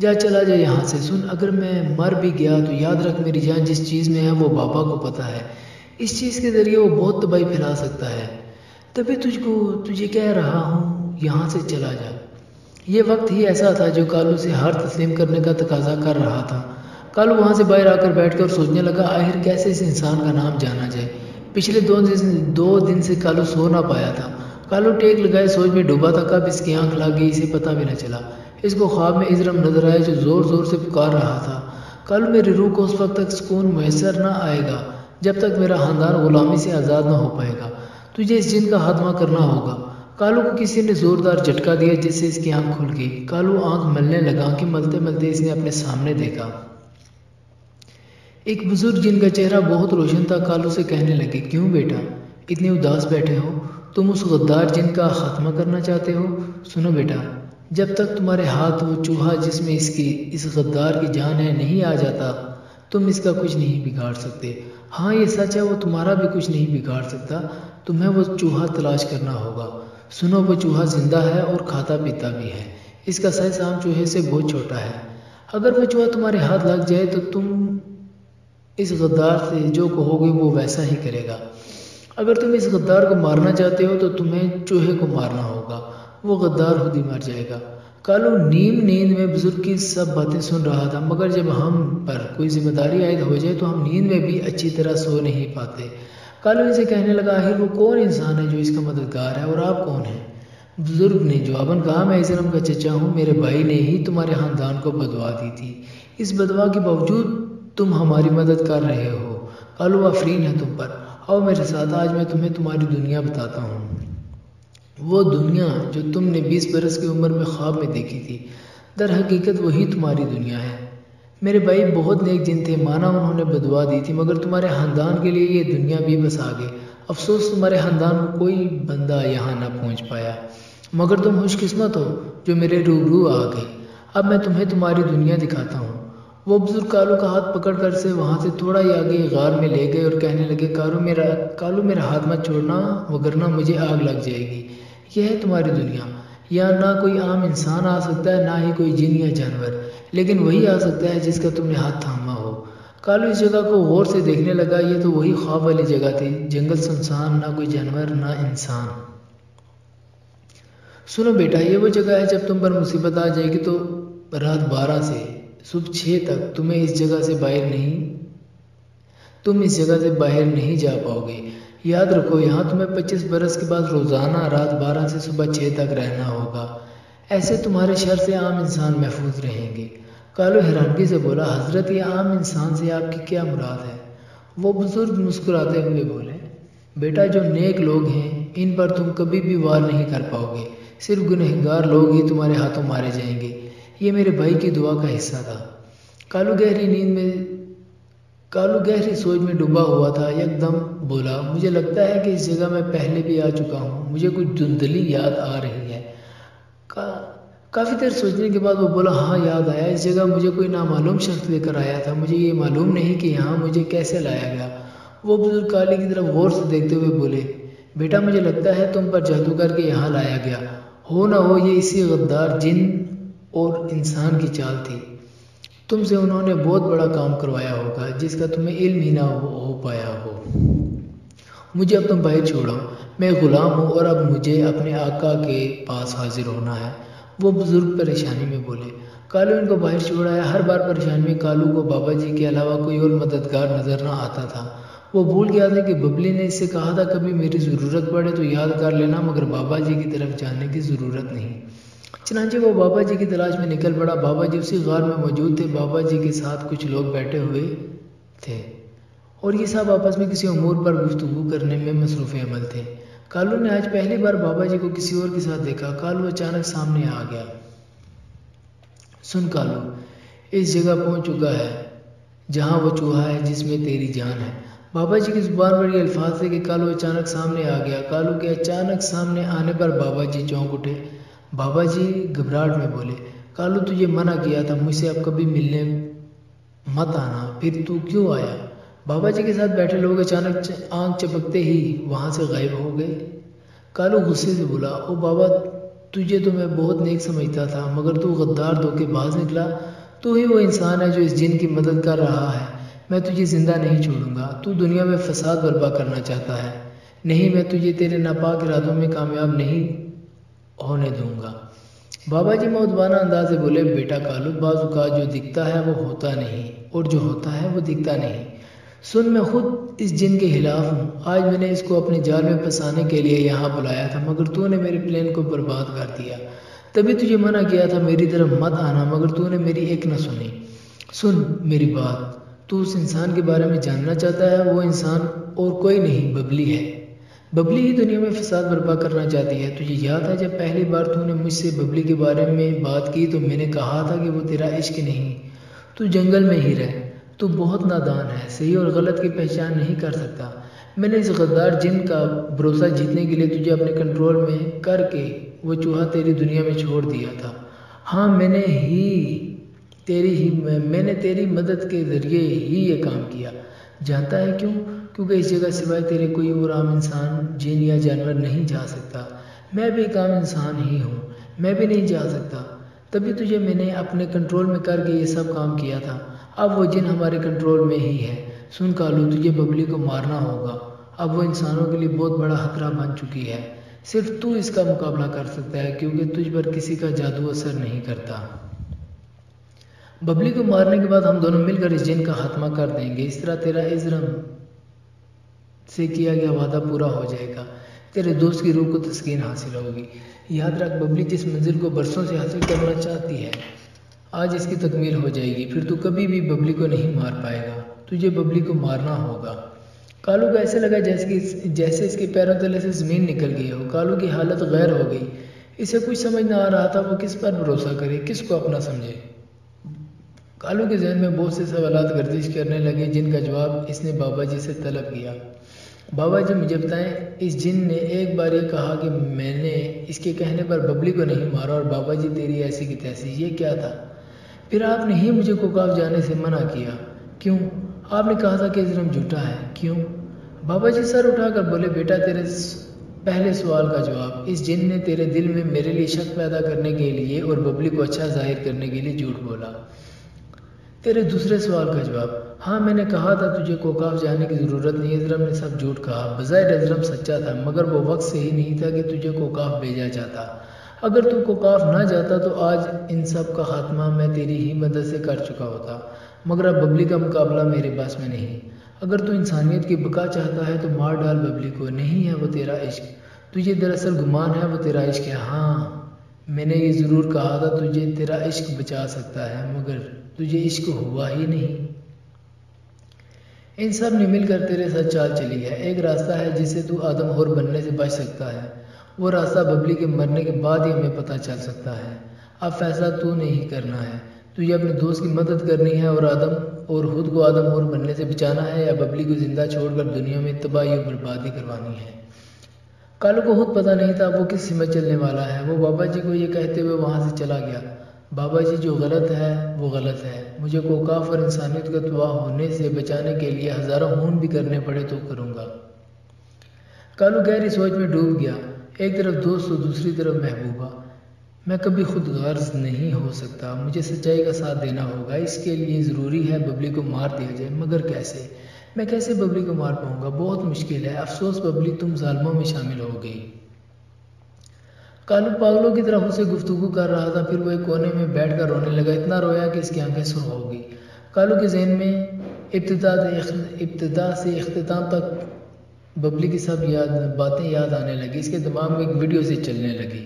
جا، چلا جا یہاں سے۔ سن، اگر میں مر بھی گیا تو یاد رکھ میری جان جس چیز میں ہے وہ بابا کو پتہ ہے۔ اس چیز کے ذریعے وہ بہت تباہی پھیلا سکتا ہے۔ تبھی تجھے کہہ رہا ہوں یہاں سے چلا جا۔ یہ وقت ہی ایسا تھا جو کالو سے ہار تسلیم کرنے کا تقاضا کر رہا تھا۔ کالو وہاں سے باہر آ کر بیٹھ کر سوچنے لگا، آخر کیسے اس انسان کا نام جانا جائے۔ پچھلے 2 دن سے کالو سو نہ پایا تھا۔ کالو ٹیک لگائے سوچ میں ڈوبا تھا، کب اس کی آنکھ لگ گئی اسے پتہ بھی نہ چلا۔ اس کو خواب میں اجرم نظر آیا جو زور زور سے پکار رہا تھا، کالو میری روح کو اس وقت تک سکون میسر نہ آئے گا جب تک میرا خاندان غلامی سے آزاد نہ ہو پائے گا۔ تجھے اس جن کا خاتمہ کرنا ہوگا۔ کالو کو کسی نے زوردار جھٹکا دیا جس سے اس کی آنکھ کھل گئی۔ کالو آنکھ ملنے لگا، آنکھیں ملتے ملتے اس نے اپنے سامنے دیکھا ایک بزرگ جن کا چہرہ بہت روشن تھا۔ کالو سے کہنے لگے، کیوں بیٹا اتنے اداس بیٹھے ہو؟ تم اس غدار جن کا خاتمہ کرنا چاہتے ہو؟ سنو بیٹا، جب تک تمہارے ہاتھ وہ چوہا جس میں اس غدار کی جان ہے نہیں آ جاتا تم اس کا کچھ نہیں بگاڑ سکتے۔ ہاں یہ سچ ہے، وہ تمہارا بھی کچھ نہیں بگاڑ سکتا، تمہیں وہ چوہا تلاش کرنا ہوگا۔ سنو، وہ چوہا زندہ ہے اور کھاتا پیتا بھی ہے۔ اس کا سائز عام چوہے سے بہت چھوٹا ہے۔ اگر وہ چوہا تمہارے ہاتھ لگ جائے تو تم اس غدار سے جو کہو گے وہ ویسا ہی کرے گا۔ اگر تم اس غدار کو مارنا چاہتے ہو تو تمہیں چوہے کو مارنا ہوگا، وہ غدار خود ہی مر جائے گا۔ کالو نیند میں بزرگ کی سب باتیں سن رہا تھا، مگر جب ہم پر کوئی ذمہ داری عائد ہو جائے تو ہم نیند میں بھی اچھی طرح سو نہیں پاتے۔ کالو ان سے کہنے لگا، آخر وہ کون انسان ہے جو اس کا مددگار ہے اور آپ کون ہیں؟ بزرگ نے جواباً کہا، میں اجرم کا چچا ہوں، میرے بھائی نے ہی تمہارے خاندان کو بدوا دی تھی، اس بدوا کے باوجود تم ہماری مدد کر رہے ہو۔ کالو آفرین ہے تم پر، آؤ میرے ساتھ، آج میں تمہیں تمہاری دنیا بتاتا ہوں۔ وہ دنیا جو تم نے 20 برس کی عمر میں خواب میں دیکھی تھی، در حقیقت وہی تمہاری دنیا ہے۔ میرے بھائی بہت نیک جن تھے، مانا انہوں نے بدوا دی تھی، مگر تمہارے خاندان کے لیے یہ دنیا بھی بس آ گئے۔ افسوس تمہارے خاندان کو کوئی بندہ یہاں نہ پہنچ پایا، مگر تم خوش قسمت ہو جو میرے روبرو آ گئے۔ اب میں تمہیں تمہاری دنیا دکھاتا ہوں۔ وہ بزرگ کالو کا ہاتھ پکڑ کر سے وہاں سے تھوڑا ہی آگے غار میں لے گئے اور کہنے لگے، کالو میرا ہاتھ مت چھوڑنا وگرنہ مجھے آگ لگ جائے گی۔ یہ ہے تمہاری دنیا، یہاں نہ کوئی عام انسان آ سکتا ہے، نہ ہی کوئی جن یا جانور، لیکن وہی آ سکتا ہے جس کا تم نے ہاتھ تھاما ہو۔ کالو اس جگہ کو غور سے دیکھنے لگا، یہ تو وہی خواب والی جگہ تھی، جنگل سنسان، نہ کوئی جانور نہ انسان۔ سنو بیٹا، یہ وہ جگہ ہے جب تم پر مصیبت آ جائے گی تو رات 12 سے صبح 6 تک تم اس جگہ سے باہر نہیں جا پاؤ گے۔ یاد رکھو، یہاں تمہیں 25 برس کے بعد روزانہ رات 12 سے صبح 6 تک رہنا ہوگا، ایسے تمہارے شر سے عام انسان محفوظ رہیں گے۔ کالو حیرانگی سے بولا، حضرت یہ عام انسان سے آپ کی کیا مراد ہے؟ وہ بزرگ مسکراتے ہوئے بولے، بیٹا جو نیک لوگ ہیں ان پر تم کبھی بھی وار نہیں کر پاؤ گے، صرف گنہگار لوگ ہی تمہارے ہاتھوں مارے جائیں گے۔ یہ میرے بھائی کی دعا کا حصہ تھا۔ کالو گہری سوچ میں ڈوبا ہوا تھا، یک دم بولا، مجھے لگتا ہے کہ اس جگہ میں پہلے بھی آ چکا ہوں، مجھے کچھ دھندلی یاد آ رہی ہے۔ کافی دیر سوچنے کے بعد وہ بولا، ہاں یاد آیا، اس جگہ مجھے کوئی نامعلوم شخص لے کر آیا تھا، مجھے یہ معلوم نہیں کہ یہاں مجھے کیسے لایا گیا۔ وہ بزرگ کالے کی طرف غور سے دیکھتے ہوئے بولے، بیٹا مجھے لگتا ہے تم پر جادو کر کے یہاں لایا گیا، ہو نہ ہو یہ اسی غدار جن اور انسان کی چال تھی۔ تم سے انہوں نے بہت بڑا کام کروایا ہوگا جس کا تمہیں علم ہی نہ ہو پایا ہو۔ مجھے اب تم باہر چھوڑو، میں غلام ہوں اور اب مجھے اپنے آقا کے پاس حاضر ہونا ہے۔ وہ بزرگ پریشانی میں بولے۔ کالو ان کو باہر چھوڑایا۔ ہر بار پریشانی میں کالو کو بابا جی کے علاوہ کوئی اور مددگار نظر نہ آتا تھا۔ وہ بھول گیا تھا کہ ببلی نے اس سے کہا تھا کبھی میری ضرورت پڑے تو یاد کر لینا، مگر بابا جی کی طرف جانے کی ضرورت نہیں۔ چنانچہ وہ بابا جی کی تلاش میں نکل پڑا۔ بابا جی اسی غار میں موجود تھے۔ بابا جی کے ساتھ کچھ لوگ بیٹھے ہوئے تھے اور یہ سب آپس میں کسی امور پر گفتگو کرنے میں مصروف عمل تھے۔ کالو نے آج پہلی بار بابا جی کو کسی اور کے ساتھ دیکھا۔ کالو اچانک سامنے آ گیا۔ سن کالو، اس جگہ پہنچ چکا ہے جہاں وہ چوہا ہے جس میں تیری جان ہے۔ بابا جی کی زبان پر یہ الفاظ تھے کہ کالو اچانک سامنے آ گیا۔ کالو کے اچانک سامنے آنے پر بابا جی چونک اٹھے۔ بابا جی گھبراہٹ میں بولے، کالو تجھے منع کیا تھا مجھ سے اب کبھی ملنے مت آنا، پھر تو کیوں آیا؟ بابا جی کے ساتھ بیٹھے لوگ اچانک آنکھ چپکتے ہی وہاں سے غائب ہو گئے۔ کالو غصے سے بولا، او بابا، تجھے تو میں بہت نیک سمجھتا تھا، مگر تو غدار دھوکے باز نکلا۔ تو ہی وہ انسان ہے جو اس جن کی مدد کر رہا ہے۔ میں تجھے زندہ نہیں چھوڑوں گا۔ تو دنیا میں فساد برپا کرنا چاہتا ہے۔ نہیں، میں تجھے تیرے ناپاک ارادوں میں کامیاب نہیں ہونے دوں گا۔ بابا جی مؤدبانہ انداز سے بولے، بیٹا کالو، بعض اوقات جو دکھتا ہے وہ ہوتا نہیں اور جو ہوتا ہے وہ دکھتا نہیں۔ سن، میں خود اس جن کے خلاف ہوں۔ آج میں نے اس کو اپنے جال میں پھنسانے کے لیے یہاں بلایا تھا، مگر تو نے میرے پلان کو برباد کر دیا۔ تبھی تجھے منع کیا تھا میری طرف مت آنا، مگر تو نے میری ایک نہ سنی۔ سن میری بات، تو اس انسان کے بارے میں جاننا چاہتا ہے۔ وہ انسان اور کوئی نہیں، ببلی ہے۔ ببلی ہی دنیا میں فساد برپا کرنا چاہتی ہے۔ تجھے یاد ہے جب پہلی بار تو نے مجھ سے ببلی کے بارے میں بات کی تو میں نے کہا تھا کہ وہ تیرا عشق نہیں، تو جنگل میں ہی رہ، تو بہت نادان ہے، صحیح اور غلط کی پہچان نہیں کر سکتا۔ میں نے اس غدار جن کا بھروسہ جیتنے کے لیے تجھے اپنے کنٹرول میں کر کے وہ چوہا تیری دنیا میں چھوڑ دیا تھا۔ ہاں، میں نے تیری مدد کے ذریعے ہی یہ کام کیا۔ جانتا ہے کیوں؟ کیونکہ اس جگہ سوائے تیرے کوئی اور عام انسان، جن یا جانور نہیں جا سکتا۔ میں بھی ایک عام انسان ہی ہوں، میں بھی نہیں جا سکتا۔ تبھی تجھے میں نے اپنے کنٹرول میں کر کے یہ سب کام کیا تھا۔ اب وہ جن ہمارے کنٹرول میں ہی ہے۔ سن کالو، تجھے ببلی کو مارنا ہوگا۔ اب وہ انسانوں کے لیے بہت بڑا خطرہ بن چکی ہے۔ صرف تو اس کا مقابلہ کر سکتا ہے، کیونکہ تجھ پر کسی کا جادو اثر نہیں کرتا۔ ببلی کو مارنے کے بعد ہم دونوں مل کر اس جن کا خاتمہ کر دیں گے۔ اس طرح تیرا اجرم سے کیا گیا وعدہ پورا ہو جائے گا۔ تیرے دوست کی روح کو تسکین حاصل ہوگی۔ یاد رکھ، ببلی جس منزل کو برسوں سے حاصل کرنا چاہتی ہے، آج اس کی تکمیل ہو جائے گی۔ پھر تو کبھی بھی ببلی کو نہیں مار پائے گا۔ تجھے ببلی کو مارنا ہوگا۔ کالو کو ایسے لگا جیسے اس کے پیروں تلے سے زمین نکل گئی ہو۔ کالو کی حالت غیر ہو گئی۔ اسے کچھ سمجھ نہ آ رہا تھا، وہ کس پر بھروسہ کرے، کس کو اپنا سمجھے۔ کالو کے ذہن میں بہت سے سوالات گردش کرنے لگے، جن کا جواب اس نے بابا جی سے طلب کیا۔ بابا جی، مجھے بتائیں، اس جن نے ایک بار یہ کہا کہ میں نے اس کے کہنے پر ببلی کو نہیں مارا، اور بابا جی تیری ایسی کی تیسی، یہ کیا تھا؟ پھر آپ نے ہی مجھے کوکاف جانے سے منع کیا۔ کیوں؟ آپ نے کہا تھا کہ اجرم جھوٹا ہے۔ کیوں؟ بابا جی سر اٹھا کر بولے، بیٹا تیرے پہلے سوال کا جواب، اس جن نے تیرے دل میں میرے لیے شک پیدا کرنے کے لیے اور ببلی کو اچھا ظاہر کرنے کے لیے جھوٹ بولا۔ تیرے دوسرے سوال کا جواب، ہاں میں نے کہا تھا تجھے کوکاف جانے کی ضرورت نہیں۔ اجرم نے سب جھوٹ کہا۔ بظاہر اجرم سچا تھا، مگر وہ وقت صحیح نہیں تھا کہ تجھے کوکاف بھیجا جاتا۔ اگر تو کوکاف نہ جاتا تو آج ان سب کا خاتمہ میں تیری ہی مدد سے کر چکا ہوتا، مگر اب ببلی کا مقابلہ میرے بس میں نہیں۔ اگر تو انسانیت کی بقا چاہتا ہے تو مار ڈال ببلی کو۔ نہیں ہے وہ تیرا عشق، تجھے دراصل گمان ہے وہ تیرا عشق ہے۔ ہاں، میں نے یہ ضرور کہا تھا تجھے تیرا عشق بچا سکتا ہے، مگر تجھے عشق ہوا ہی نہیں۔ ان سب نے مل کر تیرے ساتھ چال چلی ہے۔ ایک راستہ ہے جس سے تو آدم اور بننے سے بچ سکتا ہے۔ وہ راستہ ببلی کے مرنے کے بعد ہی ہمیں پتہ چل سکتا ہے۔ اب فیصلہ تو نے ہی کرنا ہے۔ تجھے اپنے دوست کی مدد کرنی ہے اور خود کو آدم اور بننے سے بچانا ہے، یا ببلی کو زندہ چھوڑ کر دنیا میں تباہی و بربادی کروانی ہے۔ کالو کو خود پتہ نہیں تھا وہ کس سمت چلنے والا ہے۔ وہ بابا جی کو یہ کہتے ہوئے وہاں سے چلا گیا، بابا جی جو غلط ہے وہ غلط ہے۔ مجھے کوکاف اور انسانیت کو تباہ ہونے سے بچانے کے لیے ہزاروں خون بھی کرنے پڑے تو کروں گا۔ کالو گہری سوچ میں ڈوب گیا۔ ایک طرف دوست تو دوسری طرف محبوبہ۔ میں کبھی خود غرض نہیں ہو سکتا، مجھے سچائی کا ساتھ دینا ہوگا، اس کے لیے ضروری ہے ببلی کو مار دیا جائے، مگر کیسے؟ میں کیسے ببلی کو مار پاؤں گا؟ بہت مشکل ہے، افسوس ببلی تم ظالموں میں شامل ہو گئی۔ کالو پاگلوں کی طرح اسے گفتگو کر رہا تھا، پھر وہ ایک کونے میں بیٹھ کر رونے لگا، اتنا رویا کہ اس کی آنکھیں سرخ ہو گئی۔ کالو کے ذہن میں ابتدا سے اختتام تک ببلی کی سب باتیں یاد آنے لگی، اس کے دماغ میں ایک ویڈیو سے چلنے لگی۔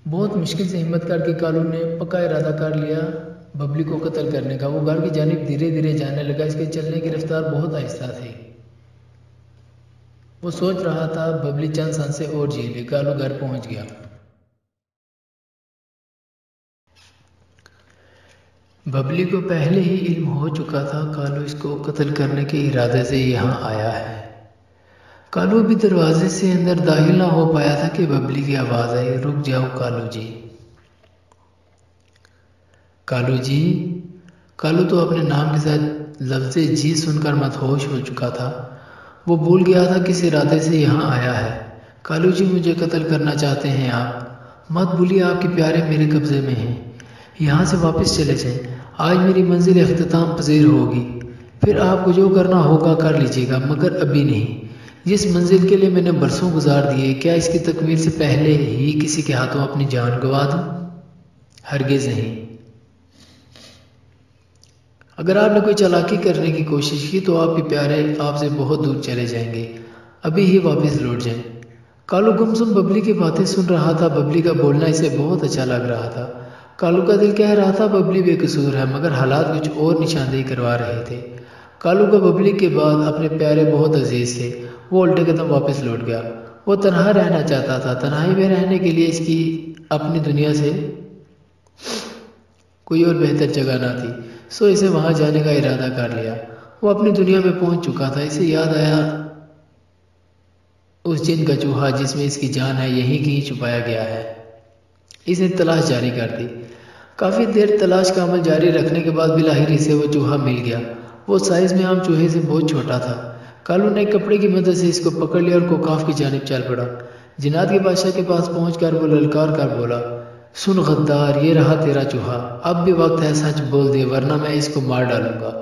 بہت مشکل سے ہمت کر کے کالو نے پکا ارادہ کر لیا ببلی کو قتل کرنے کا۔ وہ گھر کی جانب دھیرے دھیرے جانے لگا، اس کے چلنے کی رفتار بہت آہستہ تھی۔ وہ سوچ رہا تھا ببلی چند سانسیں اور جی لے۔ کالو گھر پہنچ گیا۔ ببلی کو پہلے ہی علم ہو چکا تھا کالو اس کو قتل کرنے کے ارادے سے یہاں آیا ہے۔ کالو بھی دروازے سے اندر داخل نہ ہو پایا تھا کہ ببلی کی آواز آئی، رک جاؤ کالو جی۔ کالو جی؟ کالو تو اپنے نام کے ساتھ لفظ جی سن کر مدہوش ہو چکا تھا۔ وہ بھول گیا تھا کس ارادے سے یہاں آیا ہے۔ کالو جی مجھے قتل کرنا چاہتے ہیں آپ؟ مت بھولیے آپ کے پیارے میرے قبضے میں ہیں، یہاں سے واپس چلے جائیں، آج میری منزل اختتام پذیر ہوگی، پھر آپ کو جو کرنا ہوگا کر لیجیے گا، مگر ابھی نہیں۔ جس منزل کے لیے میں نے برسوں گزار دیے، کیا اس کی تکمیل سے پہلے ہی کسی کے ہاتھوں اپنی جان گنوا دوں؟ ہرگز نہیں۔ اگر آپ نے کوئی چالاکی کرنے کی کوشش کی تو آپ کے پیارے آپ سے بہت دور چلے جائیں گے، ابھی ہی واپس لوٹ جائیں۔ کالو گمسم ببلی کی باتیں سن رہا تھا، ببلی کا بولنا اسے بہت اچھا لگ رہا تھا۔ کالو کا دل کہہ رہا تھا ببلی بے قصور ہے، مگر حالات کچھ اور نشاندہی کروا رہے تھے۔ کالو کو ببلی کے بعد اپنے پیارے بہت عزیز تھے۔ وہ الٹے قدم واپس لوٹ گیا۔ وہ تنہا رہنا چاہتا تھا، تنہائی میں رہنے کے لیے اس کی اپنی دنیا سے کوئی اور بہتر جگہ نہ تھی، سو اسے وہاں جانے کا ارادہ کر لیا۔ وہ اپنی دنیا میں پہنچ چکا تھا۔ اسے یاد آیا اس جن کا چوہا جس میں اس کی جان ہے یہیں کہیں چھپایا گیا ہے۔ اس نے تلاش جاری کر دی۔ کافی دیر تلاش کا عمل جاری رکھنے کے بعد بالآخر اسے وہ چوہا مل گیا۔ وہ سائز میں عام چوہے سے بہت چھوٹا تھا۔ کالو نے ایک کپڑے کی مدد سے اس کو پکڑ لیا اور کوکاف کی جانب چل پڑا۔ جنات کے بادشاہ کے پاس پہنچ کر وہ للکار کر بولا، سن غدار، یہ رہا تیرا چوہا، اب بھی وقت ہے سچ بول دے ورنہ میں اس کو مار ڈالوں گا۔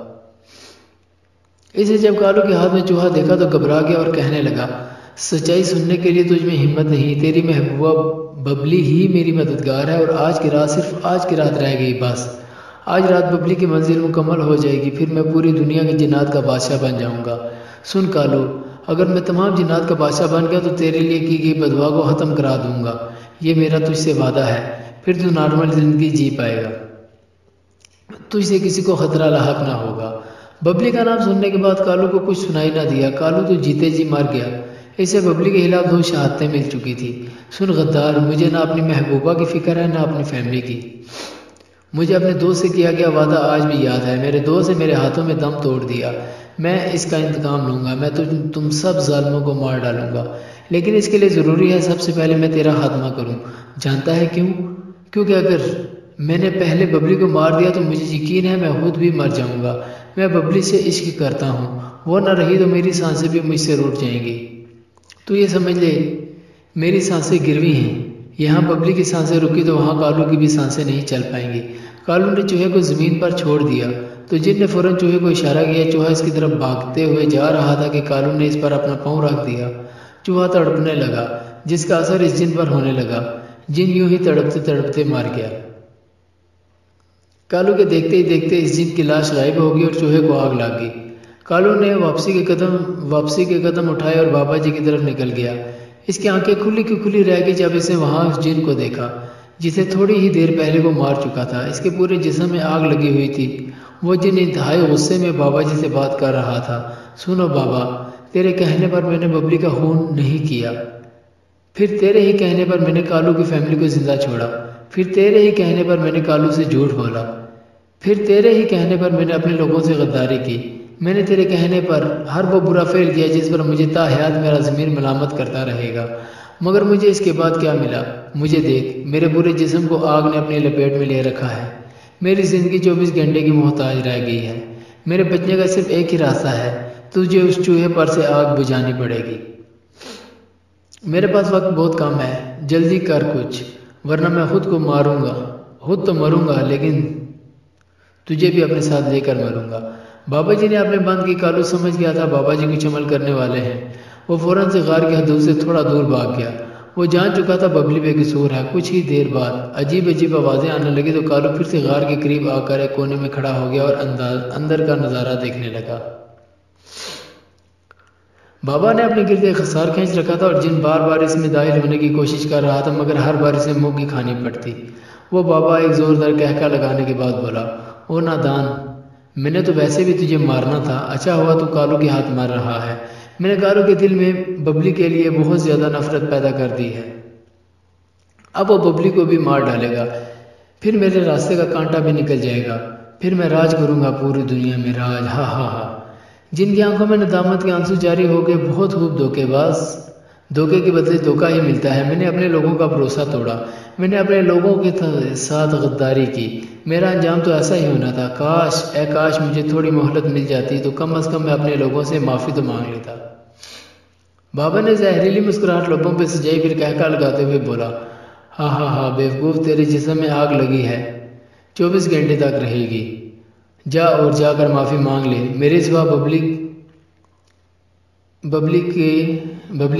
اسے جب کالو کے ہاتھ میں چوہا دیکھا تو گھبرا گیا اور کہنے لگا، سچائی سننے کے لیے تجھ میں ہمت نہیں، تیری محبوبہ ببلی ہی میری مددگار ہے اور آج کی رات صرف آج کی رات رہ گئی، بس آج رات ببلی کی منزل مکمل ہو جائے گی، پھر میں پوری دنیا کے جنات کا بادشاہ بن جاؤں گا۔ سن کالو، اگر میں تمام جنات کا بادشاہ بن گیا تو تیرے لیے کی گئی بددعا کو ختم کرا دوں گا، یہ میرا تجھ سے وعدہ ہے، پھر تو نارمل زندگی جی پائے گا، تجھ سے کسی کو خطرہ لاحق نہ ہوگا۔ ببلی کا نام سننے کے بعد کالو کو کچھ سنائی نہ دیا۔ کالو تو جیتے جی مر گیا۔ اسے ببلی کے خلاف 2 شہادتیں مل چکی تھی۔ سن غدار، مجھے نہ اپنی محبوبہ کی فکر ہے نہ اپنی فیملی کی۔ مجھے اپنے دوست سے کیا گیا وعدہ آج بھی یاد ہے، میرے دوست نے میرے ہاتھوں میں دم توڑ دیا، میں اس کا انتقام لوں گا، میں تم سب ظالموں کو مار ڈالوں گا، لیکن اس کے لیے ضروری ہے سب سے پہلے میں تیرا خاتمہ کروں۔ جانتا ہے کیوں؟ کیونکہ اگر میں نے پہلے ببلی کو مار دیا تو مجھے یقین ہے میں خود بھی مر جاؤں گا۔ میں ببلی سے عشق کرتا ہوں، وہ نہ رہی تو میری سانسیں بھی مجھ سے روٹ جائیں گی۔ تو یہ سمجھ لے میری سانسیں گروی ہیں، یہاں ببلی کی سانسیں رکی تو وہاں کالو کی بھی سانسیں نہیں چل پائیں گی۔ کالو نے چوہے کو زمین پر چھوڑ دیا تو جن نے فوراً چوہے کو اشارہ کیا۔ چوہا اس کی طرف بھاگتے ہوئے جا رہا تھا کہ کالو نے اس پر اپنا پاؤں رکھ دیا۔ چوہا تڑپنے لگا جس کا اثر اس جن پر ہونے لگا۔ جن یوں ہی تڑپتے تڑپتے مر گیا۔ کالو کے دیکھتے ہی دیکھتے اس جن کی لاش غائب ہو گئی اور چوہے کو آگ لگ گئی۔ کالو نے واپسی کے قدم اٹھائے اور بابا جی کی طرف نکل گیا۔ اس کی آنکھیں کھلی کی کھلی رہ گئی جب اسے وہاں اس جن کو دیکھا جسے تھوڑی ہی دیر پہلے وہ مار چکا تھا۔ اس کے پورے جسم میں آگ لگی ہوئی تھی۔ وہ جن انتہائی غصے میں بابا جی سے بات کر رہا تھا۔ سنو بابا، تیرے کہنے پر میں نے ببلی کا خون نہیں کیا، پھر تیرے ہی کہنے پر میں نے کالو کی فیملی کو زندہ چھوڑا، پھر تیرے ہی کہنے پر میں نے کالو سے جھوٹ بولا، پھر تیرے ہی کہنے پر میں نے اپنے لوگوں سے غداری کی، میں نے تیرے کہنے پر ہر وہ برا فعل کیا جس پر مجھے تا حیات میرا ضمیر ملامت کرتا رہے گا، مگر مجھے اس کے بعد کیا ملا؟ مجھے دیکھ، میرے پورے جسم کو آگ نے اپنی لپیٹ میں لے رکھا ہے، میری زندگی 24 گھنٹے کی محتاج رہ گئی ہے، میرے بچنے کا صرف ایک ہی راستہ ہے، تجھے اس چوہے پر سے آگ بجھانی پڑے گی۔ میرے پاس وقت بہت کم ہے، جلدی کر کچھ، ورنہ میں خود کو ماروں گا، خود تو مروں گا لیکن تجھے بھی اپنے ساتھ لے کر مروں گا۔ بابا جی نے اپنے بند کی کالو سمجھ گیا تھا بابا جی کچھ عمل کرنے والے ہیں۔ وہ فوراً سے غار کی حدود سے تھوڑا دور بھاگ گیا۔ وہ جان چکا تھا ببلی بے قصور ہے۔ کچھ ہی دیر بعد عجیب عجیب آوازیں آنے لگی تو کالو پھر سے غار کے قریب آ کر ایک کونے میں کھڑا ہو گیا اور اندر کا نظارہ دیکھنے لگا۔ بابا نے اپنے گرد ایک خسار کھینچ رکھا تھا اور جن بار بار اس میں داخل ہونے کی کوشش کر رہا تھا مگر ہر بار اسے منہ کی کھانی پڑتی۔ وہ بابا ایک زوردار کہکا لگانے کے بعد بولا، او نادان، میں نے تو ویسے بھی تجھے مارنا تھا، اچھا ہوا تو کالو کے ہاتھ مار رہا ہے۔ میں نے کالو کے دل میں ببلی کے لیے بہت زیادہ نفرت پیدا کر دی ہے، اب وہ ببلی کو بھی مار ڈالے گا، پھر میرے راستے کا کانٹا بھی نکل جائے گا، پھر میں راج کروں گا پوری دنیا میں، راج، ہا ہا ہا۔ جن کی آنکھوں میں ندامت کے آنسو جاری ہو گئے، بہت خوب دھوکے باز، دھوکے کے بدلے دھوکہ ہی ملتا ہے۔ میں نے اپنے لوگوں کا بھروسہ توڑا، میں نے اپنے لوگوں کے ساتھ غداری کی، میرا انجام تو ایسا ہی ہونا تھا۔ کاش، اے کاش مجھے تھوڑی مہلت مل جاتی تو کم از کم میں اپنے لوگوں سے معافی تو مانگ لیتا۔ بابا نے زہریلی مسکراہٹ لبوں پہ سجائی، پھر کہکا لگاتے ہوئے بولا، ہا ہا ہا بیوقوف، تیرے جسم میں آگ لگی ہے، 24 گھنٹے تک رہے گی، جا اور جا کر معافی مانگ لے، میرے سوا ببلی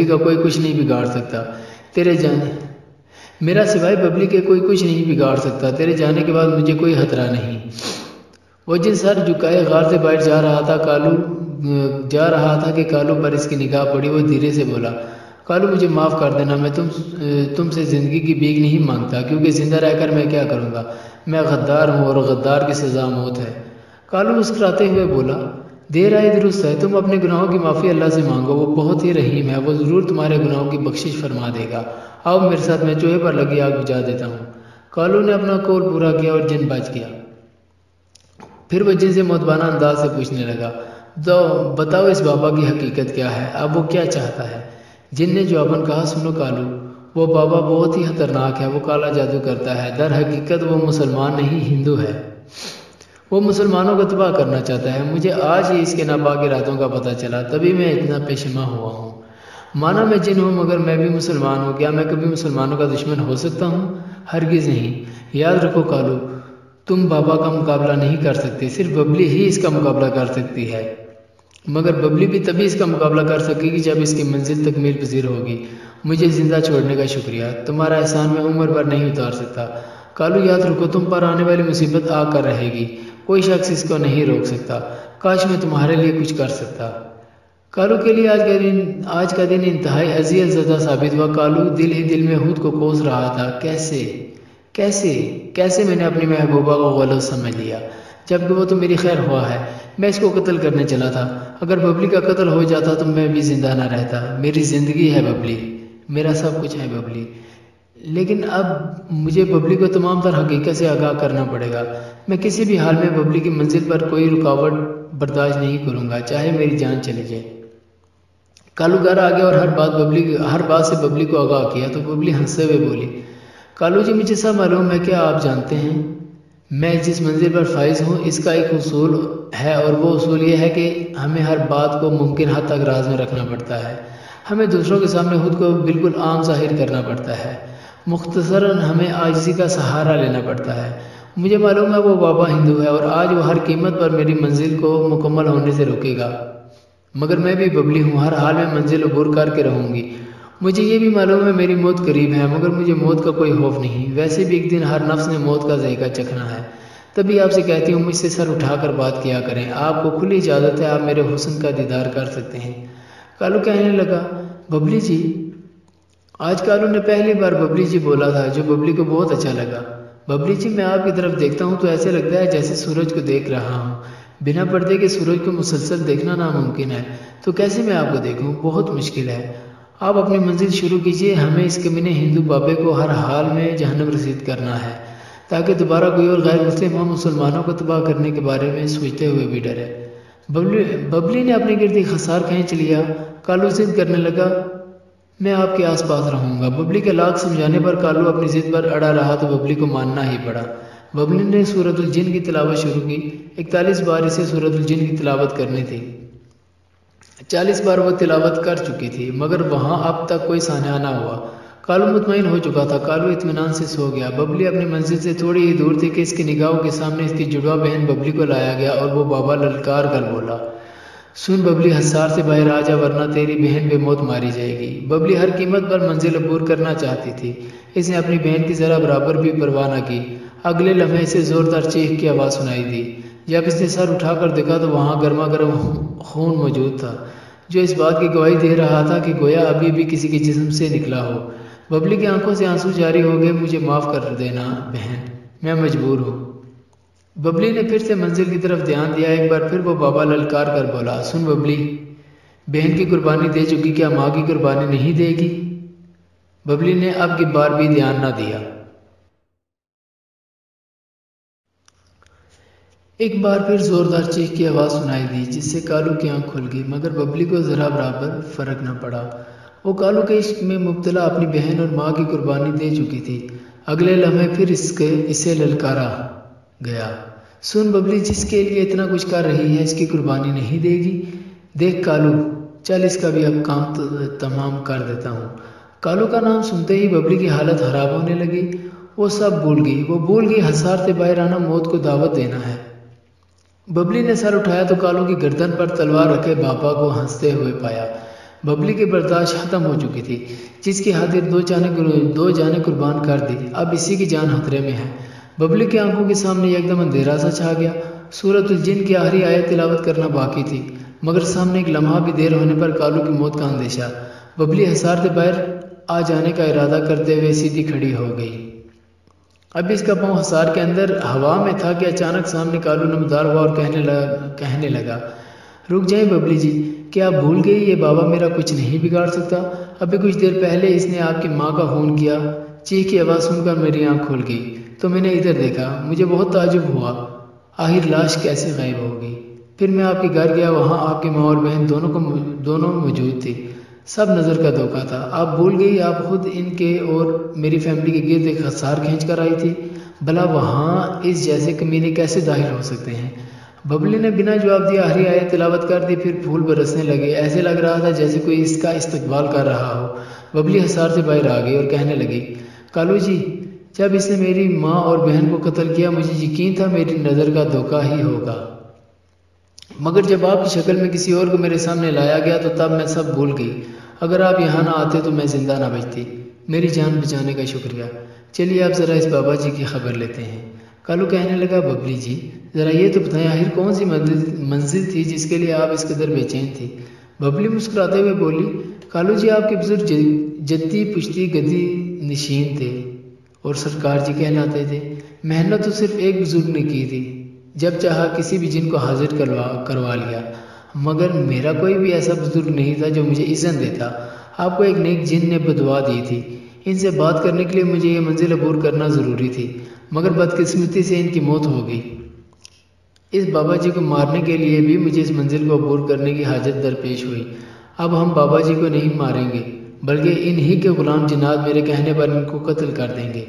کا کوئی کچھ نہیں بگاڑ سکتا، میرا سوائے ببلی کے کوئی کچھ نہیں بگاڑ سکتا، تیرے جانے کے بعد مجھے کوئی خطرہ نہیں۔ وہ جن سر جھکائے غار سے باہر جا رہا تھا کہ کالو پر اس کی نگاہ پڑی، وہ دھیرے سے بولا، کالو مجھے معاف کر دینا، میں تم سے زندگی کی بھیک نہیں مانگتا، کیونکہ زندہ رہ کر میں کیا کروں گا، میں غدار ہوں اور غدار کی سزا موت ہے۔ کالو مسکراتے ہوئے بولا، دیر آئی درست ہے، تم اپنے گناہوں کی معافی اللہ سے مانگو، وہ بہت ہی رحیم ہے، وہ ضرور تمہارے گناہوں کی بخشش فرما دے گا۔ آؤ میرے ساتھ، میں چوہے پر لگی آگ بجھا دیتا ہوں۔ کالو نے اپنا قول پورا کیا اور جن بچ گیا۔ پھر وہ جن سے مؤدبانہ انداز سے پوچھنے لگا، بتاؤ اس بابا کی حقیقت کیا ہے، اب وہ کیا چاہتا ہے؟ جن نے جواباً کہا، سنو کالو، وہ بابا بہت ہی خطرناک ہے، وہ کالا جادو کرتا ہے، در حقیقت وہ مسلمان نہیں ہندو ہے، وہ مسلمانوں کو تباہ کرنا چاہتا ہے۔ مجھے آج ہی اس کے ناپاک ارادوں کا پتہ چلا، تبھی میں اتنا پیشیماں ہوا ہوں۔ مانا میں جن ہوں مگر میں بھی مسلمان ہوں، کیا میں کبھی مسلمانوں کا دشمن ہو سکتا ہوں؟ ہرگز نہیں۔ یاد رکھو کالو، تم بابا کا مقابلہ نہیں کر سکتے، صرف ببلی ہی اس کا مقابلہ کر سکتی ہے، مگر ببلی بھی تبھی اس کا مقابلہ کر سکے گی جب اس کی منزل تکمیل پذیر ہوگی۔ مجھے زندہ چھوڑنے کا شکریہ، تمہارا احسان میں عمر بھر نہیں اتار سکتا۔ کالو یاد رکھو، تم پر آنے والی مصیبت آ کر رہے گی، کوئی شخص اس کو نہیں روک سکتا۔ کاش میں تمہارے لیے کچھ کر سکتا۔ کالو کے لیے آج کا دن انتہائی اذیت زدہ ثابت ہوا۔ کالو دل ہی دل میں خود کو کوس رہا تھا، کیسے میں نے اپنی محبوبہ کو غلط سمجھ لیا، جبکہ وہ تو میری خیر خواہ ہے۔ میں اس کو قتل کرنے چلا تھا، اگر ببلی کا قتل ہو جاتا تو میں بھی زندہ نہ رہتا۔ میری زندگی ہے ببلی، میرا سب کچھ ہے ببلی، لیکن اب مجھے ببلی کو تمام تر حقیقت سے آگاہ کرنا پڑے گا۔ میں کسی بھی حال میں ببلی کی منزل پر کوئی رکاوٹ برداشت نہیں کروں گا، چاہے میری جان چلی جائے۔ کالو گھر آ گیا اور ہر بات سے ببلی کو آگاہ کیا تو ببلی ہنستے ہوئے بولی، کالو جی مجھے سب معلوم ہے، کیا آپ جانتے ہیں میں جس منزل پر فائز ہوں اس کا ایک اصول ہے، اور وہ اصول یہ ہے کہ ہمیں ہر بات کو ممکن حد تک راز میں رکھنا پڑتا ہے، ہمیں دوسروں کے سامنے خود کو بالکل عام ظاہر کرنا پڑتا ہے، مختصراً ہمیں عاجزی کا سہارا لینا پڑتا ہے۔ مجھے معلوم ہے وہ بابا ہندو ہے اور آج وہ ہر قیمت پر میری منزل کو مکمل ہونے سے روکے گا، مگر میں بھی ببلی ہوں، ہر حال میں منزل عبور کر کے رہوں گی۔ مجھے یہ بھی معلوم ہے میری موت قریب ہے، مگر مجھے موت کا کوئی خوف نہیں، ویسے بھی ایک دن ہر نفس نے موت کا ذائقہ چکھنا ہے۔ تبھی آپ سے کہتی ہوں مجھ سے سر اٹھا کر بات کیا کریں، آپ کو کھلی اجازت ہے، آپ میرے حسن کا دیدار کر سکتے ہیں۔ کالو کہنے لگا، ببلی جی۔ آج کالو نے پہلی بار ببلی جی بولا تھا، جو ببلی کو بہت اچھا لگا۔ ببلی جی، میں آپ کی طرف دیکھتا ہوں تو ایسے لگتا ہے جیسے سورج کو دیکھ رہا ہوں، بنا پردے کے سورج کو مسلسل دیکھنا ناممکن ہے، تو کیسے میں آپ کو دیکھوں؟ بہت مشکل ہے۔ آپ اپنی منزل شروع کیجئے، ہمیں اس کمینے ہندو بابے کو ہر حال میں جہنم رسید کرنا ہے، تاکہ دوبارہ کوئی اور غیر مسلم ہم مسلمانوں کو تباہ کرنے کے بارے میں سوچتے ہوئے بھی ڈرے۔ ببلی نے اپنے گرد ایک خسار کھینچ لیا۔ کالو ضد کرنے لگا، میں آپ کے آس پاس رہوں گا۔ ببلی کے لاکھ سمجھانے پر کالو اپنی ضد پر اڑا رہا تو ببلی کو ماننا ہی پڑا۔ ببلی نے سورۃ الجن کی تلاوت شروع کی۔ 41 بار اسے سورۃ الجن کی تلاوت کرنی تھی، 40 بار وہ تلاوت کر چکی تھی، مگر وہاں اب تک کوئی سانحہ نہ ہوا۔ کالو مطمئن ہو چکا تھا۔ کالو اطمینان سے سو گیا۔ ببلی اپنی منزل سے تھوڑی ہی دور تھی کہ اس کی نگاہوں کے سامنے اس کی جڑواں بہن ببلی کو لایا گیا اور وہ بابا للکار کر بولا، سن ببلی، حصار سے باہر آ جا ورنہ تیری بہن بے موت ماری جائے گی۔ ببلی ہر قیمت پر منزل عبور کرنا چاہتی تھی۔ اس نے اپنی بہن کی ذرا برابر بھی پرواہ نہ کی۔ اگلے لمحے اسے زوردار چیخ کی آواز سنائی دی۔ جب اس نے سر اٹھا کر دیکھا تو وہاں گرما گرم خون موجود تھا، جو اس بات کی گواہی دے رہا تھا کہ گویا ابھی بھی کسی کے جسم سے نکلا ہو۔ ببلی کی آنکھوں سے آنسو جاری ہو گئے۔ مجھے معاف کر دینا بہن، میں مجبور ہوں۔ ببلی نے پھر سے منزل کی طرف دھیان دیا۔ ایک بار پھر وہ بابا للکار کر بولا، سن ببلی، بہن کی قربانی دے چکی، کیا ماں کی قربانی نہیں دے گی؟ ببلی نے اب کی بار بھی دھیان نہ دیا۔ ایک بار پھر زوردار چیخ کی آواز سنائی دی، جس سے کالو کی آنکھ کھل گئی، مگر ببلی کو ذرا برابر فرق نہ پڑا۔ وہ کالو کے عشق میں مبتلا اپنی بہن اور ماں کی قربانی دے چکی تھی۔ اگلے لمحے پھر اسے للکارا گیا، سن ببلی، جس کے لیے اتنا کچھ کر رہی ہے، اس کی قربانی نہیں دے گی؟ دیکھ کالو، چل اس کا بھی اب کام تمام کر دیتا ہوں۔ کالو کا نام سنتے ہی ببلی کی حالت خراب ہونے لگی۔ وہ سب بھول گئی۔ وہ بھول گئی حصار سے باہر آنا موت کو دعوت دینا ہے۔ ببلی نے سر اٹھایا تو کالو کی گردن پر تلوار رکھے بابا کو ہنستے ہوئے پایا۔ ببلی کی برداشت ختم ہو چکی تھی۔ جس کی خاطر دو جانیں قربان کر دی، اب اسی کی جان خطرے میں ہے۔ ببلی کی آنکھوں کے سامنے یکدم اندھیرا سا چھا گیا۔ سورۃ الجن کی آخری آیت تلاوت کرنا باقی تھی، مگر سامنے ایک لمحہ بھی دیر ہونے پر کالو کی موت کا اندیشہ۔ ببلی حصار سے باہر آ جانے کا ارادہ کرتے ہوئے سیدھی کھڑی ہو گئی۔ اب اس کا پاؤں حصار کے اندر ہوا میں تھا کہ اچانک سامنے کالو نمودار ہوا اور کہنے لگا، رک جائیں ببلی جی، کیا آپ بھول گئی یہ بابا میرا کچھ نہیں بگاڑ سکتا؟ ابھی کچھ دیر پہلے اس نے آپ کی ماں کا خون کیا۔ چیخ کی آواز سن کر میری آنکھ کھل گئی تو میں نے ادھر دیکھا۔ مجھے بہت تعجب ہوا، آخر لاش کیسے غائب ہو گئی؟ پھر میں آپ کے گھر گیا، وہاں آپ کی ماں اور بہن دونوں موجود تھی۔ سب نظر کا دھوکہ تھا۔ آپ بھول گئی، آپ خود ان کے اور میری فیملی کے گرد ایک حصار کھینچ کر آئی تھی۔ بھلا وہاں اس جیسے کمینے کیسے داخل ہو سکتے ہیں؟ ببلی نے بنا جواب دیے آخری آیت تلاوت کر دی، پھر پھول برسنے لگے۔ ایسے لگ رہا تھا جیسے کوئی اس کا استقبال کر رہا ہو۔ ببلی حصار سے باہر آ گئی اور کہنے لگی، کالو جی، جب اس نے میری ماں اور بہن کو قتل کیا، مجھے یقین تھا میری نظر کا دھوکہ ہی ہوگا، مگر جب آپ کی شکل میں کسی اور کو میرے سامنے لایا گیا تو تب میں سب بھول گئی۔ اگر آپ یہاں نہ آتے تو میں زندہ نہ بچتی۔ میری جان بچانے کا شکریہ۔ چلیے آپ ذرا اس بابا جی کی خبر لیتے ہیں۔ کالو کہنے لگا، ببلی جی، ذرا یہ تو بتائیں، آخر کون سی منزل تھی جس کے لیے آپ اس قدر بے چین تھی؟ ببلی مسکراتے ہوئے بولی، کالو جی، آپ کے بزرگ جدی پشتی گدی نشین تھے اور سرکار جی کہلاتے تھے۔ محنت تو صرف ایک بزرگ نے کی تھی، جب چاہا کسی بھی جن کو حاضر کروا لیا، مگر میرا کوئی بھی ایسا بزرگ نہیں تھا جو مجھے اذن دیتا۔ آپ کو ایک نیک جن نے بدعا دی تھی۔ ان سے بات کرنے کے لیے مجھے یہ منزل عبور کرنا ضروری تھی، مگر بدقسمتی سے ان کی موت ہو گئی۔ اس بابا جی کو مارنے کے لیے بھی مجھے اس منزل کو عبور کرنے کی حاجت درپیش ہوئی۔ اب ہم بابا جی کو نہیں ماریں گے، بلکہ انہی کے غلام جنات میرے کہنے پر ان کو قتل کر دیں گے۔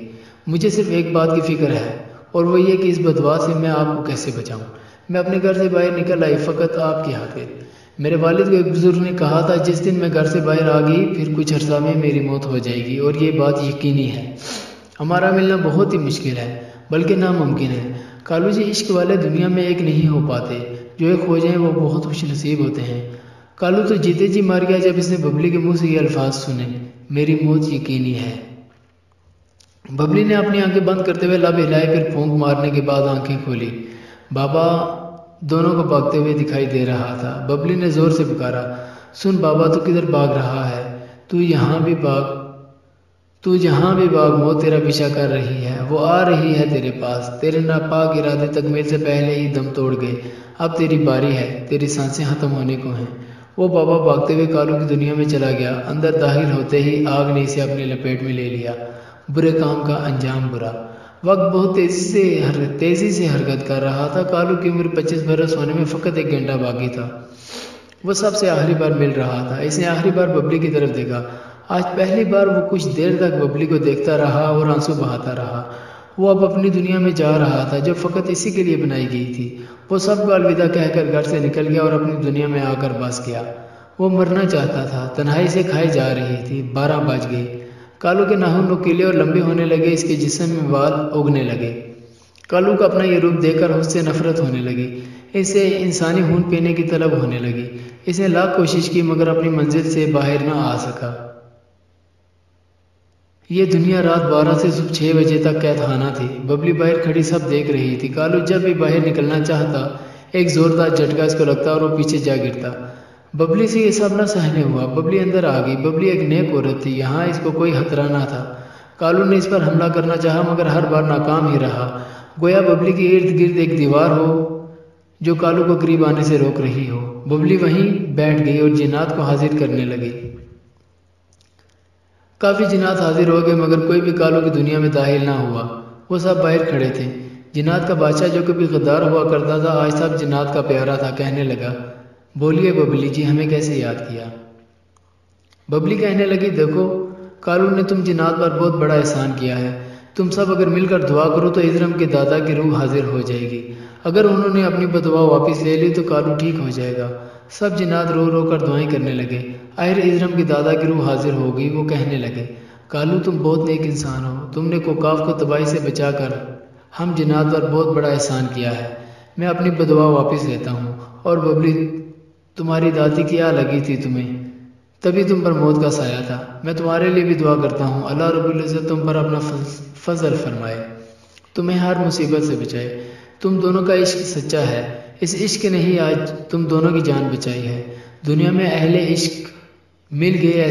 مجھے صرف ایک بات کی فکر ہے، اور وہ یہ کہ اس بدعا سے میں آپ کو کیسے بچاؤں۔ میں اپنے گھر سے باہر نکل آئی فقط آپ کی خاطر۔ میرے والد کو ایک بزرگ نے کہا تھا، جس دن میں گھر سے باہر آ گئی پھر کچھ عرصہ میں میری موت ہو جائے گی، اور یہ بات یقینی ہے۔ ہمارا ملنا بہت ہی مشکل ہے، بلکہ ناممکن ہے۔ کالو جی، عشق والے دنیا میں ایک نہیں ہو پاتے، جو ایک ہو جائیں وہ بہت خوش نصیب ہوتے ہیں۔ کالو تو جیتے جی مار گیا جب اس نے ببلی کے منہ سے یہ الفاظ سنے، میری موت یقینی ہے۔ ببلی نے اپنی آنکھیں بند کرتے ہوئے لب ہلائے، پھر پھونک مارنے کے بعد آنکھیں کھولی۔ بابا دونوں کو بھاگتے ہوئے دکھائی دے رہا تھا۔ ببلی نے زور سے پکارا، سن بابا، تو کدھر بھاگ رہا ہے؟ تو جہاں بھی بھاگ، موت تیرا پیچھا کر رہی ہے، وہ آ رہی ہے تیرے پاس۔ تیرے ناپاک ارادے تکمیل سے پہلے ہی دم توڑ گئے، اب تیری باری ہے، تیری سانسیں ختم ہونے کو ہیں۔ وہ بابا بھاگتے ہوئے کالو کی دنیا میں چلا گیا۔ اندر داخل ہوتے ہی آگ نے اسے اپنے لپیٹ میں لے لیا۔ برے کام کا انجام برا۔ وقت بہت تیزی سے حرکت کر رہا تھا۔ کالو کی عمر 25 برس ہونے میں فقط 1 گھنٹہ باقی تھا۔ وہ سب سے آخری بار مل رہا تھا۔ اس نے آخری بار ببلی کی طرف دیکھا۔ آج پہلی بار وہ کچھ دیر تک ببلی کو دیکھتا رہا اور آنسو بہاتا رہا۔ وہ اب اپنی دنیا میں جا رہا تھا جو فقط اسی کے لیے بنائی گئی تھی۔ وہ سب کو الوداع کہہ کر گھر سے نکل گیا اور اپنی دنیا میں آ کر بس گیا۔ وہ مرنا چاہتا تھا، تنہائی سے کھائی جا رہی تھی۔ 12 بج گئے۔ کالو کے ناخن نوکیلے اور لمبے ہونے لگے، اس کے جسم میں بال اگنے لگے۔ کالو کا اپنا یہ روپ دیکھ کر اس سے نفرت ہونے لگی، اسے انسانی خون پینے کی طلب ہونے لگی۔ اس نے لاکھ کوشش کی مگر اپنی منزل سے باہر نہ آ سکا۔ یہ دنیا رات 12 سے صبح 6 بجے تک قید خانہ تھی۔ ببلی باہر کھڑی سب دیکھ رہی تھی۔ کالو جب بھی باہر نکلنا چاہتا، ایک زوردار جھٹکا اس کو لگتا اور وہ پیچھے جا گرتا۔ ببلی سے یہ سب نہ سہنے ہوا، ببلی اندر آ گئی۔ ببلی ایک نیک عورت تھی، یہاں اس کو کوئی خطرہ نہ تھا۔ کالو نے اس پر حملہ کرنا چاہا مگر ہر بار ناکام ہی رہا، گویا ببلی کے ارد گرد ایک دیوار ہو جو کالو کو قریب آنے سے روک رہی ہو۔ ببلی وہیں بیٹھ گئی اور جنات کو حاضر کرنے لگی۔ کافی جنات حاضر ہو گئے مگر کوئی بھی کالو کی دنیا میں داخل نہ ہوا، وہ سب باہر کھڑے تھے۔ جنات کا بادشاہ جو کبھی غدار ہوا کرتا تھا آج سب جنات کا پیارا تھا، کہنے لگا، بولیے ببلی جی، ہمیں کیسے یاد کیا؟ ببلی کہنے لگی، دیکھو کالو نے تم جنات پر بہت بڑا احسان کیا ہے، تم سب اگر مل کر دعا کرو تو اجرم کے دادا کی روح حاضر ہو جائے گی، اگر انہوں نے اپنی بدعا واپس لے لی تو کالو ٹھیک ہو جائے گا۔ سب جنات رو رو کر دعائیں کرنے لگے، آخر اجرم کی دادا کی روح حاضر ہو گئی۔ وہ کہنے لگے، کالو تم بہت نیک انسان ہو، تم نے کوکاف کو تباہی سے بچا کر ہم جنات پر بہت بڑا احسان کیا ہے، میں اپنی بدعا واپس لیتا ہوں۔ اور ببلی تمہاری دادی کیا لگی تھی تمہیں، تبھی تم پر موت کا سایہ تھا، میں تمہارے لیے بھی دعا کرتا ہوں اللہ رب العزت تم پر اپنا فضل فرمائے، تمہیں ہر مصیبت سے بچائے۔ تم دونوں کا عشق سچا ہے، اس عشق نے ہی آج تم دونوں کی جان بچائی ہے۔ دنیا میں اہل عشق مل گئے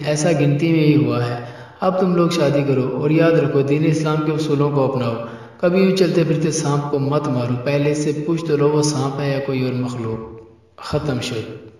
ایسا گنتی میں ہی ہوا ہے۔ اب تم لوگ شادی کرو اور یاد رکھو دین اسلام کے اصولوں کو اپناؤ، کبھی یوں چلتے پھرتے سانپ کو مت مارو، پہلے سے پوچھ تو لو وہ سانپ ہے یا کوئی اور مخلوق۔ ختم شد۔